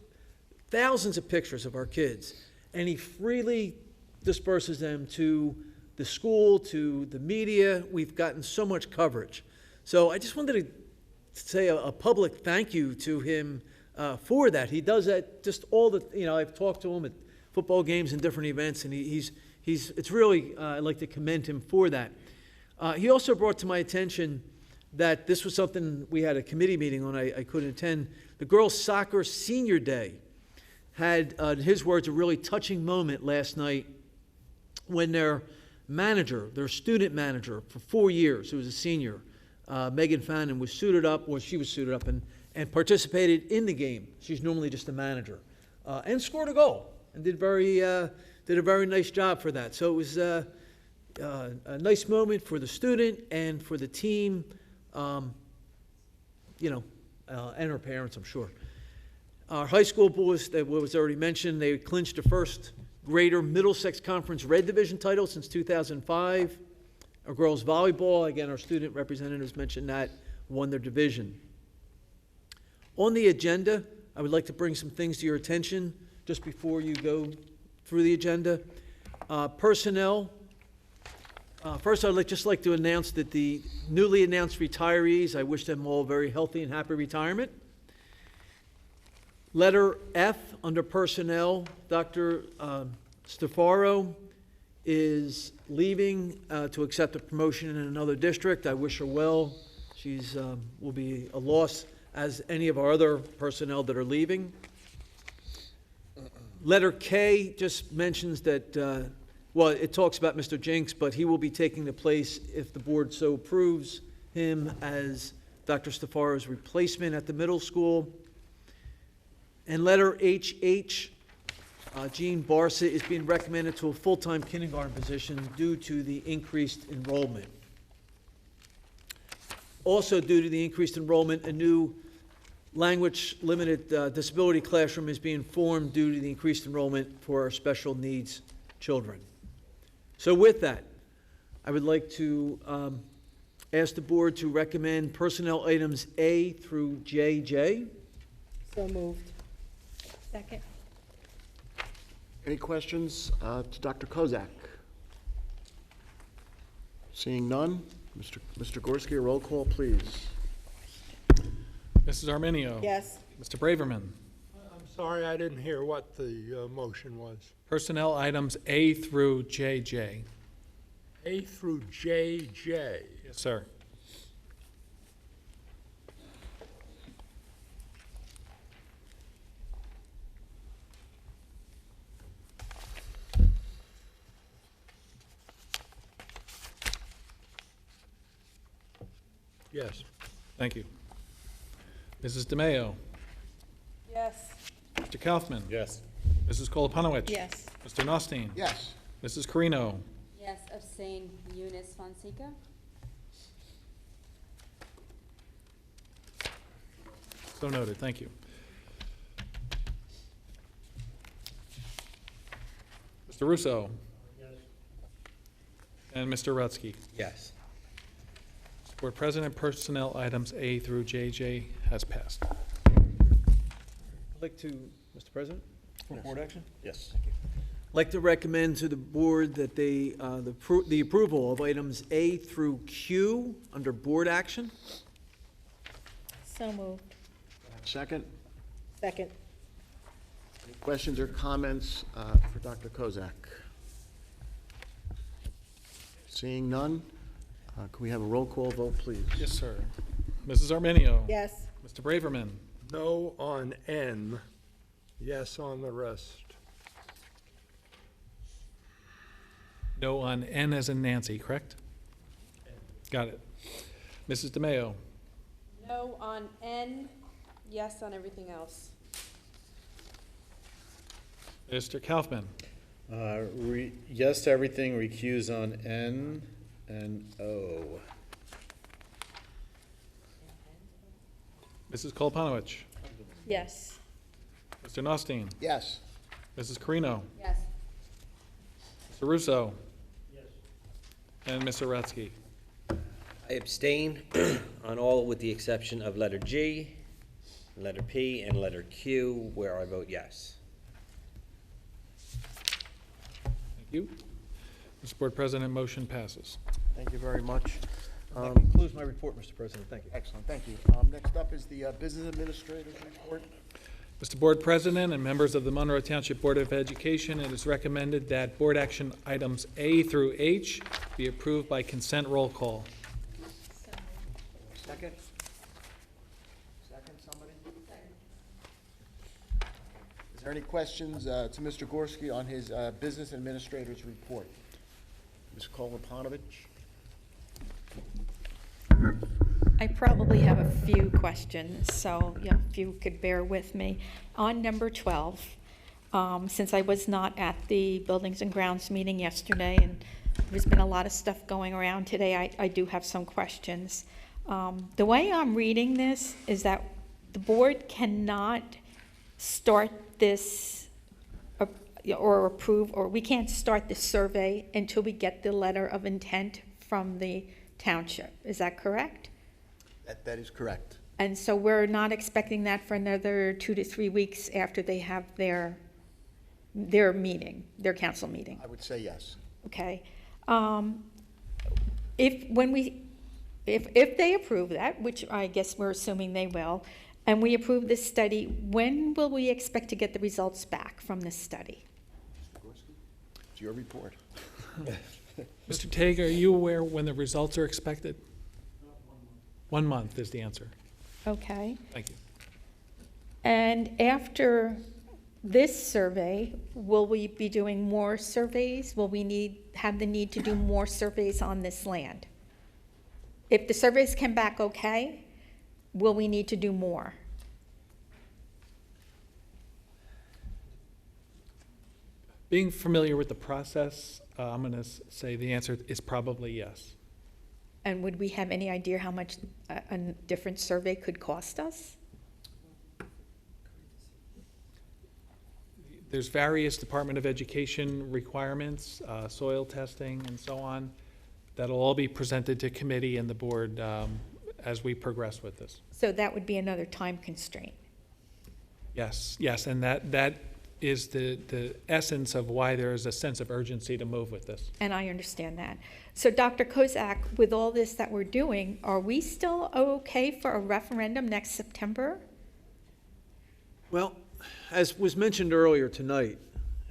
thousands of pictures of our kids, and he freely disperses them to the school, to the media. We've gotten so much coverage. So I just wanted to say a public thank you to him for that. He does that just all the, I've talked to him at football games and different events, and it's really, I'd like to commend him for that. He also brought to my attention that this was something we had a committee meeting on, I couldn't attend. The girls' soccer senior day had, in his words, a really touching moment last night when their manager, their student manager for 4 years, who was a senior, Megan Fannin, was suited up, or she was suited up and participated in the game. She's normally just a manager, and scored a goal and did a very nice job for that. So it was a nice moment for the student and for the team, and her parents, I'm sure. Our high school boys, that was already mentioned, they clinched the first grader Middlesex Conference Red Division title since 2005. Our girls volleyball, again, our student representatives mentioned that, won their division. On the agenda, I would like to bring some things to your attention just before you go through the agenda. Personnel. First, I'd just like to announce that the newly announced retirees, I wish them all very healthy and happy retirement. Letter F under personnel, Dr. Stefaro is leaving to accept a promotion in another district. I wish her well. She's will be a loss, as any of our other personnel that are leaving. Letter K just mentions that well, it talks about Mr. Jinks, but he will be taking the place, if the board so approves, him as Dr. Stafaro's replacement at the middle school. And letter HH, Jean Barsa is being recommended to a full-time kindergarten position due to the increased enrollment. Also, due to the increased enrollment, a new language-limited disability classroom is being formed due to the increased enrollment for our special needs children. So with that, I would like to ask the board to recommend personnel items A through JJ. So moved. Second. Any questions to Dr. Kozak? Seeing none, Mr. Gorski, a roll call, please. Mrs. Arminio. Yes. Mr. Braverman. I'm sorry, I didn't hear what the motion was. Personnel items A through JJ. A through JJ. Yes, sir. Yes. Thank you. Mrs. DeMayo. Yes. Mr. Kaufman. Yes. Mrs. Koloponowicz. Yes. Mr. Nostine. Yes. Mrs. Carino. Yes, abstain, Eunice Fonseca. So noted. Thank you. Mr. Russo. Yes. And Mr. Rutsky. Yes. Board President, personnel items A through JJ has passed. I'd like to, Mr. President? For board action? Yes. I'd like to recommend to the board that they, the approval of items A through Q under board action. So moved. Second, Second. any questions or comments for Dr. Kozak? Seeing none, can we have a roll call vote, please? Yes, sir. Mrs. Arminio. Yes. Mr. Braverman. No on N, yes on the rest. No on N as in Nancy, correct? Got it. Mrs. DeMayo. No on N, yes on everything else. Mr. Kaufman. Yes to everything, recuse on N and O. Mrs. Koloponowicz. Yes. Mr. Nostine. Yes. Mrs. Carino. Yes. Mr. Russo. Yes. And Mr. Rutsky. I abstain on all with the exception of letter G, letter P, and letter Q, where I vote yes. Thank you. Mr. Board President, motion passes. Thank you very much. That concludes my report, Mr. President. Thank you. Excellent, thank you. Next up is the Business Administrator's report. Mr. Board President and members of the Monroe Township Board of Education, it is recommended that board action items A through H be approved by consent roll call. Second? Second, somebody? Is there any questions to Mr. Gorski on his Business Administrator's report? Ms. Koloponowicz? I probably have a few questions, so if you could bear with me. On number 12, since I was not at the Buildings and Grounds meeting yesterday, and there's been a lot of stuff going around today, I do have some questions. The way I'm reading this is that the board cannot start this or approve, or we can't start this survey until we get the letter of intent from the township. Is that correct? That is correct. And so we're not expecting that for another 2 to 3 weeks after they have their meeting, their council meeting? I would say yes. Okay. If they approve that, which I guess we're assuming they will, and we approve this study, when will we expect to get the results back from this study? Mr. Gorski, it's your report. Mr. Tague, are you aware when the results are expected? 1 month is the answer. Okay. Thank you. And after this survey, will we be doing more surveys? Will we have the need to do more surveys on this land? If the surveys come back okay, will we need to do more? Being familiar with the process, I'm going to say the answer is probably yes. And would we have any idea how much a different survey could cost us? There's various Department of Education requirements, soil testing and so on, that'll all be presented to committee and the board as we progress with this. So that would be another time constraint. Yes, yes, and that is the essence of why there is a sense of urgency to move with this. And I understand that. So Dr. Kozak, with all this that we're doing, are we still okay for a referendum next September? Well, as was mentioned earlier tonight,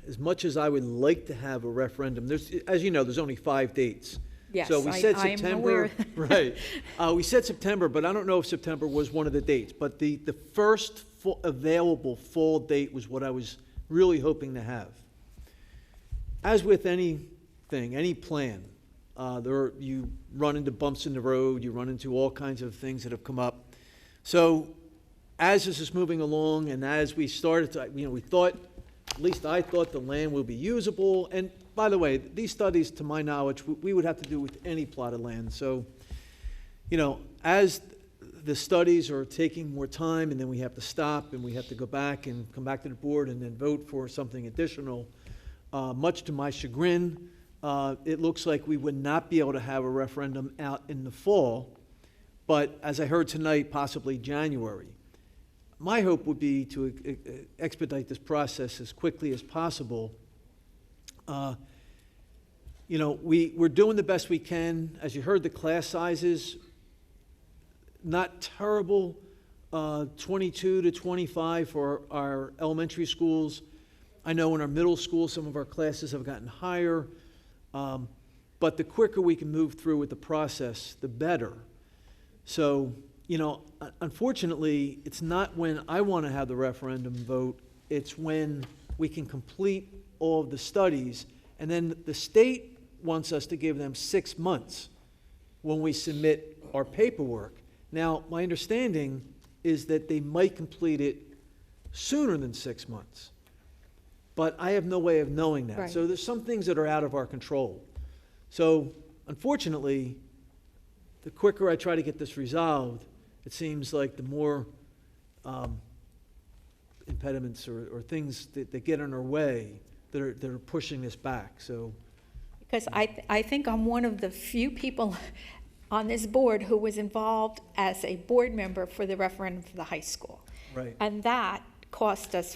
as much as I would like to have a referendum, as you know, there's only 5 dates. Yes, so we said I am September, aware. right? We said September, but I don't know if September was one of the dates. But the first available fall date was what I was really hoping to have. As with anything, any plan, you run into bumps in the road, you run into all kinds of things that have come up. So as this is moving along and as we started to, we thought, at least I thought the land will be usable. And by the way, these studies, to my knowledge, we would have to do with any plot of land. So, as the studies are taking more time and then we have to stop and we have to go back and come back to the board and then vote for something additional, much to my chagrin, it looks like we would not be able to have a referendum out in the fall, but as I heard tonight, possibly January. My hope would be to expedite this process as quickly as possible. We're doing the best we can. As you heard, the class sizes, not terrible, 22 to 25 for our elementary schools. I know in our middle school, some of our classes have gotten higher. But the quicker we can move through with the process, the better. So, unfortunately, it's not when I want to have the referendum vote, it's when we can complete all of the studies, and then the state wants us to give them 6 months when we submit our paperwork. Now, my understanding is that they might complete it sooner than 6 months, but I have no way of knowing that. Right. So there's some things that are out of our control. So, unfortunately, the quicker I try to get this resolved, it seems like the more impediments or things that get in our way that are pushing this back. So, Because I think I'm one of the few people on this board who was involved as a board member for the referendum for the high school. right. And that cost us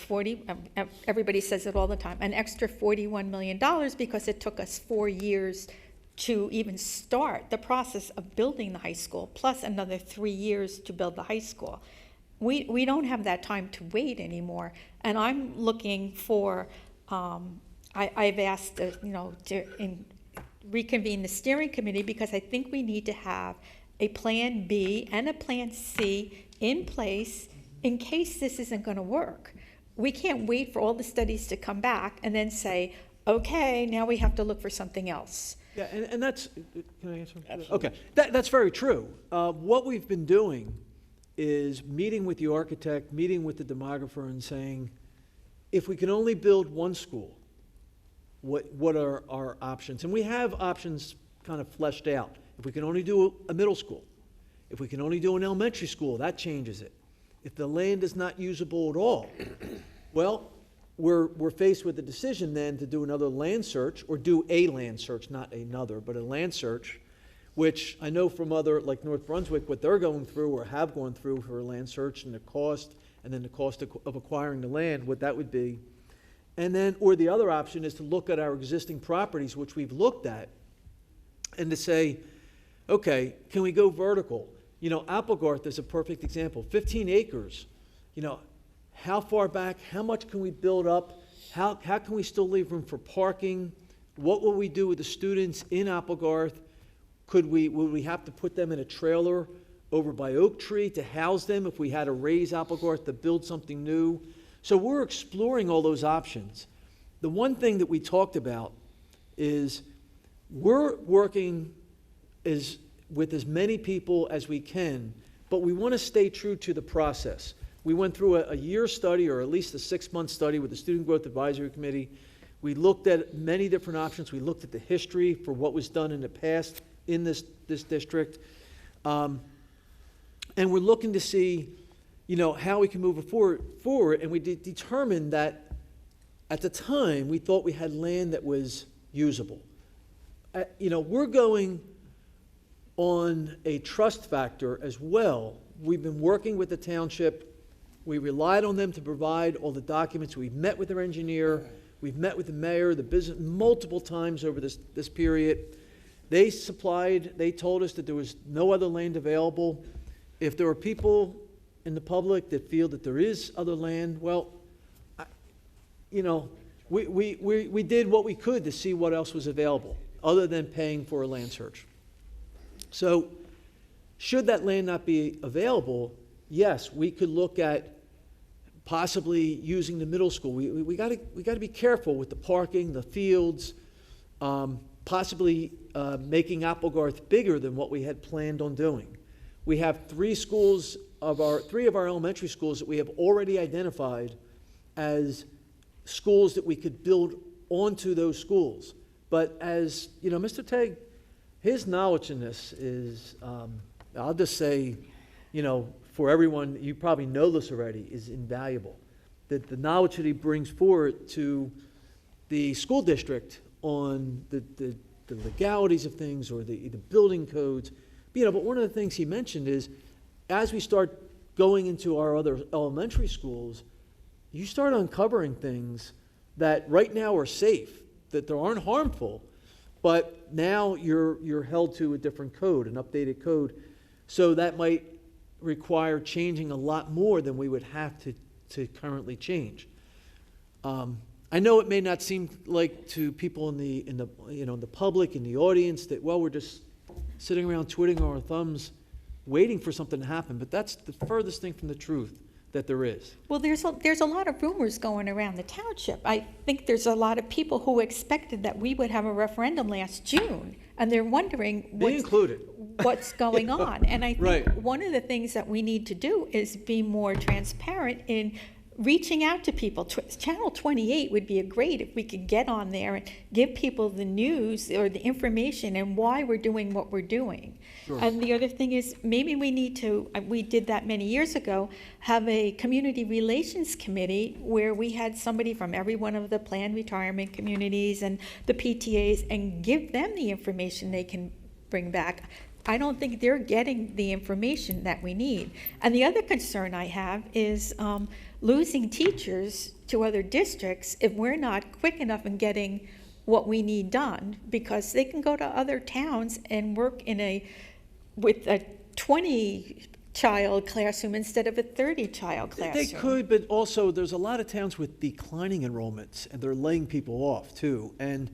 everybody says it all the time, an extra $41 million because it took us 4 years to even start the process of building the high school, plus another 3 years to build the high school. We don't have that time to wait anymore. And I'm looking for, I've asked, to reconvene the steering committee because I think we need to have a plan B and a plan C in place in case this isn't going to work. We can't wait for all the studies to come back and then say, okay, now we have to look for something else. Yeah, and that's, can I answer? Absolutely. Okay, that's very true. What we've been doing is meeting with the architect, meeting with the demographer and saying, if we can only build one school, what are our options? And we have options kind of fleshed out. If we can only do a middle school, if we can only do an elementary school, that changes it. If the land is not usable at all, well, we're faced with the decision then to do another land search, or do a land search, not another, but a land search, which I know from other, like North Brunswick, what they're going through or have gone through for a land search and the cost, and then the cost of acquiring the land, what that would be. And then, or the other option is to look at our existing properties, which we've looked at, and to say, okay, can we go vertical? Applegarth is a perfect example. 15 acres. How far back? How much can we build up? How can we still leave room for parking? What will we do with the students in Applegarth? Would we have to put them in a trailer over by Oak Tree to house them if we had to raise Applegarth to build something new? So we're exploring all those options. The one thing that we talked about is we're working with as many people as we can, but we want to stay true to the process. We went through a year study, or at least a 6-month study with the Student Growth Advisory Committee. We looked at many different options. We looked at the history for what was done in the past in this district. And we're looking to see, how we can move it forward. And we determined that at the time, we thought we had land that was usable. We're going on a trust factor as well. We've been working with the township. We relied on them to provide all the documents. We've met with their engineer. We've met with the mayor, the business, multiple times over this period. They told us that there was no other land available. If there are people in the public that feel that there is other land, well, we did what we could to see what else was available, other than paying for a land search. So, should that land not be available, yes, we could look at possibly using the middle school. We got to be careful with the parking, the fields, possibly making Applegarth bigger than what we had planned on doing. We have three of our elementary schools that we have already identified as schools that we could build onto those schools. But as Mr. Tegg, his knowledge in this is, I'll just say, for everyone, you probably know this already, is invaluable. That the knowledge that he brings forward to the school district on the legalities of things, or the building codes. But one of the things he mentioned is, as we start going into our other elementary schools, you start uncovering things that right now are safe, that they aren't harmful, but now you're held to a different code, an updated code. So that might require changing a lot more than we would have to currently change. I know it may not seem like to people in the public, in the audience, that, well, we're just sitting around twiddling our thumbs waiting for something to happen, but that's the furthest thing from the truth that there is. Well, there's a lot of rumors going around the township. I think there's a lot of people who expected that we would have a referendum last June, and they're wondering what's going on. And I think one of the things that we need to do is be more transparent in reaching out to people. Channel 28 would be great if we could get on there and give people the news or the information and why we're doing what we're doing. Sure. And the other thing is, maybe we need to, we did that many years ago, have a community relations committee where we had somebody from every one of the planned retirement communities and the PTAs, and give them the information they can bring back. I don't think they're getting the information that we need. And the other concern I have is losing teachers to other districts if we're not quick enough in getting what we need done, because they can go to other towns and work with a 20-child classroom instead of a 30-child classroom. They could, but also there's a lot of towns with declining enrollments, and they're laying people off too. And,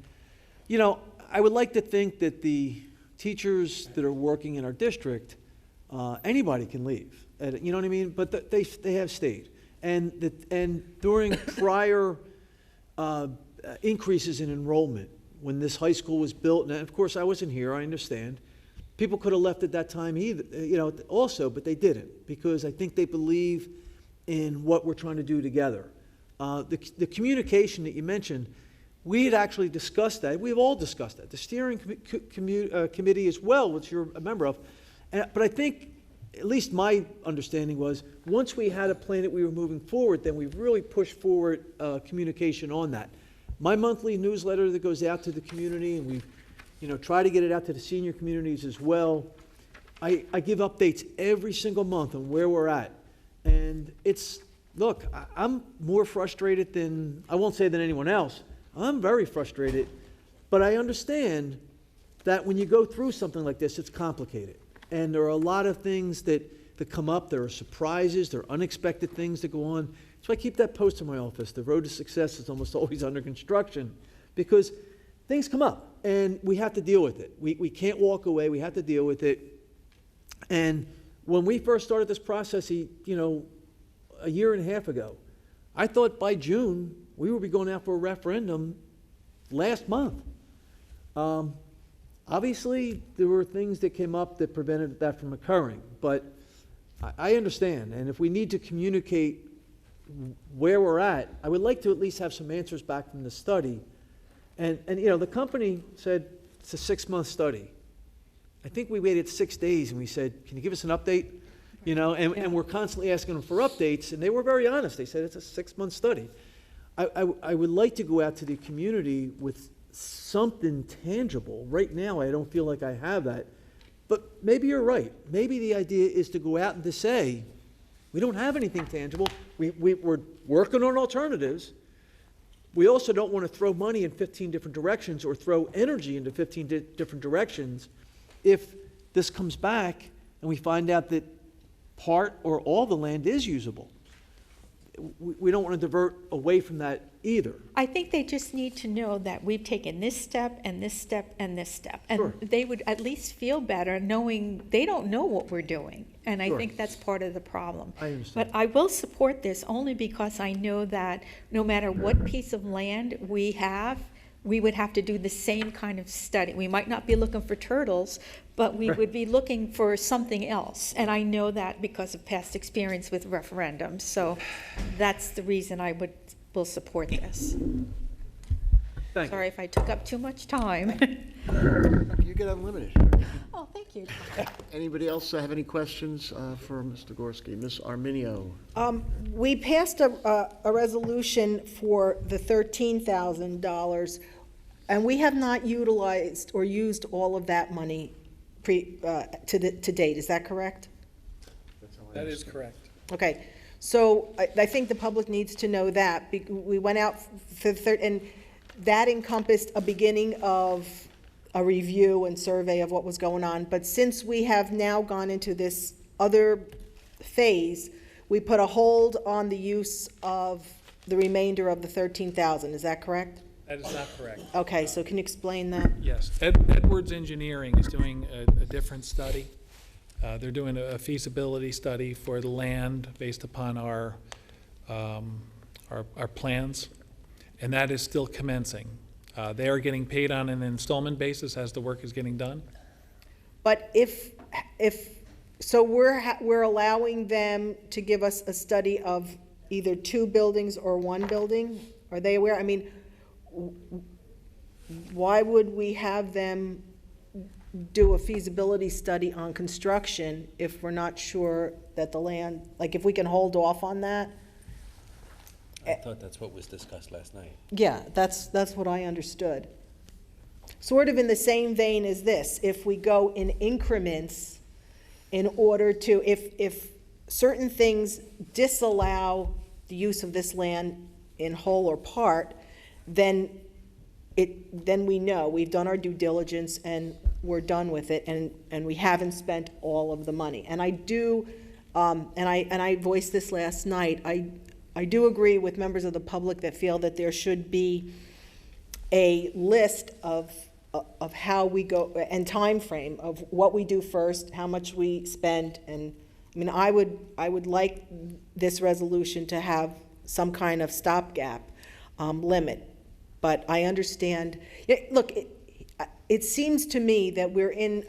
I would like to think that the teachers that are working in our district, anybody can leave. You know what I mean? But they have stayed. And during prior increases in enrollment, when this high school was built, and of course I wasn't here, I understand, people could have left at that time either, also, but they didn't, because I think they believe in what we're trying to do together. The communication that you mentioned, we had actually discussed that. We've all discussed that. The steering committee as well, which you're a member of. But I think, at least my understanding was, once we had a plan that we were moving forward, then we really pushed forward communication on that. My monthly newsletter that goes out to the community, and we've try to get it out to the senior communities as well. I give updates every single month on where we're at. And look, I'm more frustrated than, I won't say than anyone else. I'm very frustrated, but I understand that when you go through something like this, it's complicated. And there are a lot of things that come up. There are surprises, there are unexpected things that go on. So I keep that post in my office. The road to success is almost always under construction, because things come up and we have to deal with it. We can't walk away, we have to deal with it. And when we first started this process, a year and a half ago, I thought by June, we would be going out for a referendum last month. Obviously, there were things that came up that prevented that from occurring, but I understand, and if we need to communicate where we're at, I would like to at least have some answers back from the study. And you know, the company said it's a 6-month study. I think we waited 6 days and we said, can you give us an update? You know, and we're constantly asking them for updates, and they were very honest. They said it's a 6-month study. I would like to go out to the community with something tangible. Right now, I don't feel like I have that. But maybe you're right. Maybe the idea is to go out and to say, we don't have anything tangible. We're working on alternatives. We also don't want to throw money in 15 different directions or throw energy into 15 different directions if this comes back and we find out that part or all the land is usable. We don't want to divert away from that either. I think they just need to know that we've taken this step and this step and this step. And Sure. they would at least feel better knowing they don't know what we're doing. And I Sure. think that's part of the problem. I understand. But I will support this only because I know that no matter what piece of land we have, we would have to do the same kind of study. We might not be looking for turtles, but we would be looking for something else. And I know that because of past experience with referendums. So that's the reason I will support this. Thank you. Sorry if I took up too much time. You get unlimited. Oh, thank you. Anybody else have any questions for Mr. Gorski? Ms. Arminio? We passed a resolution for the $13,000, and we have not utilized or used all of that money to date. Is that correct? That is correct. Okay, so I think the public needs to know that. We went out for the third, and that encompassed a beginning of a review and survey of what was going on. But since we have now gone into this other phase, we put a hold on the use of the remainder of the $13,000. Is that correct? That is not correct. Okay, so can you explain that? Yes, Edwards Engineering is doing a different study. They're doing a feasibility study for the land based upon our plans, and that is still commencing. They are getting paid on an installment basis as the work is getting done. But so we're allowing them to give us a study of either 2 buildings or 1 building? Are they aware? I mean, why would we have them do a feasibility study on construction if we're not sure that the land, like if we can hold off on that? I thought that's what was discussed last night. Yeah, that's what I understood. Sort of in the same vein as this, if we go in increments in order to, if certain things disallow the use of this land in whole or part, then we know, we've done our due diligence and we're done with it, and we haven't spent all of the money. And I do, and I voiced this last night, I do agree with members of the public that feel that there should be a list of how we go, and time frame of what we do first, how much we spend, and I mean, I would like this resolution to have some kind of stopgap limit. But I understand, look, it seems to me that we're in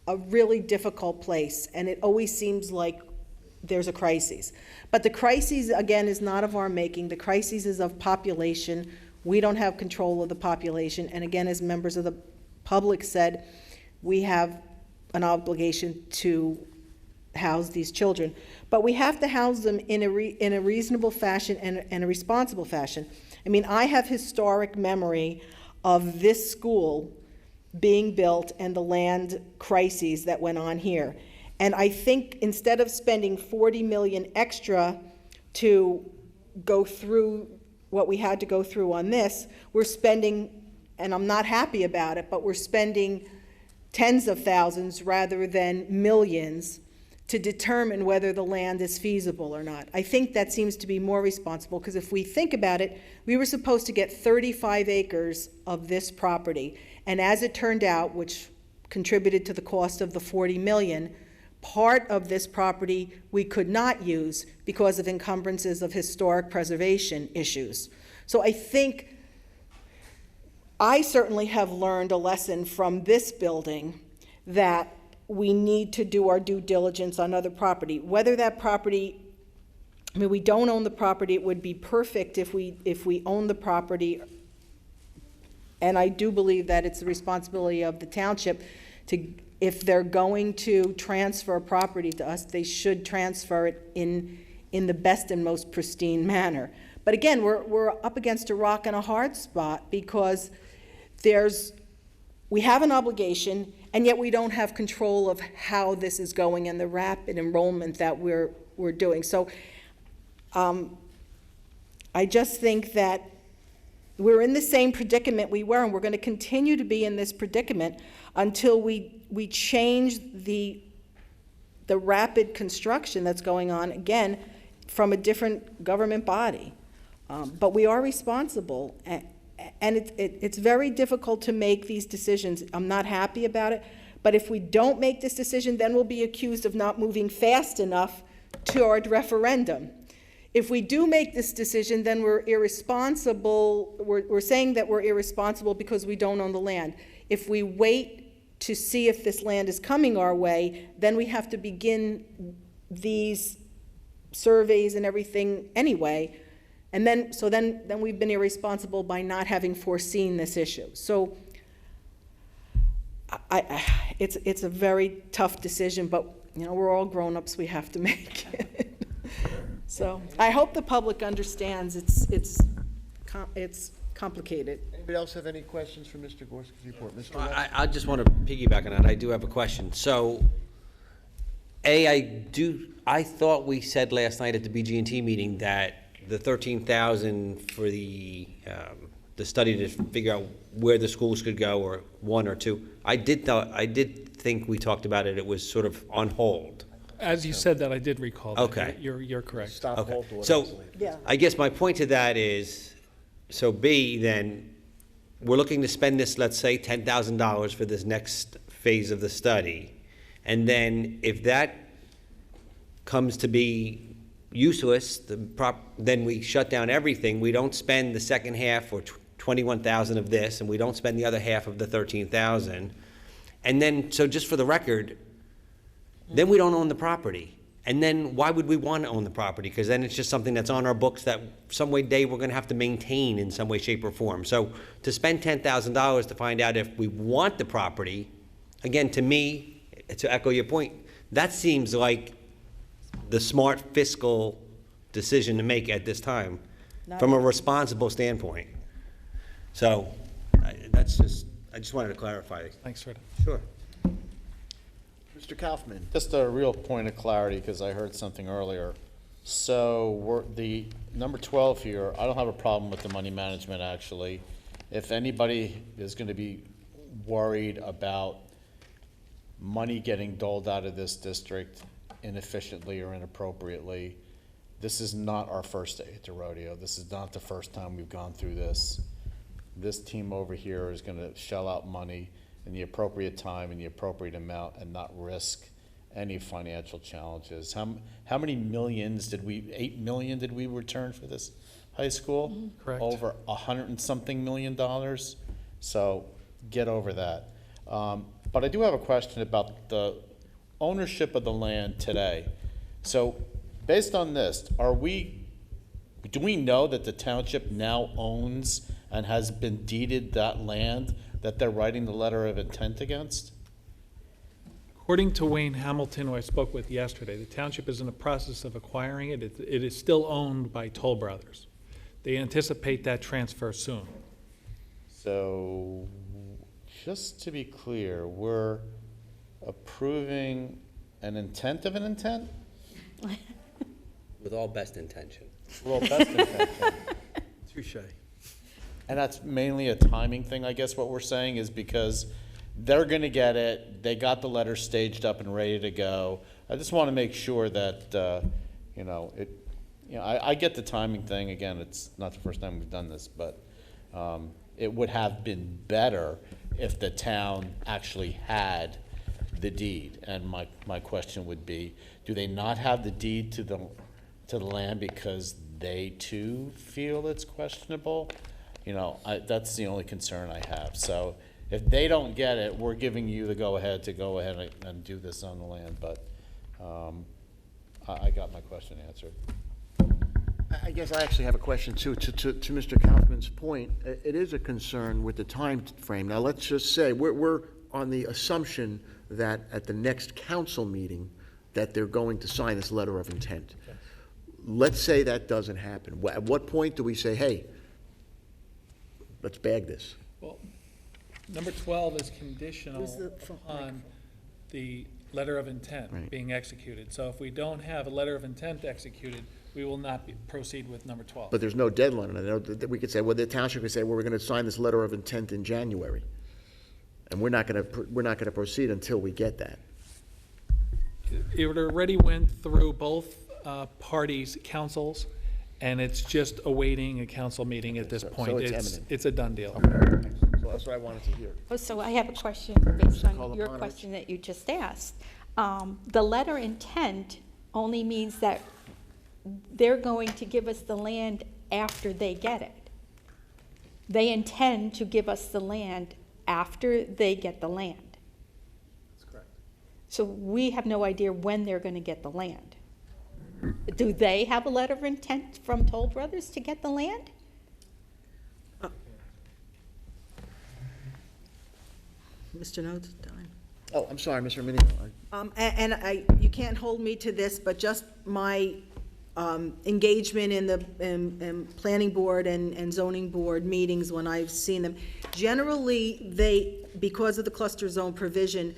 a really difficult place, and it always seems like there's a crisis. But the crisis, again, is not of our making. The crisis is of population. We don't have control of the population. And again, as members of the public said, we have an obligation to house these children. But we have to house them in a reasonable fashion and a responsible fashion. I mean, I have historic memory of this school being built and the land crises that went on here. And I think instead of spending $40 million extra to go through what we had to go through on this, we're spending, and I'm not happy about it, but we're spending tens of thousands rather than millions to determine whether the land is feasible or not. I think that seems to be more responsible, because if we think about it, we were supposed to get 35 acres of this property, and as it turned out, which contributed to the cost of the $40 million, part of this property we could not use because of encumbrances of historic preservation issues. So I think I certainly have learned a lesson from this building that we need to do our due diligence on other property. Whether that property, I mean, we don't own the property, it would be perfect if we own the property. And I do believe that it's the responsibility of the township to, if they're going to transfer property to us, they should transfer it in the best and most pristine manner. But again, we're up against a rock and a hard spot because we have an obligation, and yet we don't have control of how this is going and the rapid enrollment that we're doing. So I just think that we're in the same predicament we were, and we're going to continue to be in this predicament until we change the rapid construction that's going on, again, from a different government body. But we are responsible, and it's very difficult to make these decisions. I'm not happy about it, but if we don't make this decision, then we'll be accused of not moving fast enough toward referendum. If we do make this decision, then we're irresponsible. We're saying that we're irresponsible because we don't own the land. If we wait to see if this land is coming our way, then we have to begin these surveys and everything anyway. And then we've been irresponsible by not having foreseen this issue. So it's a very tough decision, but we're all grown-ups, we have to make it. So I hope the public understands it's complicated. Anybody else have any questions for Mr. Gorski's report? Mr. I just want to piggyback on that. I do have a question. So, I thought we said last night at the BG&T meeting that the $13,000 for the study to figure out where the schools could go, or one or two. I did think we talked about it. It was sort of on hold. As you said that, I did recall that. Okay. You're correct. Stop, Okay. hold, order. So, Yeah. I guess my point to that is, so B, then, we're looking to spend this, let's say, $10,000 for this next phase of the study. And then if that comes to be useless, then we shut down everything. We don't spend the second half or $21,000 of this, and we don't spend the other half of the $13,000. And then, so just for the record, then we don't own the property. And then why would we want to own the property? Because then it's just something that's on our books that some day we're going to have to maintain in some way, shape, or form. So to spend $10,000 to find out if we want the property, again, to me, to echo your point, that seems like the smart fiscal decision to make at this time from a responsible standpoint. So I just wanted to clarify. Thanks, Fred. Sure. Mr. Kaufman. Just a real point of clarity, because I heard something earlier. So the number 12 here, I don't have a problem with the money management, actually. If anybody is going to be worried about money getting doled out of this district inefficiently or inappropriately, this is not our first day at the rodeo. This is not the first time we've gone through this. This team over here is going to shell out money in the appropriate time and the appropriate amount and not risk any financial challenges. How many millions $8 million did we return for this high school? Mm-hmm. Correct. Over $100 and something million. So get over that. But I do have a question about the ownership of the land today. So based on this, do we know that the township now owns and has been deeded that land that they're writing the letter of intent against? According to Wayne Hamilton, who I spoke with yesterday, the township is in the process of acquiring it. It is still owned by Toll Brothers. They anticipate that transfer soon. So just to be clear, we're approving an intent of an intent? With all best intention. With all best intention. Touche. And that's mainly a timing thing, I guess what we're saying, is because they're going to get it, they got the letter staged up and ready to go. I just want to make sure that, I get the timing thing. Again, it's not the first time we've done this, but it would have been better if the town actually had the deed. And my question would be, do they not have the deed to the land because they too feel it's questionable? You know, that's the only concern I have. So if they don't get it, we're giving you the go-ahead to go ahead and do this on the land, but I got my question answered. I guess I actually have a question too, to Mr. Kaufman's point. It is a concern with the time frame. Now, let's just say, we're on the assumption that at the next council meeting, that they're going to sign this letter of intent. Okay. Let's say that doesn't happen. At what point do we say, hey, let's bag this? Well, number 12 is conditional upon the letter of intent being executed. So if we don't have a letter of intent executed, we will not proceed with number 12. But there's no deadline. I know that we could say, well, the township could say, well, we're going to sign this letter of intent in January, and we're not going to proceed until we get that. It already went through both parties' councils, and it's just awaiting a council meeting at this point. So it's imminent. It's a done deal. Okay. So that's what I wanted to hear. Oh, so I have a question based on your question that you just asked. The letter intent only means that they're going to give us the land after they get it. They intend to give us the land after they get the land. That's correct. So we have no idea when they're going to get the land. Do they have a letter of intent from Toll Brothers to get the land? Mr. Notes, time. Oh, I'm sorry, Mr. Minio. You can't hold me to this, but just my engagement in the in planning board and zoning board meetings when I've seen them. Generally, because of the cluster zone provision,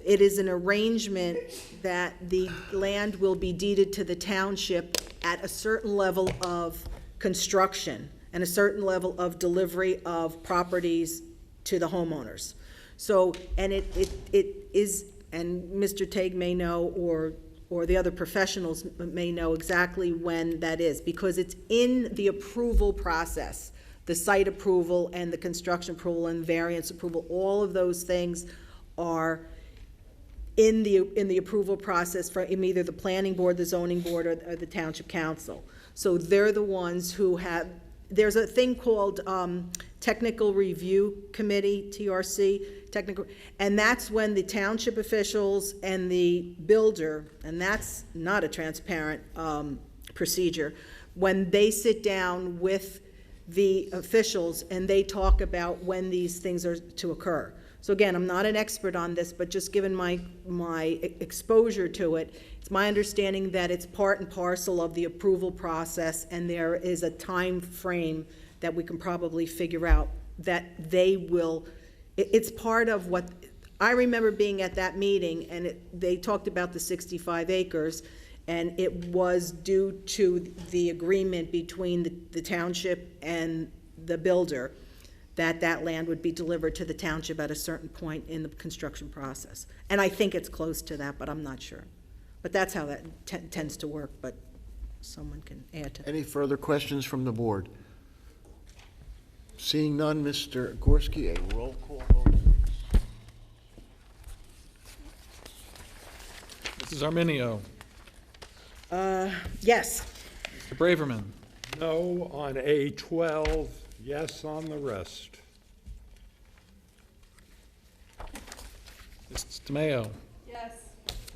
it is an arrangement that the land will be deeded to the township at a certain level of construction and a certain level of delivery of properties to the homeowners. So, and it is, and Mr. Tague may know, or the other professionals may know exactly when that is, because it's in the approval process, the site approval and the construction approval and variance approval, all of those things are in the approval process from either the planning board, the zoning board, or the township council. So they're the ones who have, there's a thing called Technical Review Committee, TRC, and that's when the township officials and the builder, and that's not a transparent procedure, when they sit down with the officials and they talk about when these things are to occur. So again, I'm not an expert on this, but just given my exposure to it, it's my understanding that it's part and parcel of the approval process, and there is a time frame that we can probably figure out that they will, it's part of what, I remember being at that meeting, and they talked about the 65 acres, and it was due to the agreement between the township and the builder that land would be delivered to the township at a certain point in the construction process. And I think it's close to that, but I'm not sure. But that's how that tends to work, but someone can add to that. Any further questions from the board? Seeing none, Mr. Gorski, a roll call vote. Mrs. Arminio. Yes. Mr. Braverman. No on A12, yes on the rest. Mrs. DeMayo. Yes.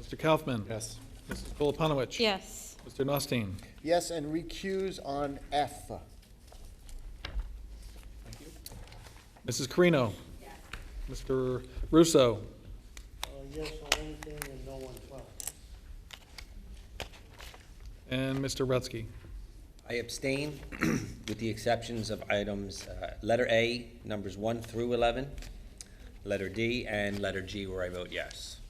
Mr. Kaufman. Yes. Mrs. Filiponovich. Yes. Mr. Nostine. Yes, and recuse on F. Mrs. Carino. Yes. Mr. Russo. Yes on anything and no on 12. And Mr. Rutsky. I abstain with the exceptions of items, letter A, numbers 1 through 11, letter D, and letter G, where I vote yes.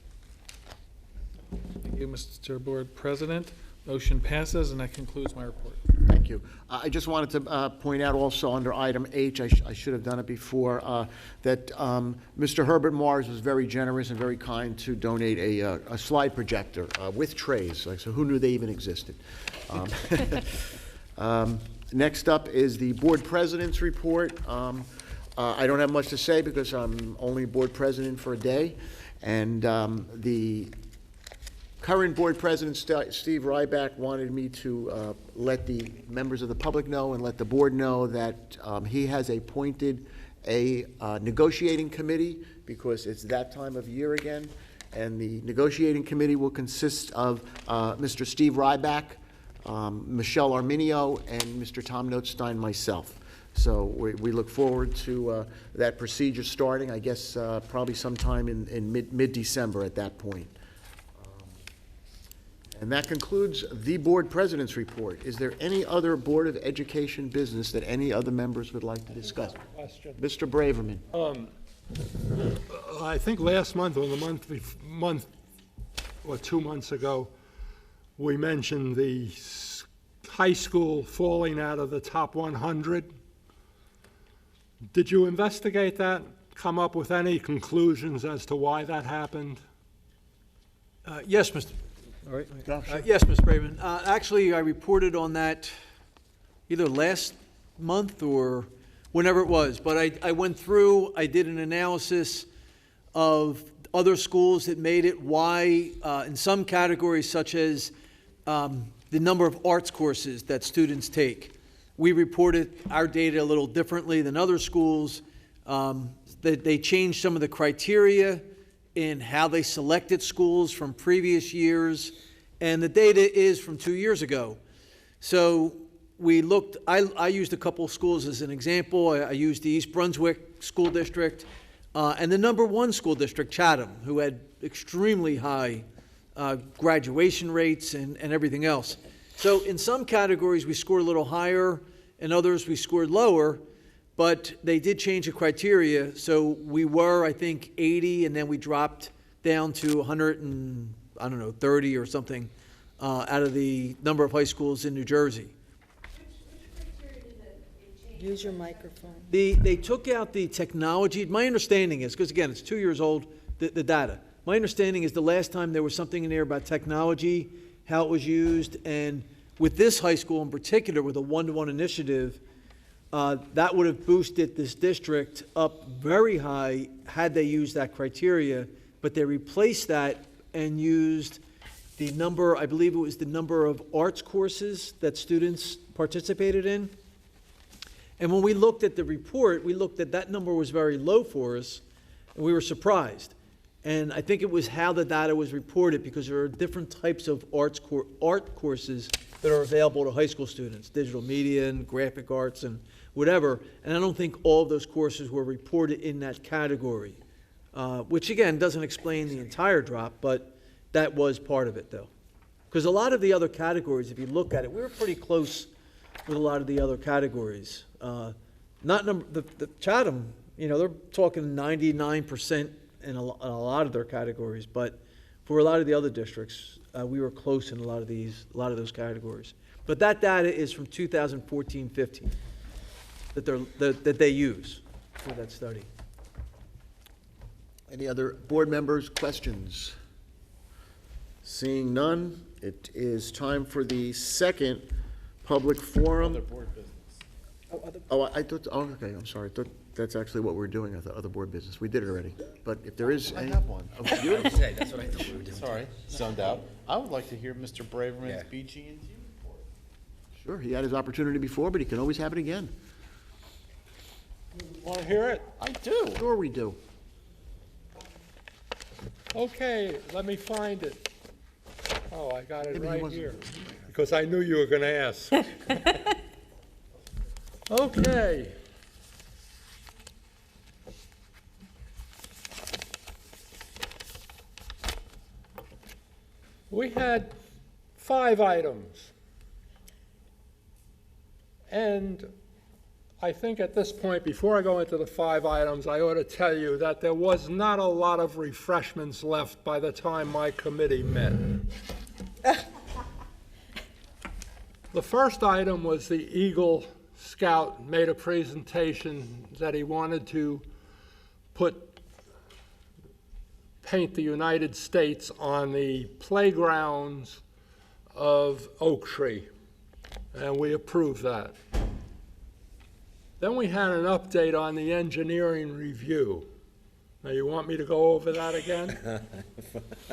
Thank you, Mr. Board President. Motion passes, and that concludes my report. Thank you. I just wanted to point out also under item H, I should have done it before, that Mr. Herbert Mars was very generous and very kind to donate a slide projector with trays. So who knew they even existed? Next up is the board president's report. I don't have much to say because I'm only board president for a day. And the current board president, Steve Ryback, wanted me to let the members of the public know and let the board know that he has appointed a negotiating committee, because it's that time of year again. And the negotiating committee will consist of Mr. Steve Ryback, Michelle Arminio, and Mr. Tom Notstein, myself. So we look forward to that procedure starting, I guess, probably sometime in mid-December at that point. And that concludes the board president's report. Is there any other Board of Education business that any other members would like to discuss? Mr. Braverman. I think last month or the month or 2 months ago, we mentioned the high school falling out of the top 100. Did you investigate that? Come up with any conclusions as to why that happened? Yes, Mr. All right. Yes, Mr. Braven. Actually, I reported on that either last month or whenever it was, but I went through, I did an analysis of other schools that made it, why, in some categories such as the number of arts courses that students take. We reported our data a little differently than other schools. They changed some of the criteria in how they selected schools from previous years, and the data is from 2 years ago. So we looked, I used a couple of schools as an example. I used the East Brunswick School District and the #1 school district, Chatham, who had extremely high graduation rates and everything else. So in some categories, we scored a little higher, and others we scored lower, but they did change the criteria. So we were, I think, 80, and then we dropped down to 130 or something out of the number of high schools in New Jersey. Use your microphone. They took out the technology. My understanding is, because again, it's 2 years old, the data. My understanding is the last time there was something in there about technology, how it was used, and with this high school in particular, with a one-to-one initiative, that would have boosted this district up very high had they used that criteria, but they replaced that and used the number, I believe it was the number of arts courses that students participated in. And when we looked at the report, we looked at that number was very low for us, and we were surprised. And I think it was how the data was reported, because there are different types of art courses that are available to high school students, digital media and graphic arts and whatever. And I don't think all of those courses were reported in that category, which again doesn't explain the entire drop, but that was part of it though. Because a lot of the other categories, if you look at it, we were pretty close with a lot of the other categories. The Chatham, you know, they're talking 99% in a lot of their categories, but for a lot of the other districts, we were close in a lot of those categories. But that data is from 2014-15 that they use for that study. Any other board members' questions? Seeing none, it is time for the second public forum. Other board business. I thought, okay, I'm sorry. I thought that's actually what we're doing, other board business. We did it already. But if there is any. I have one. Oh, beautiful. That's what I thought we were doing. Sorry, zoned out. I would like to hear Mr. Braverman's BG&T report. Sure, he had his opportunity before, but he can always have it again. Want to hear it? I do. Sure we do. Okay, let me find it. Oh, I got it Maybe he right wasn't. here, because I knew you were going to ask. Okay. We had 5 items. And I think at this point, before I go into the 5 items, I ought to tell you that there was not a lot of refreshments left by the time my committee met. The first item was the Eagle Scout made a presentation that he wanted to paint the United States on the playgrounds of Oak Tree, and we approved that. Then we had an update on the engineering review. Now, you want me to go over that again?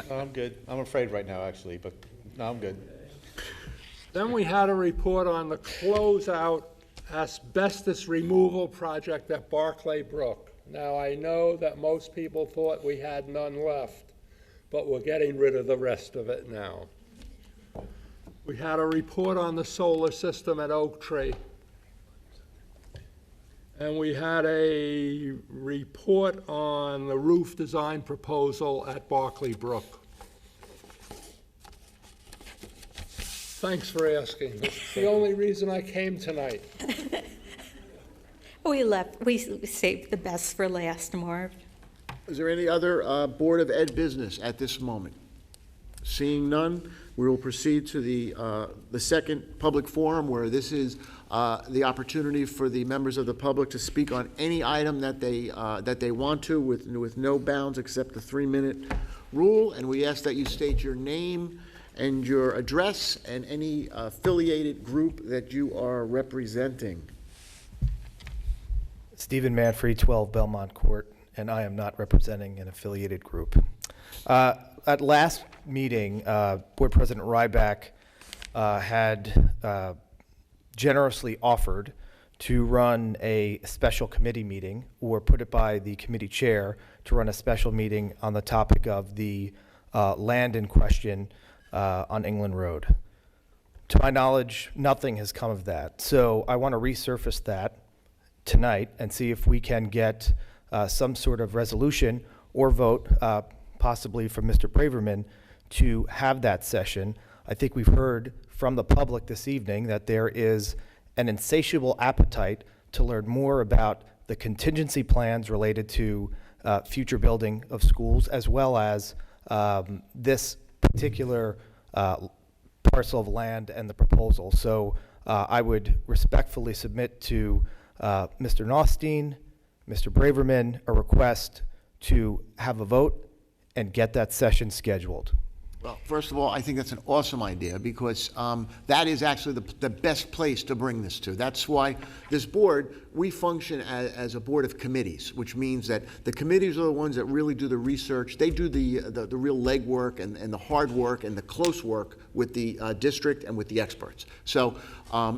No, I'm good. I'm afraid right now, actually, but no, I'm good. Then we had a report on the closeout asbestos removal project at Barclay Brook. Now, I know that most people thought we had none left, but we're getting rid of the rest of it now. We had a report on the solar system at Oak Tree. And we had a report on the roof design proposal at Barclay Brook. Thanks for asking. That's the only reason I came tonight. We saved the best for last, Marv. Is there any other Board of Ed business at this moment? Seeing none, we will proceed to the second public forum, where this is the opportunity for the members of the public to speak on any item that they want to, with no bounds except the 3-minute rule. And we ask that you state your name and your address and any affiliated group that you are representing. Stephen Manfrey, 12 Belmont Court, and I am not representing an affiliated group. At last meeting, Board President Ryback had generously offered to run a special committee meeting, or put it by the committee chair to run a special meeting on the topic of the land in question on England Road. To my knowledge, nothing has come of that. So I want to resurface that tonight and see if we can get some sort of resolution or vote, possibly from Mr. Braverman, to have that session. I think we've heard from the public this evening that there is an insatiable appetite to learn more about the contingency plans related to future building of schools, as well as this particular parcel of land and the proposal. So I would respectfully submit to Mr. Nostein, Mr. Braverman, a request to have a vote and get that session scheduled. Well, first of all, I think that's an awesome idea, because that is actually the best place to bring this to. That's why this board, we function as a board of committees, which means that the committees are the ones that really do the research. They do the real legwork and the hard work and the close work with the district and with the experts. So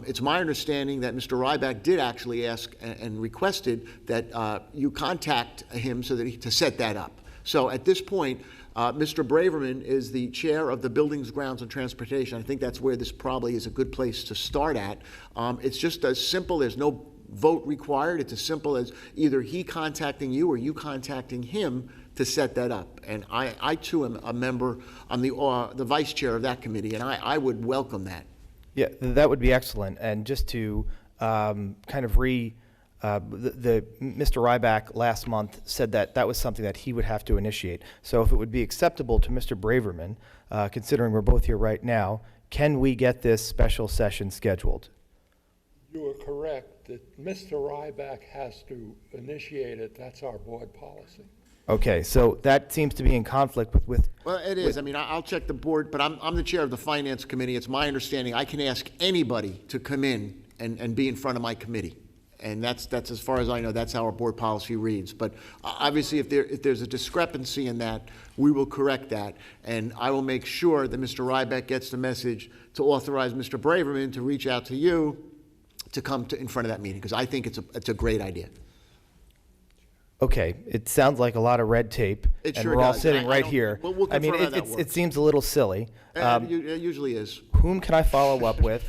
it's my understanding that Mr. Ryback did actually ask and requested that you contact him so that to set that up. So at this point, Mr. Braverman is the chair of the Buildings, Grounds, and Transportation. I think that's where this probably is a good place to start at. It's just as simple, there's no vote required. It's as simple as either he contacting you or you contacting him to set that up. And I too am a member, I'm the vice chair of that committee, and I would welcome that. Yeah, that would be excellent. And just to kind of Mr. Ryback last month said that that was something that he would have to initiate. So if it would be acceptable to Mr. Braverman, considering we're both here right now, can we get this special session scheduled? You are correct that Mr. Ryback has to initiate it. That's our board policy. Okay, so that seems to be in conflict with Well, it is. I mean, I'll check the board, but I'm the chair of the Finance Committee. It's my understanding I can ask anybody to come in and be in front of my committee. And that's as far as I know, that's how our board policy reads. But obviously, if there's a discrepancy in that, we will correct that. And I will make sure that Mr. Ryback gets the message to authorize Mr. Braverman to reach out to you to come in front of that meeting, because I think it's a great idea. Okay, it sounds like a lot of red tape, It and sure we're all does. sitting right don't- here. We'll I mean, confirm how that it works. seems a little silly. It usually is. Whom can I follow up with,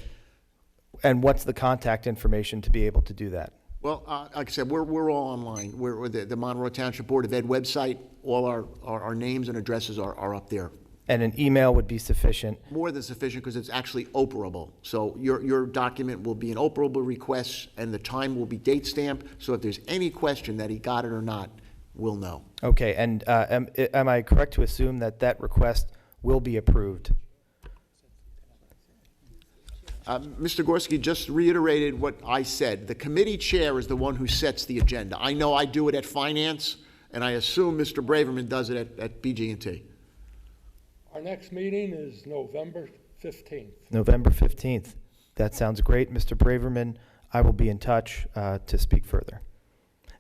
and what's the contact information to be able to do that? Well, like I said, we're all online. We're the Monroe Township Board of Ed website. All our names and addresses are up there. And an email would be sufficient? More than sufficient, because it's actually operable. So your document will be an operable request, and the time will be date stamped. So if there's any question that he got it or not, we'll know. Okay, and am I correct to assume that that request will be approved? Mr. Gorski just reiterated what I said. The committee chair is the one who sets the agenda. I know I do it at Finance, and I assume Mr. Braverman does it at BG&T. Our next meeting is November 15th. November 15th. That sounds great, Mr. Braverman. I will be in touch to speak further.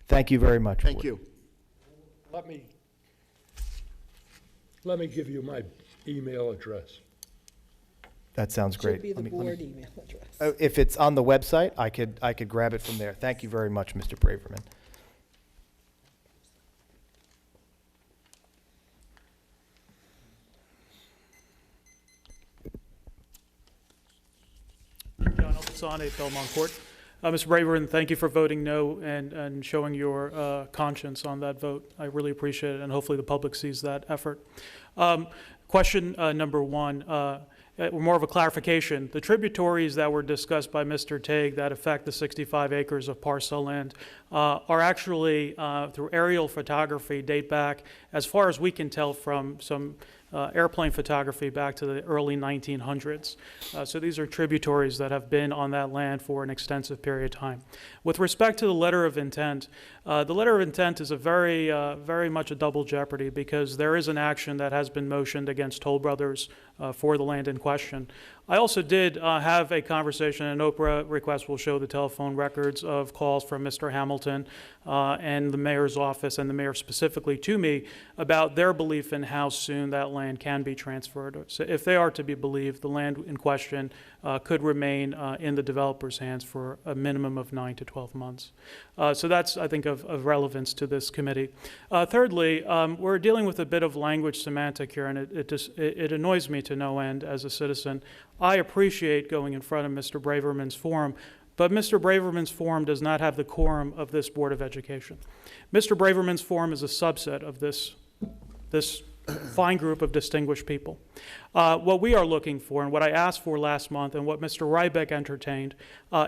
Thank you very much. Thank Board. you. Let me give you my email address. That sounds great. Should be the Let me- board let me- email address. If it's on the website, I could grab it from there. Thank you very much, Mr. Braverman. John Elson, 8 Belmont Court. Mr. Braverman, thank you for voting no and showing your conscience on that vote. I really appreciate it, and hopefully the public sees that effort. Question number one, more of a clarification. The tributaries that were discussed by Mr. Tague that affect the 65 acres of parcel land are actually, through aerial photography, date back, as far as we can tell from some airplane photography back to the early 1900s. So these are tributaries that have been on that land for an extensive period of time. With respect to the letter of intent, the letter of intent is a very much a double jeopardy because there is an action that has been motioned against Toll Brothers for the land in question. I also did have a conversation, and Oprah request will show the telephone records of calls from Mr. Hamilton and the mayor's office, and the mayor specifically to me, about their belief in how soon that land can be transferred. So if they are to be believed, the land in question could remain in the developer's hands for a minimum of 9 to 12 months. So that's, I think, of relevance to this committee. Thirdly, we're dealing with a bit of language semantic here, and it annoys me to no end as a citizen. I appreciate going in front of Mr. Braverman's forum, but Mr. Braverman's forum does not have the quorum of this Board of Education. Mr. Braverman's forum is a subset of this fine group of distinguished people. What we are looking for, and what I asked for last month, and what Mr. Rybeck entertained,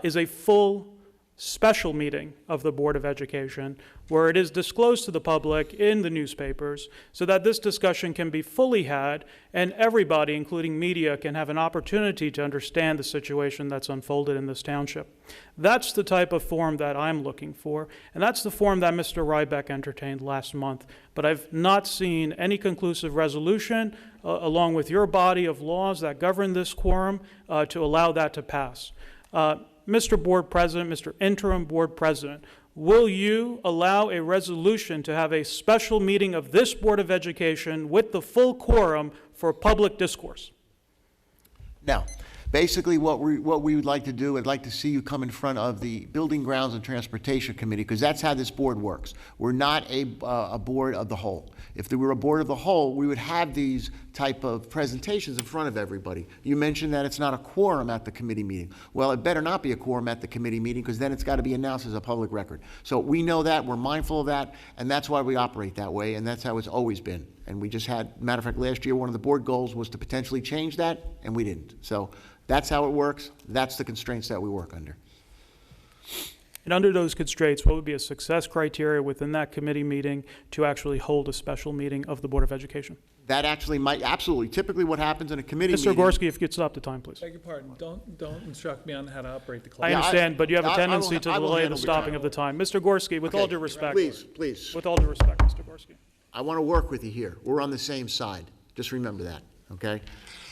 is a full special meeting of the Board of Education where it is disclosed to the public in the newspapers so that this discussion can be fully had and everybody, including media, can have an opportunity to understand the situation that's unfolded in this township. That's the type of forum that I'm looking for, and that's the forum that Mr. Rybeck entertained last month. But I've not seen any conclusive resolution along with your body of laws that govern this quorum to allow that to pass. Mr. Board President, Mr. Interim Board President, will you allow a resolution to have a special meeting of this Board of Education with the full quorum for public discourse? Now, basically what we would like to do, I'd like to see you come in front of the Building, Grounds, and Transportation Committee, because that's how this board works. We're not a board of the whole. If there were a board of the whole, we would have these type of presentations in front of everybody. You mentioned that it's not a quorum at the committee meeting. Well, it better not be a quorum at the committee meeting, because then it's got to be announced as a public record. So we know that, we're mindful of that, and that's why we operate that way, and that's how it's always been. And we just had, matter of fact, last year, one of the board goals was to potentially change that, and we didn't. So that's how it works. That's the constraints that we work under. And under those constraints, what would be a success criteria within that committee meeting to actually hold a special meeting of the Board of Education? That actually might, absolutely. Typically what happens in a committee Mr. meeting. Gorski, if you could stop the time, please. Beg your pardon, don't instruct me on how to operate the clock. I understand, but you have a tendency to I will delay the handle the stopping time. of the time. Mr. Gorski, with Okay, all due respect. Please. With all due respect, Mr. Gorski. I want to work with you here. We're on the same side. Just remember that, okay?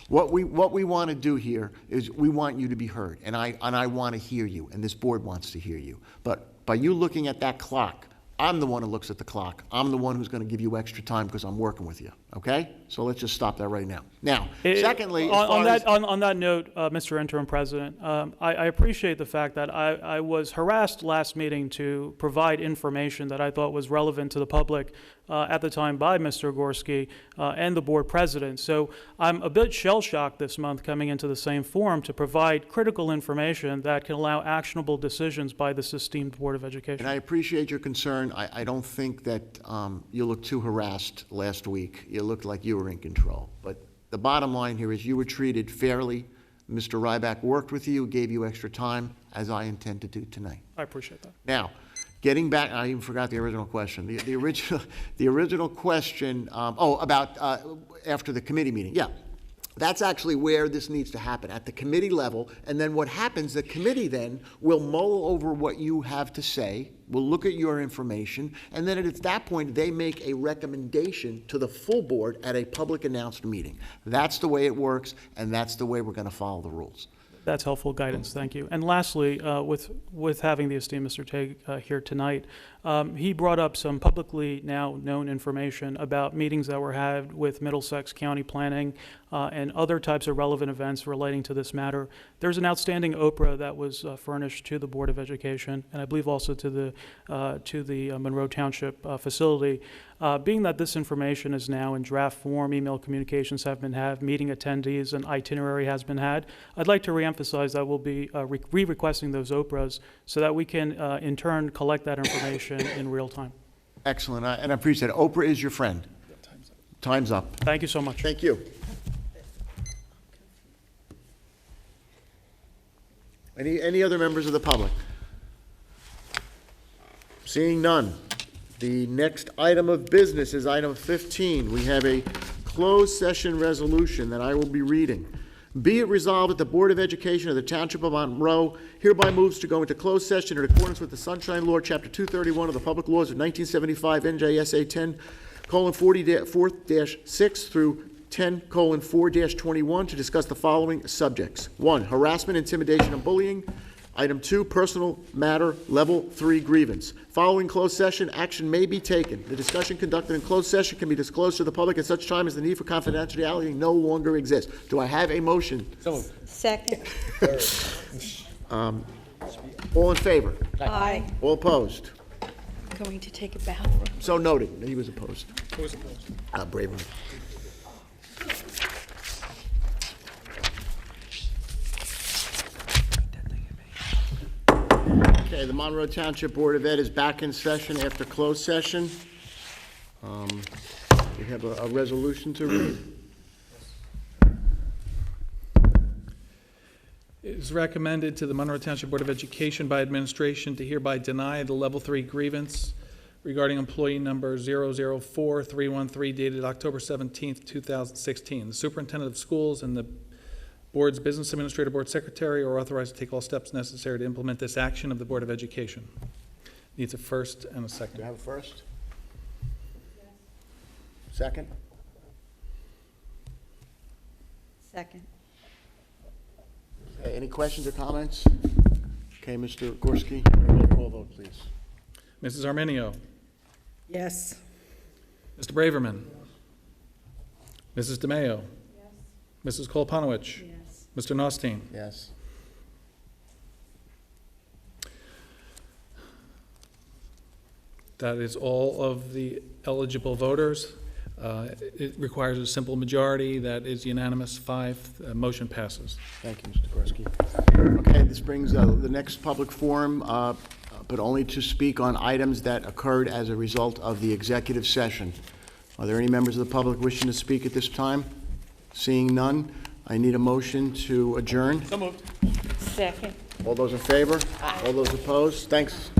What we want to do here is we want you to be heard, and I want to hear you, and this board wants to hear you. But by you looking at that clock, I'm the one who looks at the clock. I'm the one who's going to give you extra time because I'm working with you, okay? So let's just stop that right now. Now, secondly, on that note, Mr. Interim President, I appreciate the fact that I was harassed last meeting to provide information that I thought was relevant to the public at the time by Mr. Gorski and the board president. So I'm a bit shell-shocked this month coming into the same forum to provide critical information that can allow actionable decisions by this esteemed Board of Education. and I appreciate your concern. I don't think that you looked too harassed last week. You looked like you were in control. But the bottom line here is you were treated fairly. Mr. Ryback worked with you, gave you extra time, as I intend to do tonight. I appreciate that. Now, getting back, I even forgot the original question. The original question, about after the committee meeting. Yeah, that's actually where this needs to happen, at the committee level. And then what happens, the committee then will mull over what you have to say, will look at your information, and then at that point, they make a recommendation to the full board at a public announced meeting. That's the way it works, and that's the way we're going to follow the rules. That's helpful guidance, thank you. And lastly, with having the esteemed Mr. Tague here tonight, he brought up some publicly now known information about meetings that were had with Middlesex County Planning and other types of relevant events relating to this matter. There's an outstanding Oprah that was furnished to the Board of Education, and I believe also to the Monroe Township facility. Being that this information is now in draft form, email communications have been had, meeting attendees, and itinerary has been had, I'd like to reemphasize that we'll be re-requesting those Oprahs so that we can, in turn, collect that information in real time. Excellent, and I appreciate it. Oprah is your friend. Time's up. Thank you so much. Thank you. Any other members of the public? Seeing none. The next item of business is item 15. We have a closed session resolution that I will be reading. Be it resolved that the Board of Education of the Township of Monroe hereby moves to go into closed session in accordance with the Sunshine Law, Chapter 231 of the Public Laws of 1975, NJSA 10:40-4-6 through 10:4-21 to discuss the following subjects. 1, harassment, intimidation, and bullying. Item 2, personal matter, level 3 grievance. Following closed session, action may be taken. The discussion conducted in closed session can be disclosed to the public at such time as the need for confidentiality no longer exists. Do I have a motion? Second. All in favor? Aye. All opposed? Going to take a bathroom. So noted. He was opposed. Who was opposed? Braver. Okay, the Monroe Township Board of Ed is back in session after closed session. We have a resolution to read. It is recommended to the Monroe Township Board of Education by administration to hereby deny the level 3 grievance regarding employee number 004313 dated October 17th, 2016. The superintendent of schools and the board's business administrator, board secretary are authorized to take all steps necessary to implement this action of the Board of Education. Needs a first and a second. Do I have a first? Second? Second. Okay, any questions or comments? Okay, Mr. Gorski, roll call vote, please. Mrs. Arminio. Yes. Mr. Braverman. Mrs. DeMayo. Mrs. Kolponowicz. Yes. Mr. Nostine. Yes. That is all of the eligible voters. It requires a simple majority. That is unanimous. 5. Motion passes. Thank you, Mr. Gorski. Okay, this brings the next public forum, but only to speak on items that occurred as a result of the executive session. Are there any members of the public wishing to speak at this time? Seeing none, I need a motion to adjourn. So moved. Second. All those in favor? All those opposed? Thanks.